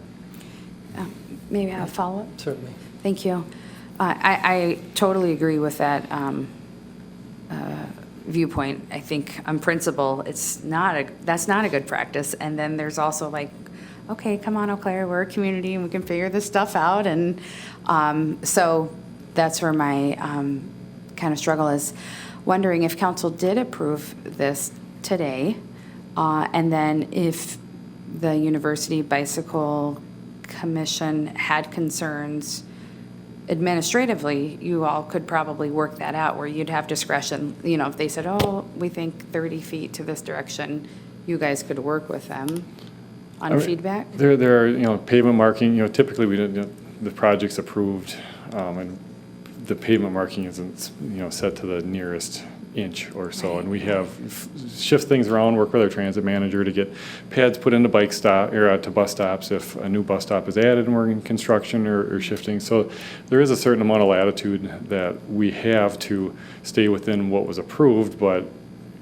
Maybe I have a follow-up? Certainly. Thank you. I totally agree with that viewpoint. I think on principle, that's not a good practice. And then there's also like, okay, come on, Eau Claire, we're a community and we can figure this stuff out. And so that's where my kind of struggle is. Wondering if council did approve this today, and then if the University Bicycle Commission had concerns administratively, you all could probably work that out where you'd have discretion. If they said, oh, we think 30 feet to this direction, you guys could work with them on feedback? There are, pavement marking, typically the project's approved, and the pavement marking isn't, set to the nearest inch or so. And we have shift things around, work with our transit manager to get pads put into bike stop or to bus stops if a new bus stop is added and we're in construction or shifting. So there is a certain amount of latitude that we have to stay within what was approved, but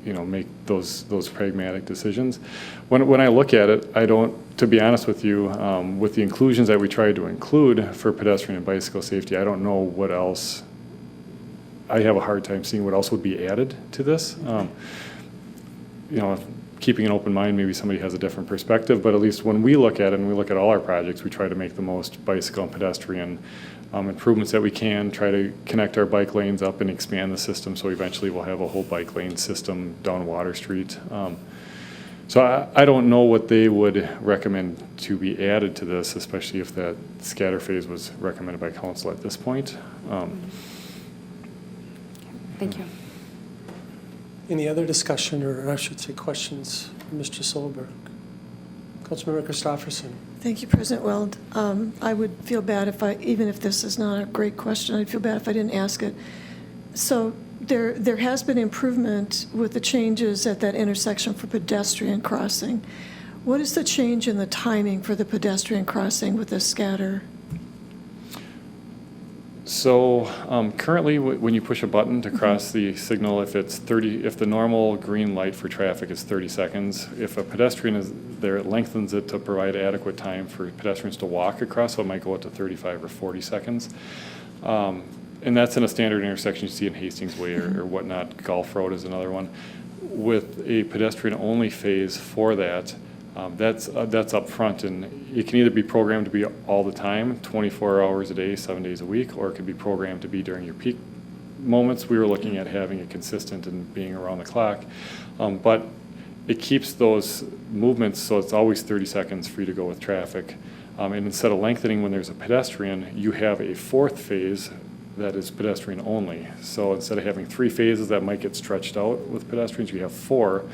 make those pragmatic decisions. When I look at it, I don't, to be honest with you, with the inclusions that we tried to include for pedestrian and bicycle safety, I don't know what else. I have a hard time seeing what else would be added to this. keeping an open mind, maybe somebody has a different perspective, but at least when we look at it and we look at all our projects, we try to make the most bicycle and pedestrian improvements that we can, try to connect our bike lanes up and expand the system, so eventually we'll have a whole bike lane system down Water Street. So I don't know what they would recommend to be added to this, especially if that scatter phase was recommended by council at this point. Thank you. Any other discussion, or I should say questions, Mr. Solberg? Councilmember Christopherson. Thank you, President Weld. I would feel bad if even if this is not a great question, I'd feel bad if I didn't ask it. So there has been improvement with the changes at that intersection for pedestrian crossing. What is the change in the timing for the pedestrian crossing with the scatter? So currently, when you push a button to cross the signal, if the normal green light for traffic is 30 seconds, if a pedestrian is there, it lengthens it to provide adequate time for pedestrians to walk across, so it might go up to 35 or 40 seconds. And that's in a standard intersection you see in Hastings Way or whatnot. Gulf Road is another one. With a pedestrian-only phase for that, that's up front, and it can either be programmed to be all the time, 24 hours a day, 7 days a week, or it could be programmed to be during your peak moments. We were looking at having it consistent and being around the clock, but it keeps those movements so it's always 30 seconds for you to go with traffic. And instead of lengthening when there's a pedestrian, you have a fourth phase that is pedestrian only. So instead of having 3 phases that might get stretched out with pedestrians, you have 4.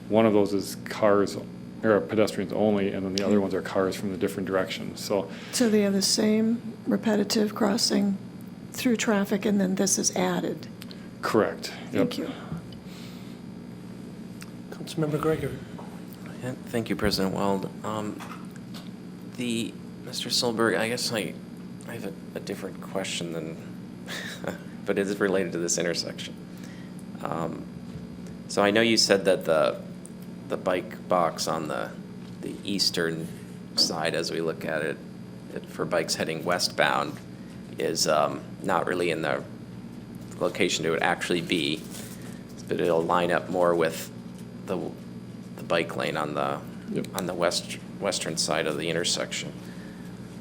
One of those is cars or pedestrians only, and then the other ones are cars from the different directions. So they have the same repetitive crossing through traffic, and then this is added. Correct. Thank you. Councilmember Gregory. Yeah, thank you, President Weld. Mr. Solberg, I guess I have a different question than, but it is related to this intersection. So I know you said that the bike box on the eastern side, as we look at it for bikes heading westbound, is not really in the location it would actually be, but it'll line up more with the bike lane on the western side of the intersection.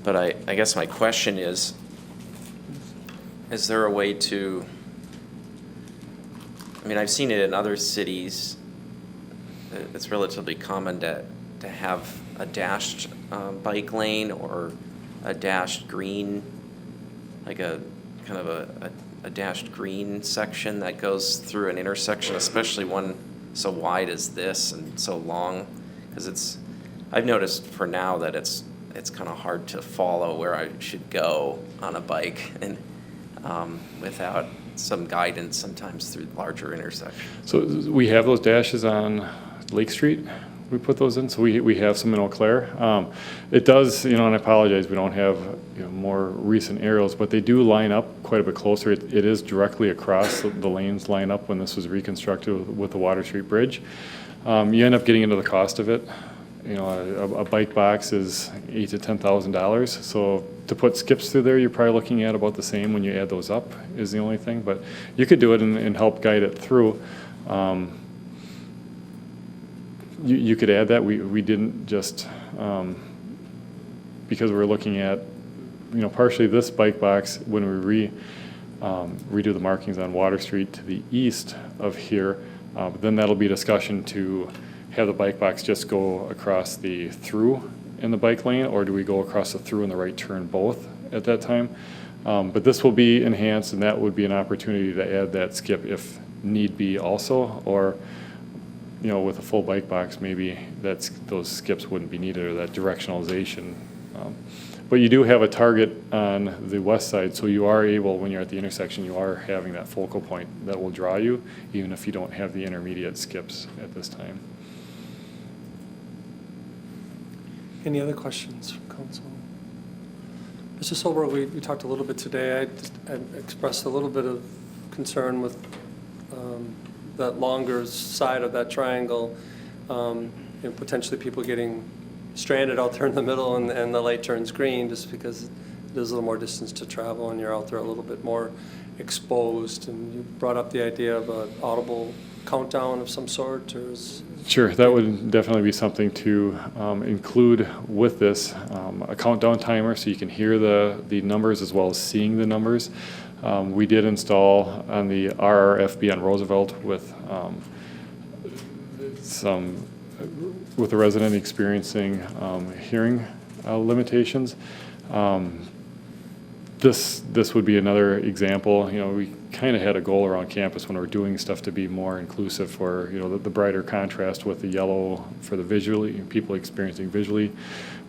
But I guess my question is there a way to, I mean, I've seen it in other cities. It's relatively common to have a dashed bike lane or a dashed green, like a kind of a dashed green section that goes through an intersection, especially one so wide as this and so long, because I've noticed for now that it's kind of hard to follow where I should go on a bike and without some guidance sometimes through larger intersections. So we have those dashes on Lake Street. We put those in, so we have some in Eau Claire. It does, and I apologize, we don't have more recent aerials, but they do line up quite a bit closer. It is directly across, the lanes line up when this was reconstructed with the Water Street Bridge. You end up getting into the cost of it. A bike box is $8,000 to $10,000. So to put skips through there, you're probably looking at about the same when you add those up, is the only thing. But you could do it and help guide it through. You could add that. We didn't just, because we're looking at, partially this bike box, when we redo the markings on Water Street to the east of here, then that'll be discussion to have the bike box just go across the through in the bike lane, or do we go across the through and the right turn both at that time? But this will be enhanced, and that would be an opportunity to add that skip if need be also, or with a full bike box, maybe those skips wouldn't be needed, or that directionalization. But you do have a target on the west side, so you are able, when you're at the intersection, you are having that focal point that will draw you, even if you don't have the intermediate skips at this time. Any other questions from council? Mr. Solberg, we talked a little bit today. I expressed a little bit of concern with that longer side of that triangle, potentially people getting stranded out there in the middle and the light turns green just because there's a little more distance to travel and you're out there a little bit more exposed. And you brought up the idea of an audible countdown of some sort, or is? Sure, that would definitely be something to include with this, a countdown timer so you can hear the numbers as well as seeing the numbers. We did install on the RRFB on Roosevelt with with a resident experiencing hearing limitations. This would be another example. You know, we kind of had a goal around campus when we're doing stuff to be more inclusive for, you know, the brighter contrast with the yellow for the people experiencing visual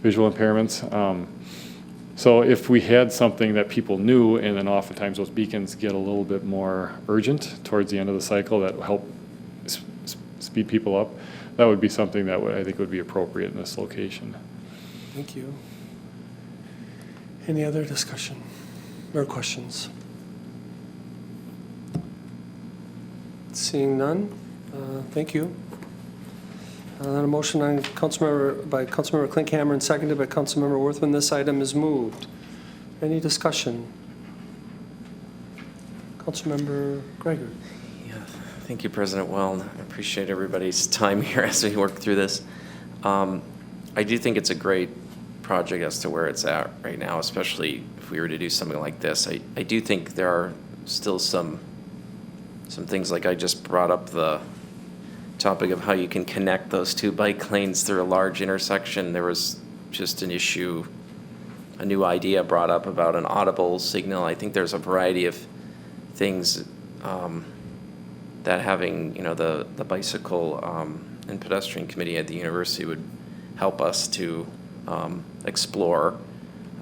impairments. So if we had something that people knew, and then oftentimes those beacons get a little bit more urgent towards the end of the cycle that help speed people up, that would be something that I think would be appropriate in this location. Thank you. Any other discussion or questions? Seeing none, thank you. Then a motion on by Councilmember Klinkhammer and seconded by Councilmember Worthman. This item is moved. Any discussion? Councilmember Gregor. Yeah, thank you, President Weld. I appreciate everybody's time here as we work through this. I do think it's a great project as to where it's at right now, especially if we were to do something like this. I do think there are still some things, like I just brought up the topic of how you can connect those two bike lanes through a large intersection. There was just an issue, a new idea brought up about an audible signal. I think there's a variety of things that having, you know, the bicycle and pedestrian committee at the university would help us to explore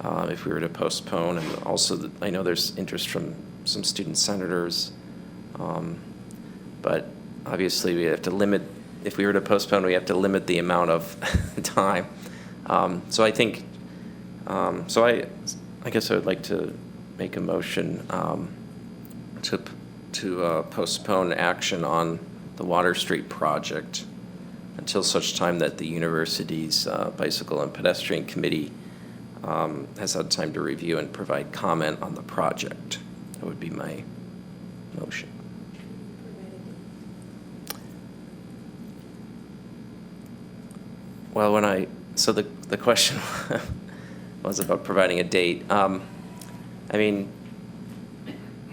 if we were to postpone. And also, I know there's interest from some student senators, but obviously we have to limit, if we were to postpone, we have to limit the amount of time. So I think, I guess I would like to make a motion to postpone action on the Water Street project until such time that the university's bicycle and pedestrian committee has had time to review and provide comment on the project. That would be my motion. Well, so the question was about providing a date. I mean,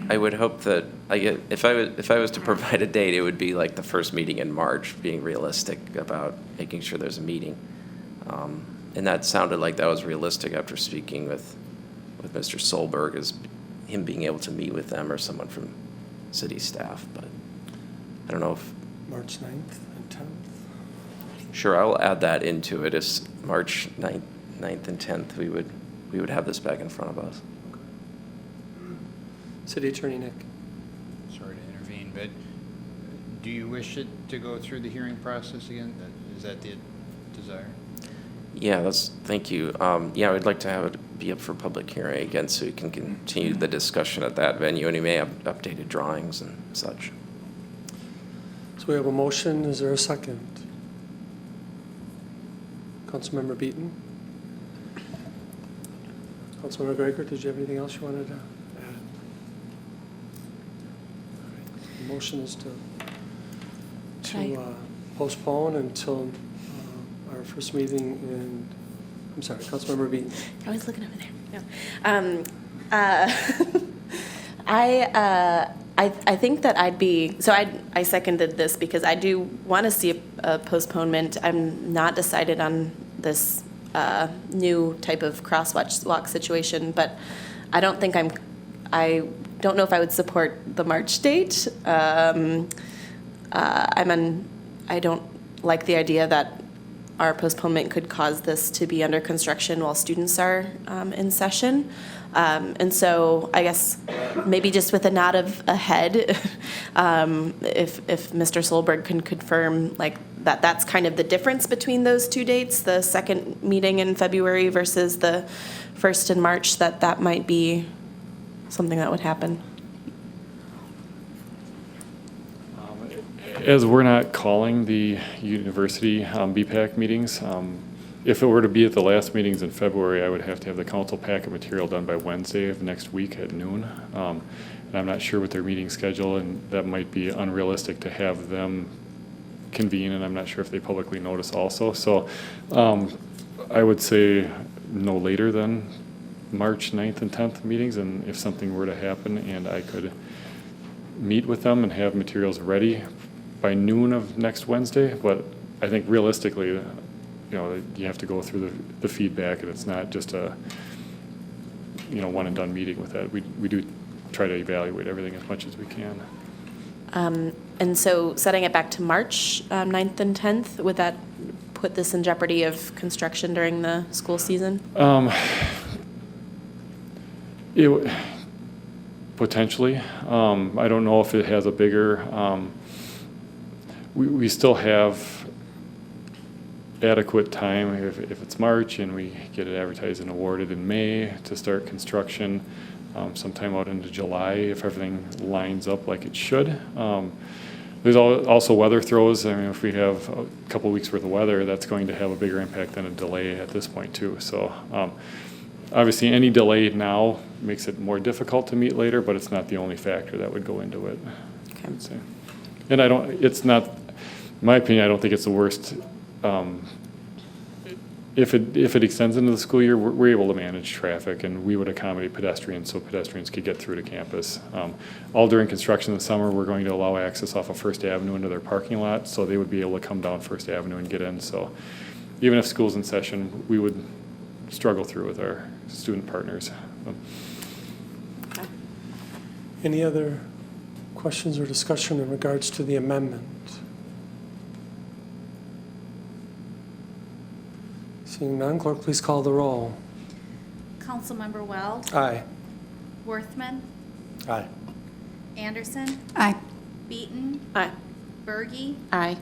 I would hope that if I was to provide a date, it would be like the first meeting in March, being realistic about making sure there's a meeting. And that sounded like that was realistic after speaking with Mr. Solberg, as him being able to meet with them or someone from city staff. But I don't know if March 9th and 10th. Sure, I'll add that into it. As March 9th and 10th, we would have this back in front of us. City Attorney Nick. Sorry to intervene, but do you wish it to go through the hearing process again? Is that the desire? Yeah, thank you. Yeah, we'd like to have it be up for public hearing again so we can continue the discussion at that venue, and you may have updated drawings and such. So we have a motion. Is there a second? Councilmember Beaton. Councilmember Gregor, did you have anything else you wanted to add? The motion is to postpone until our first meeting in, I'm sorry, Councilmember Beaton. I was looking over there. No. I think that I seconded this because I do want to see a postponement. I'm not decided on this new type of crosswalk situation, but I don't think I don't know if I would support the March date. I don't like the idea that our postponement could cause this to be under construction while students are in session. And so I guess maybe just with a nod of a head, if Mr. Solberg can confirm like that's kind of the difference between those two dates, the second meeting in February versus the first in March, that might be something that would happen. As we're not calling the university BPAC meetings, if it were to be at the last meetings in February, I would have to have the council packet material done by Wednesday of next week at noon. and I'm not sure with their meeting schedule, and that might be unrealistic to have them convene, and I'm not sure if they publicly notice also. So I would say no later than March 9th and 10th meetings, and if something were to happen and I could meet with them and have materials ready by noon of next Wednesday. But I think realistically, you know, you have to go through the feedback, and it's not just a, you know, one and done meeting with that. We do try to evaluate everything as much as we can. And so setting it back to March 9th and 10th, would that put this in jeopardy of construction during the school season? Potentially. I don't know if it has a bigger, we still have adequate time if it's March and we get it advertised and awarded in May to start construction sometime out into July if everything lines up like it should. There's also weather throws. I mean, if we have a couple weeks worth of weather, that's going to have a bigger impact than a delay at this point too. So obviously any delay now makes it more difficult to meet later, but it's not the only factor that would go into it. Okay. I would say. And it's not, in my opinion, I don't think it's the worst. If it extends into the school year, we're able to manage traffic, and we would accommodate pedestrians so pedestrians could get through to campus. All during construction in the summer, we're going to allow access off of First Avenue into their parking lot, so they would be able to come down First Avenue and get in. So even if school's in session, we would struggle through with our student partners. Any other questions or discussion in regards to the amendment? Seeing none, clerk, please call the roll. Councilmember Weld. Aye. Worthman. Aye. Anderson. Aye. Beaton. Aye. Berge. Aye.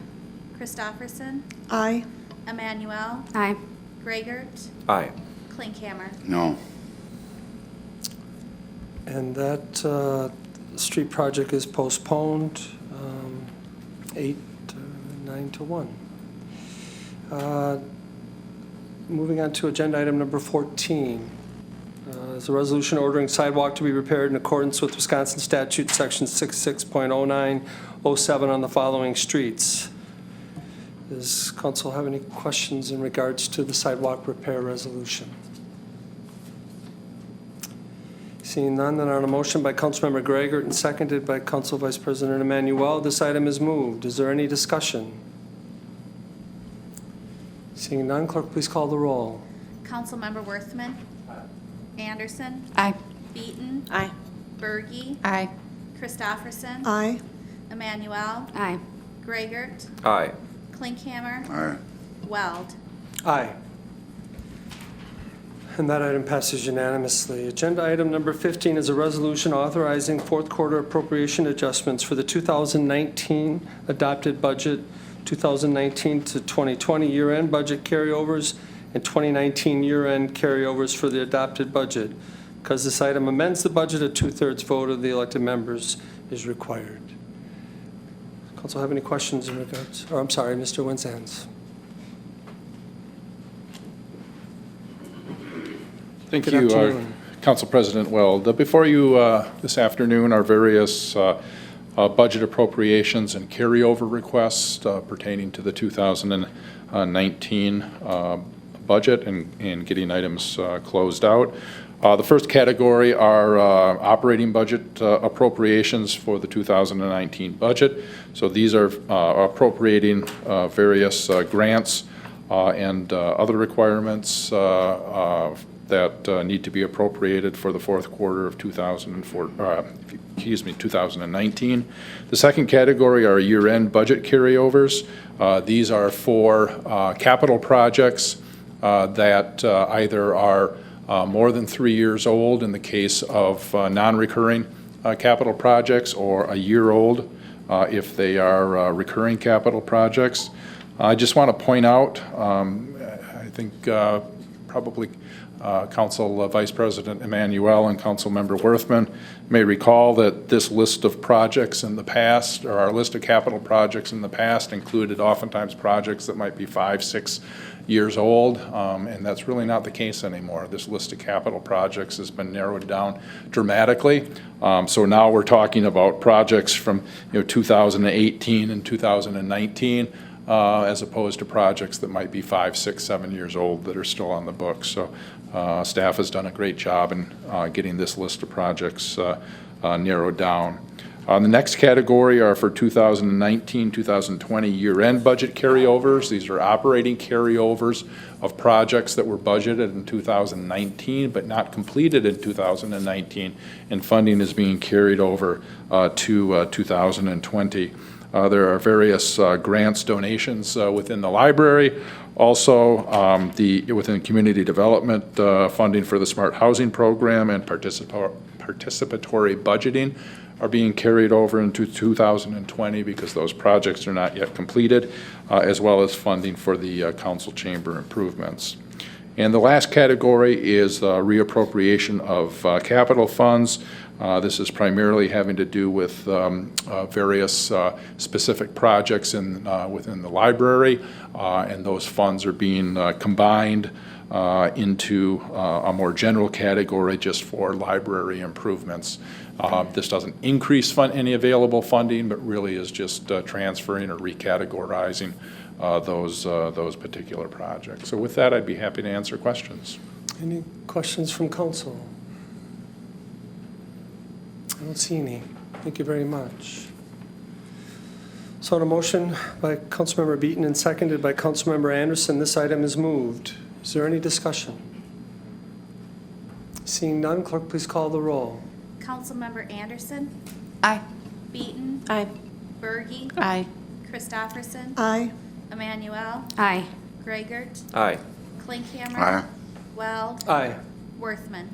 Christofferson. Aye. Emmanuel. Aye. Gragert. Aye. Klinkhammer. No. And that street project is postponed, 9 to 1. Moving on to agenda item number 14. Is a resolution ordering sidewalk to be repaired in accordance with Wisconsin statute section 66.0907 on the following streets. Does council have any questions in regards to the sidewalk repair resolution? Seeing none, then on a motion by Councilmember Gragert and seconded by Council Vice President Emmanuel, this item is moved. Is there any discussion? Seeing none, clerk, please call the roll. Councilmember Worthman. Anderson. Aye. Beaton. Aye. Berge. Aye. Christofferson. Aye. Emmanuel. Aye. Gragert. Aye. Klinkhammer. Aye. Weld. Aye. And that item passes unanimously. Agenda item number 15 is a resolution authorizing fourth quarter appropriation adjustments for the 2019 adopted budget, 2019 to 2020 year-end budget carryovers, and 2019 year-end carryovers for the adopted budget. Because this item amends the budget, a 2/3 vote of the elected members is required. Council have any questions in regards? Or I'm sorry, Mr. Winsands. Thank Good you, afternoon. Council President Weld. Before you this afternoon are various budget appropriations and carryover requests pertaining to the 2019 budget and getting items closed out. The first category are operating budget appropriations for the 2019 budget. So these are appropriating various grants and other requirements that need to be appropriated for the fourth quarter of 2019. The second category are year-end budget carryovers. These are for capital projects that either are more than 3 years old in the case of non-recurring capital projects, or a year old if they are recurring capital projects. I just want to point out, I think probably Council Vice President Emmanuel and Council Member Worthman may recall that this list of projects in the past, or our list of capital projects in the past, included oftentimes projects that might be 5, 6 years old, and that's really not the case anymore. This list of capital projects has been narrowed down dramatically. So now we're talking about projects from 2018 and 2019, as opposed to projects that might be 5, 6, 7 years old that are still on the books. So staff has done a great job in getting this list of projects narrowed down. The next category are for 2019, 2020 year-end budget carryovers. These are operating carryovers of projects that were budgeted in 2019 but not completed in 2019, and funding is being carried over to 2020. There are various grants, donations within the library. Also, within community development, funding for the Smart Housing Program and participatory budgeting are being carried over into 2020 because those projects are not yet completed, as well as funding for the council chamber improvements. And the last category is reappropriation of capital funds. This is primarily having to do with various specific projects within the library, and those funds are being combined into a more general category just for library improvements. This doesn't increase any available funding, but really is just transferring or recategorizing those particular projects. So with that, I'd be happy to answer questions. Any questions from council? I don't see any. Thank you very much. So on a motion by Councilmember Beaton and seconded by Councilmember Anderson, this item is moved. Is there any discussion? Seeing none, clerk, please call the roll. Councilmember Anderson. Aye. Beaton. Aye. Berge. Aye. Christofferson. Aye. Emmanuel. Aye. Gragert. Aye. Klinkhammer. Aye. Weld. Aye. Worthman.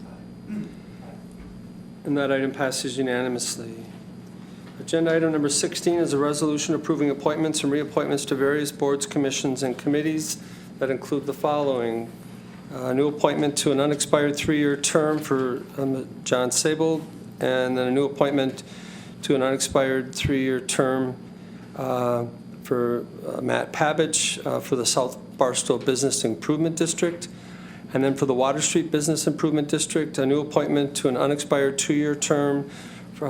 And that item passes unanimously. Agenda item number 16 is a resolution approving appointments and reappointments to various boards, commissions, and committees that include the following. A new appointment to an unexpired 3-year term for John Sable, and then a new appointment to an unexpired 3-year term for Matt Pavich for the South Barstow Business Improvement District. And then for the Water Street Business Improvement District, a new appointment to an unexpired 2-year term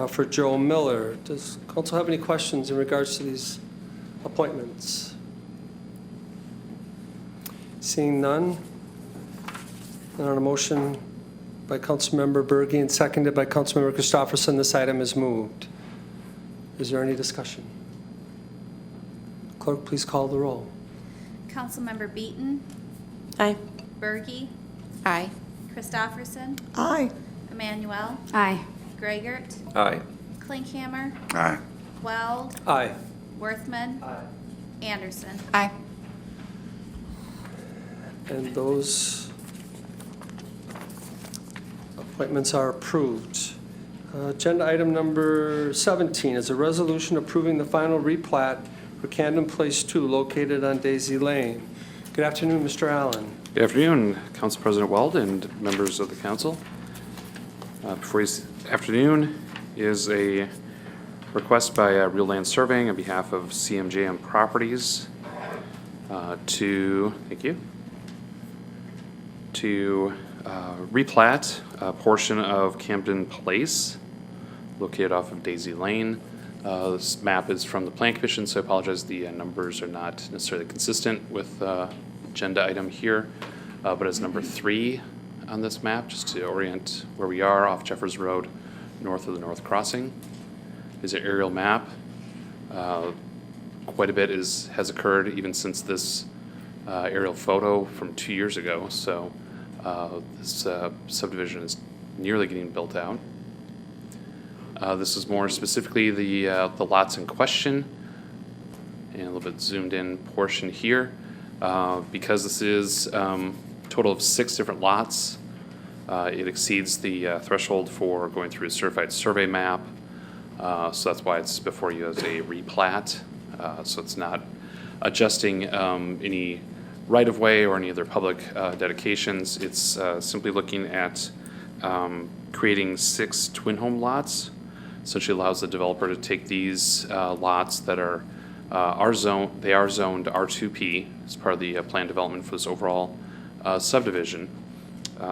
for Joe Miller. Does council have any questions in regards to these appointments? Seeing none, and on a motion by Councilmember Berge and seconded by Councilmember Christofferson, this item is moved. Is there any discussion? Clerk, please call the roll. Councilmember Beaton. Aye. Berge. Aye. Christofferson. Aye. Emmanuel. Aye. Gragert. Aye. Klinkhammer. Aye. Weld. Aye. Worthman. Anderson. Aye. And those appointments are approved. Agenda item number 17 is a resolution approving the final replat for Camden Place 2 located on Daisy Lane. Good afternoon, Mr. Allen. Good afternoon, Council President Weld and members of the council. Before you this afternoon is a request by Real Land Surveying on behalf of CMJM Properties to replat a portion of Camden Place located off of Daisy Lane. This map is from the Plan Commission, so I apologize the numbers are not necessarily consistent with the agenda item here, but it's number 3 on this map, just to orient where we are off Jeffers Road, north of the North Crossing. Is an aerial map. Quite a bit has occurred even since this aerial photo from 2 years ago, so this subdivision is nearly getting built out. This is more specifically the lots in question, and a little bit zoomed in portion here. Because this is a total of 6 different lots, it exceeds the threshold for going through a certified survey map. So that's why it's before you as a replat. So it's not adjusting any right-of-way or any other public dedications. It's simply looking at creating 6 twin home lots. Essentially allows the developer to take these lots that are zoned R2P as part of the plan development for this overall subdivision.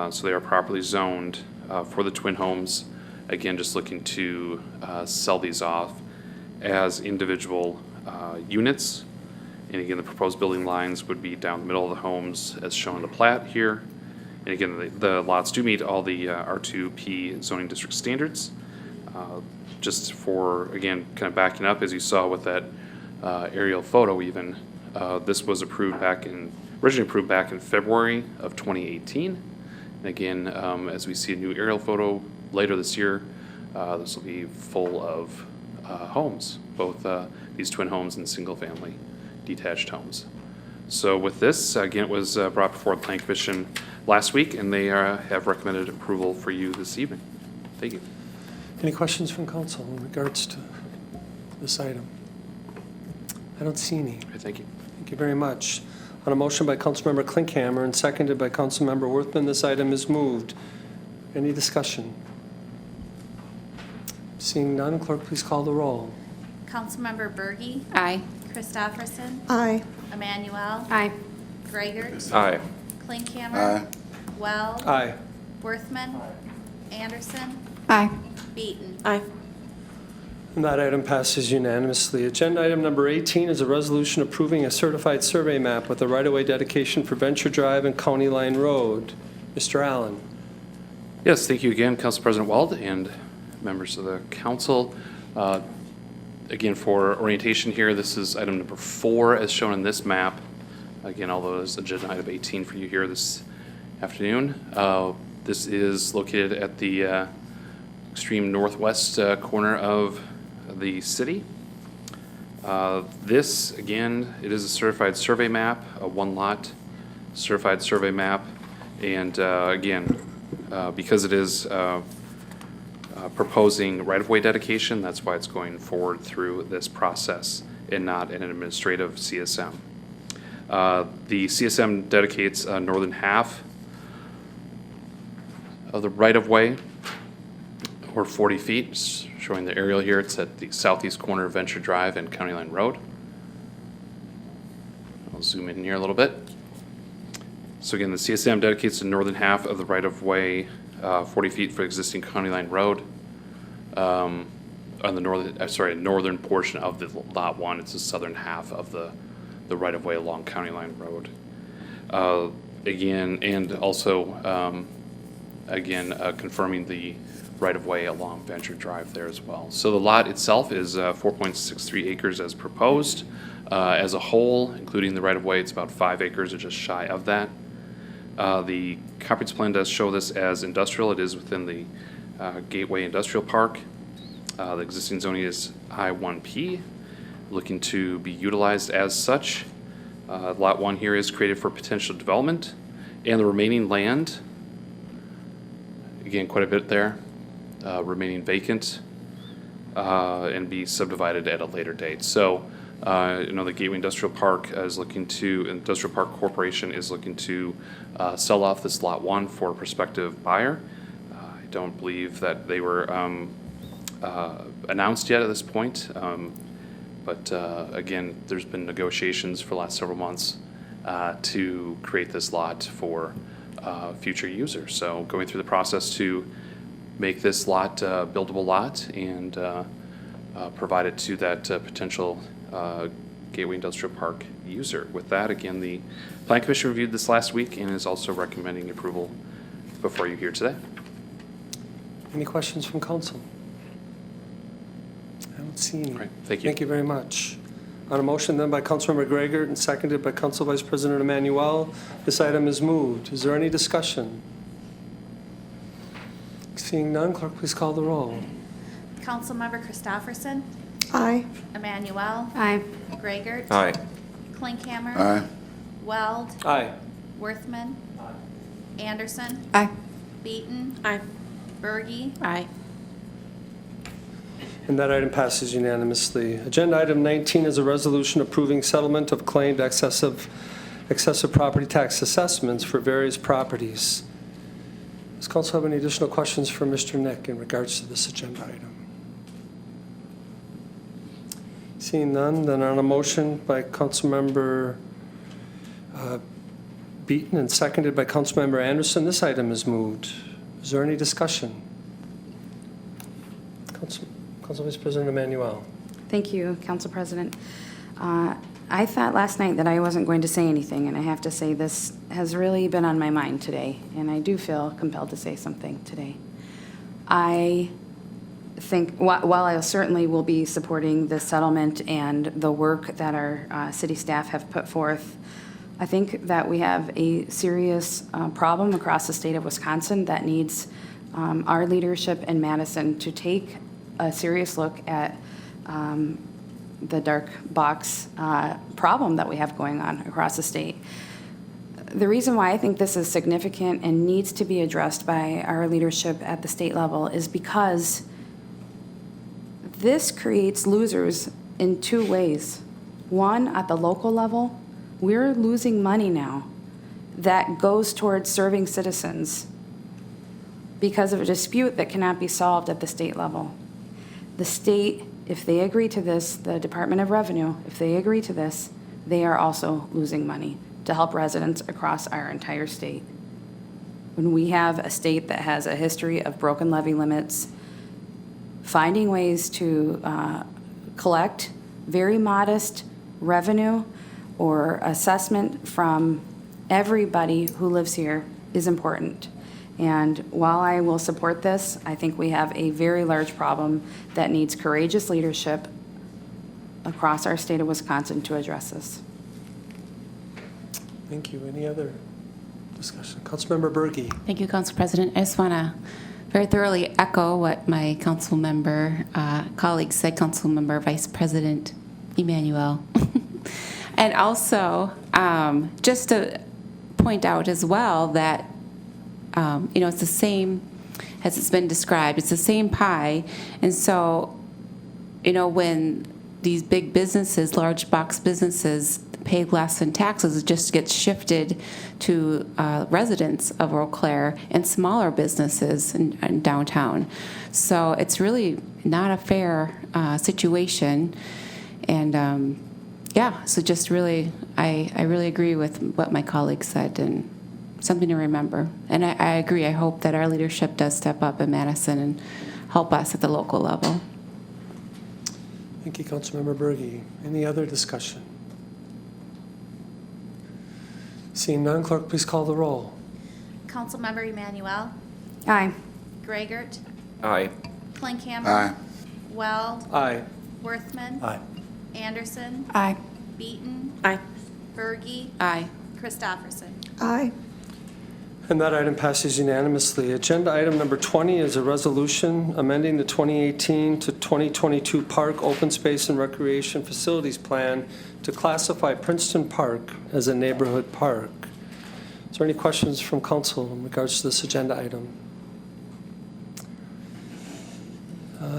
So they are properly zoned for the twin homes. Again, just looking to sell these off as individual units. And again, the proposed building lines would be down the middle of the homes as shown in the plat here. And again, the lots do meet all the R2P zoning district standards. Just for, again, kind of backing up, as you saw with that aerial photo even, this was originally approved back in February of 2018. And again, as we see a new aerial photo later this year, this will be full of homes, both these twin homes and single-family detached homes. So with this, again, it was brought before the Planning Commission last week, and they have recommended approval for you this evening. Thank you. Any questions from council in regards to this item? I don't see any. Okay, thank you. Thank you very much. On a motion by Councilmember Klinkhammer and seconded by Councilmember Worthman, this item is moved. Any discussion? Seeing none, clerk, please call the roll. Councilmember Berge. Aye. Christopherson. Aye. Emmanuel. Aye. Greigert. Aye. Klinkhammer. Aye. Weld. Aye. Worthman. Anderson. Aye. Beaton. Aye. And that item passes unanimously. Agenda item number 18 is a resolution approving a certified survey map with a right-of-way dedication for Venture Drive and County Line Road. Mr. Allen. Yes, thank you again, Council President Weld and members of the council. Again, for orientation here, this is item number 4 as shown in this map. Again, although it's agenda item 18 for you here this afternoon. This is located at the extreme northwest corner of the city. This, again, it is a certified survey map, a 1-lot certified survey map. And again, because it is proposing right-of-way dedication, that's why it's going forward through this process and not an administrative CSM. The CSM dedicates northern half of the right-of-way, or 40 feet, showing the aerial here. It's at the southeast corner of Venture Drive and County Line Road. I'll zoom in here a little bit. So again, the CSM dedicates the northern half of the right-of-way, 40 feet for existing County Line Road. On the northern portion of the Lot 1, it's the southern half of the right-of-way along County Line Road. Again, and also, confirming the right-of-way along Venture Drive there as well. So the lot itself is 4.63 acres as proposed. As a whole, including the right-of-way, it's about 5 acres or just shy of that. The comprehensive plan does show this as industrial. It is within the Gateway Industrial Park. The existing zoning is I-1P, looking to be utilized as such. Lot 1 here is created for potential development, and the remaining land, again, quite a bit there, remaining vacant, and be subdivided at a later date. So, the Gateway Industrial Park Industrial Park Corporation is looking to sell off this Lot 1 for a prospective buyer. I don't believe that they were announced yet at this point, but again, there's been negotiations for the last several months to create this lot for future users. So going through the process to make this lot a buildable lot and provide it to that potential Gateway Industrial Park user. With that, again, the Planning Commission reviewed this last week and is also recommending approval before you here today. Any questions from council? I don't see any. Right, thank you. Thank you very much. On a motion then by Councilmember Greigert and seconded by Council Vice President Emmanuel, this item is moved. Is there any discussion? Seeing none, clerk, please call the roll. Councilmember Christopherson. Aye. Emmanuel. Aye. Greigert. Aye. Klinkhammer. Aye. Weld. Aye. Worthman. Anderson. Aye. Beaton. Aye. Berge. Aye. And that item passes unanimously. Agenda item 19 is a resolution approving settlement of claimed excessive property tax assessments for various properties. Does council have any additional questions for Mr. Nick in regards to this agenda item? Seeing none, then on a motion by Councilmember Beaton and seconded by Councilmember Anderson, this item is moved. Is there any discussion? Council Vice President Emmanuel. Thank you, Council President. I thought last night that I wasn't going to say anything, and I have to say this has really been on my mind today, and I do feel compelled to say something today. I think, while I certainly will be supporting this settlement and the work that our city staff have put forth, I think that we have a serious problem across the state of Wisconsin that needs our leadership in Madison to take a serious look at the dark box problem that we have going on across the state. The reason why I think this is significant and needs to be addressed by our leadership at the state level is because this creates losers in two ways. One, at the local level, we're losing money now that goes towards serving citizens because of a dispute that cannot be solved at the state level. The state, if they agree to this, the Department of Revenue, if they agree to this, they are also losing money to help residents across our entire state. When we have a state that has a history of broken levy limits, finding ways to collect very modest revenue or assessment from everybody who lives here is important. And while I will support this, I think we have a very large problem that needs courageous leadership across our state of Wisconsin to address this. Thank you. Any other discussion? Councilmember Berge. Thank you, Council President. I just want to very thoroughly echo what my council member colleague said, Councilmember Vice President Emmanuel. And also, just to point out as well that, it's the same, as it's been described, it's the same pie. And so, when these big businesses, large box businesses, pay less in taxes, it just gets shifted to residents of Eau Claire and smaller businesses in downtown. So it's really not a fair situation. And so just really, I really agree with what my colleague said and something to remember. And I agree, I hope that our leadership does step up in Madison and help us at the local level. Thank you, Councilmember Berge. Any other discussion? Seeing none, clerk, please call the roll. Councilmember Emmanuel, Aye. Greigert, Aye. Klinkhammer. Aye. Weld, Aye. Worthman. Aye. Anderson. Aye. Beaton. Aye. Berge. Aye. Christopherson. Aye. And that item passes unanimously. Agenda item number 20 is a resolution amending the 2018 to 2022 Park Open Space and Recreation Facilities Plan to classify Princeton Park as a neighborhood park. Is there any questions from council in regards to this agenda item?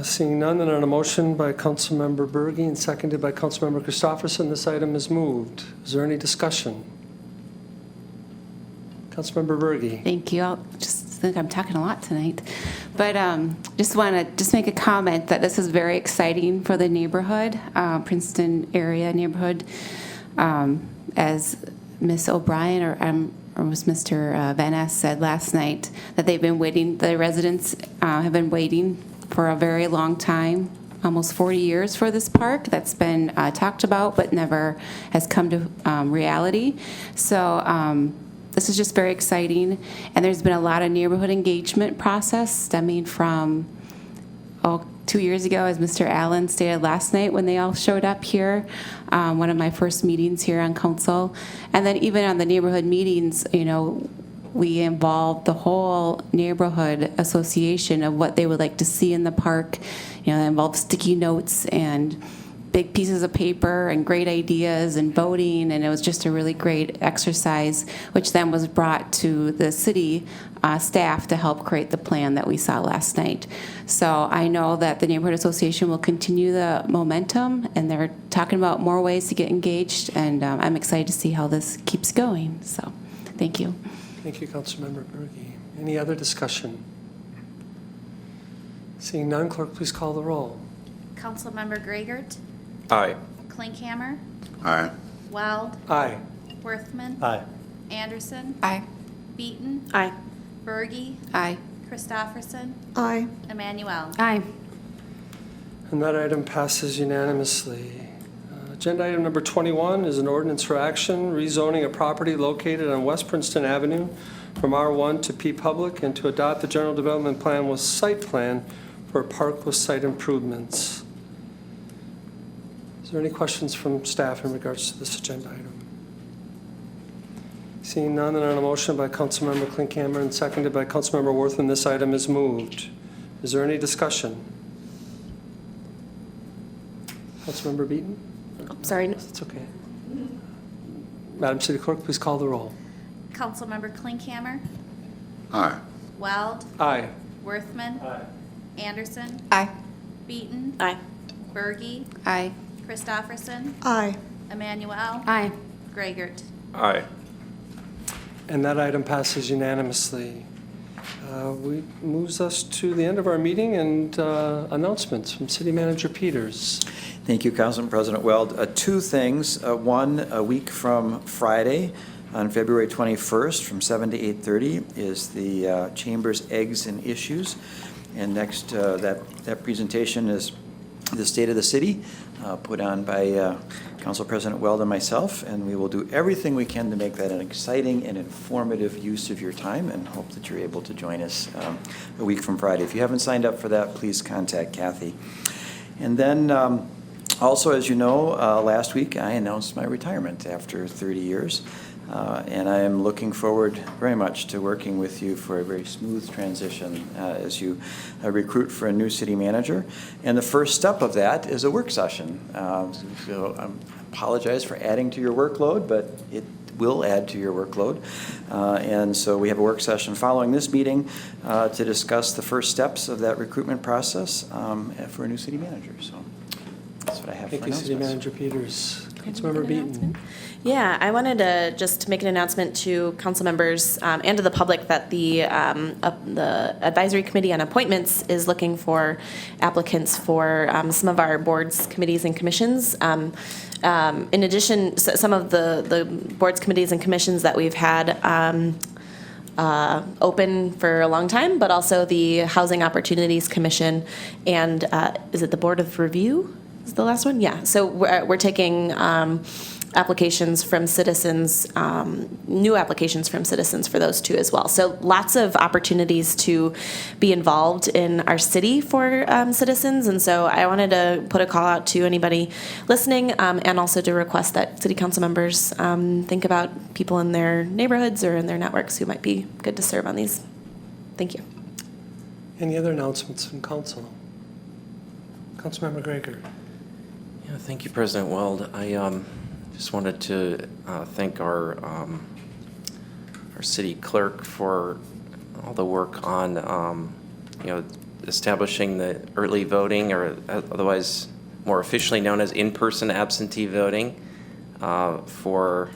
Seeing none, then on a motion by Councilmember Berge and seconded by Councilmember Christopherson, this item is moved. Is there any discussion? Councilmember Berge. Thank you. I just think I'm talking a lot tonight. But just want to make a comment that this is very exciting for the neighborhood, Princeton area neighborhood. As Ms. O'Brien or was Mr. Van Ness said last night, that they've been waiting, the residents have been waiting for a very long time, almost 40 years for this park that's been talked about but never has come to reality. So this is just very exciting, and there's been a lot of neighborhood engagement process stemming from 2 years ago, as Mr. Allen stated last night when they all showed up here, one of my first meetings here on council. And then even on the neighborhood meetings, we involved the whole neighborhood association of what they would like to see in the park. They involved sticky notes and big pieces of paper and great ideas and voting, and it was just a really great exercise, which then was brought to the city staff to help create the plan that we saw last night. So I know that the Neighborhood Association will continue the momentum, and they're talking about more ways to get engaged, and I'm excited to see how this keeps going. So thank you. Thank you, Councilmember Berge. Any other discussion? Seeing none, clerk, please call the roll. Councilmember Gragert, Aye. Klinkhammer, Aye. Weld, Aye. Worthman. Aye. Anderson. Aye. Beaton. Aye. Bergy. Aye. Christopherson. Aye. Emmanuel. Aye. And that item passes unanimously. Agenda item number 21 is an ordinance for action rezoning a property located on West Princeton Avenue from R1 to P Public and to adopt the general development plan with site plan for a park with site improvements. Is there any questions from staff in regards to this agenda item? Seeing none, then on a motion by Councilmember Klinkhammer and seconded by Councilmember Worthman, this item is moved. Is there any discussion? Councilmember Beaton? Sorry. It's okay. Madam City Clerk, please call the roll. Councilmember Klinkhammer, Aye. Weld, Aye. Worthman. Anderson. Aye. Beaton. Aye. Bergy. Aye. Christopherson. Aye. Emmanuel. Aye. Gragert. Aye. And that item passes unanimously. We moves us to the end of our meeting and announcements from City Manager Peters. Thank you, Councilman President Weld. Two things. One, a week from Friday, on February 21st, from 7 to 8:30, is the Chamber's Eggs and Issues. And next, that presentation is the State of the City, put on by Council President Weld and myself, and we will do everything we can to make that an exciting and informative use of your time, and hope that you're able to join us a week from Friday. If you haven't signed up for that, please contact Kathy. And then also, as you know, last week I announced my retirement after 30 years. And I am looking forward very much to working with you for a very smooth transition as you recruit for a new city manager. And the first step of that is a work session. So I apologize for adding to your workload, but it will add to your workload. And so we have a work session following this meeting to discuss the first steps of that recruitment process for a new city manager. So that's what I have for Thank you, City announcements. Manager Peters. Councilmember Beaton. Yeah, I wanted to just make an announcement to council members and to the public that the Advisory Committee on Appointments is looking for applicants for some of our boards, committees, and commissions. In addition, some of the boards, committees, and commissions that we've had open for a long time, but also the Housing Opportunities Commission and is it the Board of Review? Is the last one? Yeah. So we're taking applications from citizens, new applications from citizens for those two as well. So lots of opportunities to be involved in our city for citizens. And so I wanted to put a call out to anybody listening and also to request that city council members think about people in their neighborhoods or in their networks who might be good to serve on these. Thank you. Any other announcements from council? Councilmember Gragert. Yeah, thank you, President Weld. I just wanted to thank our city clerk for all the work on establishing the early voting, or otherwise more officially known as in-person absentee voting, for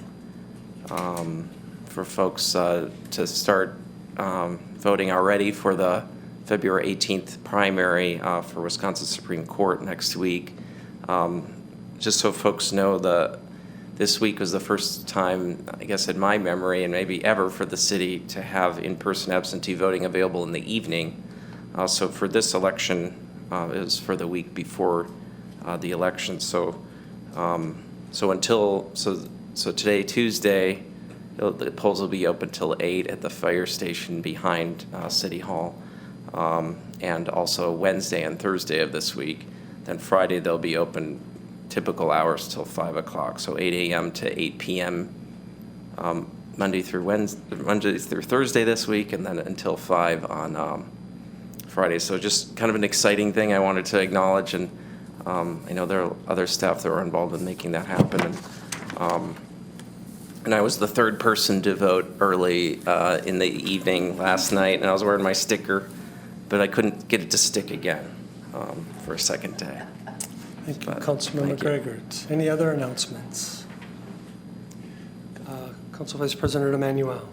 folks to start voting already for the February 18th primary for Wisconsin Supreme Court next week. Just so folks know, this week was the first time, I guess, in my memory, and maybe ever, for the city to have in-person absentee voting available in the evening. So for this election, it was for the week before the election. So today, Tuesday, the polls will be open till 8 at the fire station behind City Hall, and also Wednesday and Thursday of this week. Then Friday they'll be open typical hours till 5 o'clock, so 8 a.m. to 8 p.m. Monday through Thursday this week, and then until 5 on Friday. So just kind of an exciting thing I wanted to acknowledge, and I know there are other staff that were involved in making that happen. And I was the third person to vote early in the evening last night, and I was wearing my sticker, but I couldn't get it to stick again for a second day. Thank you, Councilmember Gragert. Any other announcements? Council Vice President Emmanuel.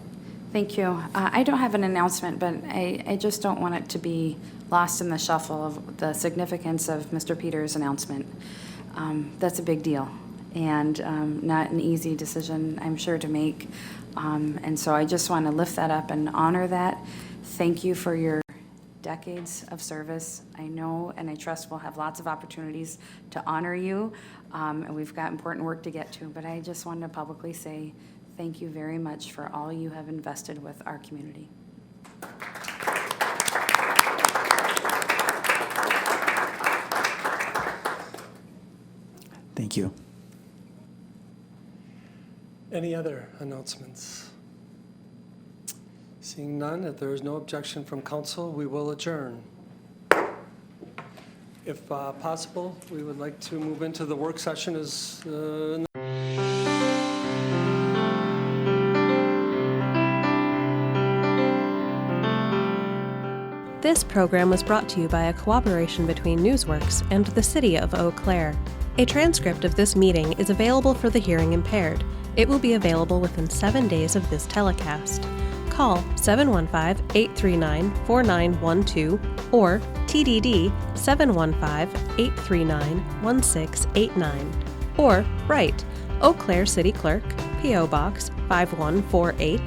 Thank you. I don't have an announcement, but I just don't want it to be lost in the shuffle of the significance of Mr. Peters' announcement. That's a big deal and not an easy decision, I'm sure, to make. And so I just want to lift that up and honor that. Thank you for your decades of service. I know and I trust we'll have lots of opportunities to honor you, and we've got important work to get to, but I just wanted to publicly say thank you very much for all you have invested with our community. Thank you. Any other announcements? Seeing none, if there is no objection from council, we will adjourn. If possible, we would like to move into the work session as This program was brought to you by a cooperation between Newsworks and the City of Eau Claire. A transcript of this meeting is available for the hearing impaired. It will be available within 7 days of this telecast. Call 715-839-4912 or TDD 715-839-1689. Or write Eau Claire City Clerk, P.O. Box 5148,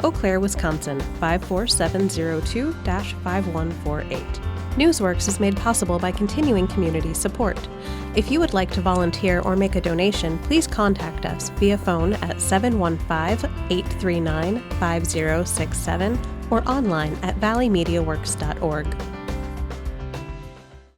Eau Claire, Wisconsin 54702-5148. Newsworks is made possible by continuing community support. If you would like to volunteer or make a donation, please contact us via phone at 715-839-5067 or online at valleymediaworks.org.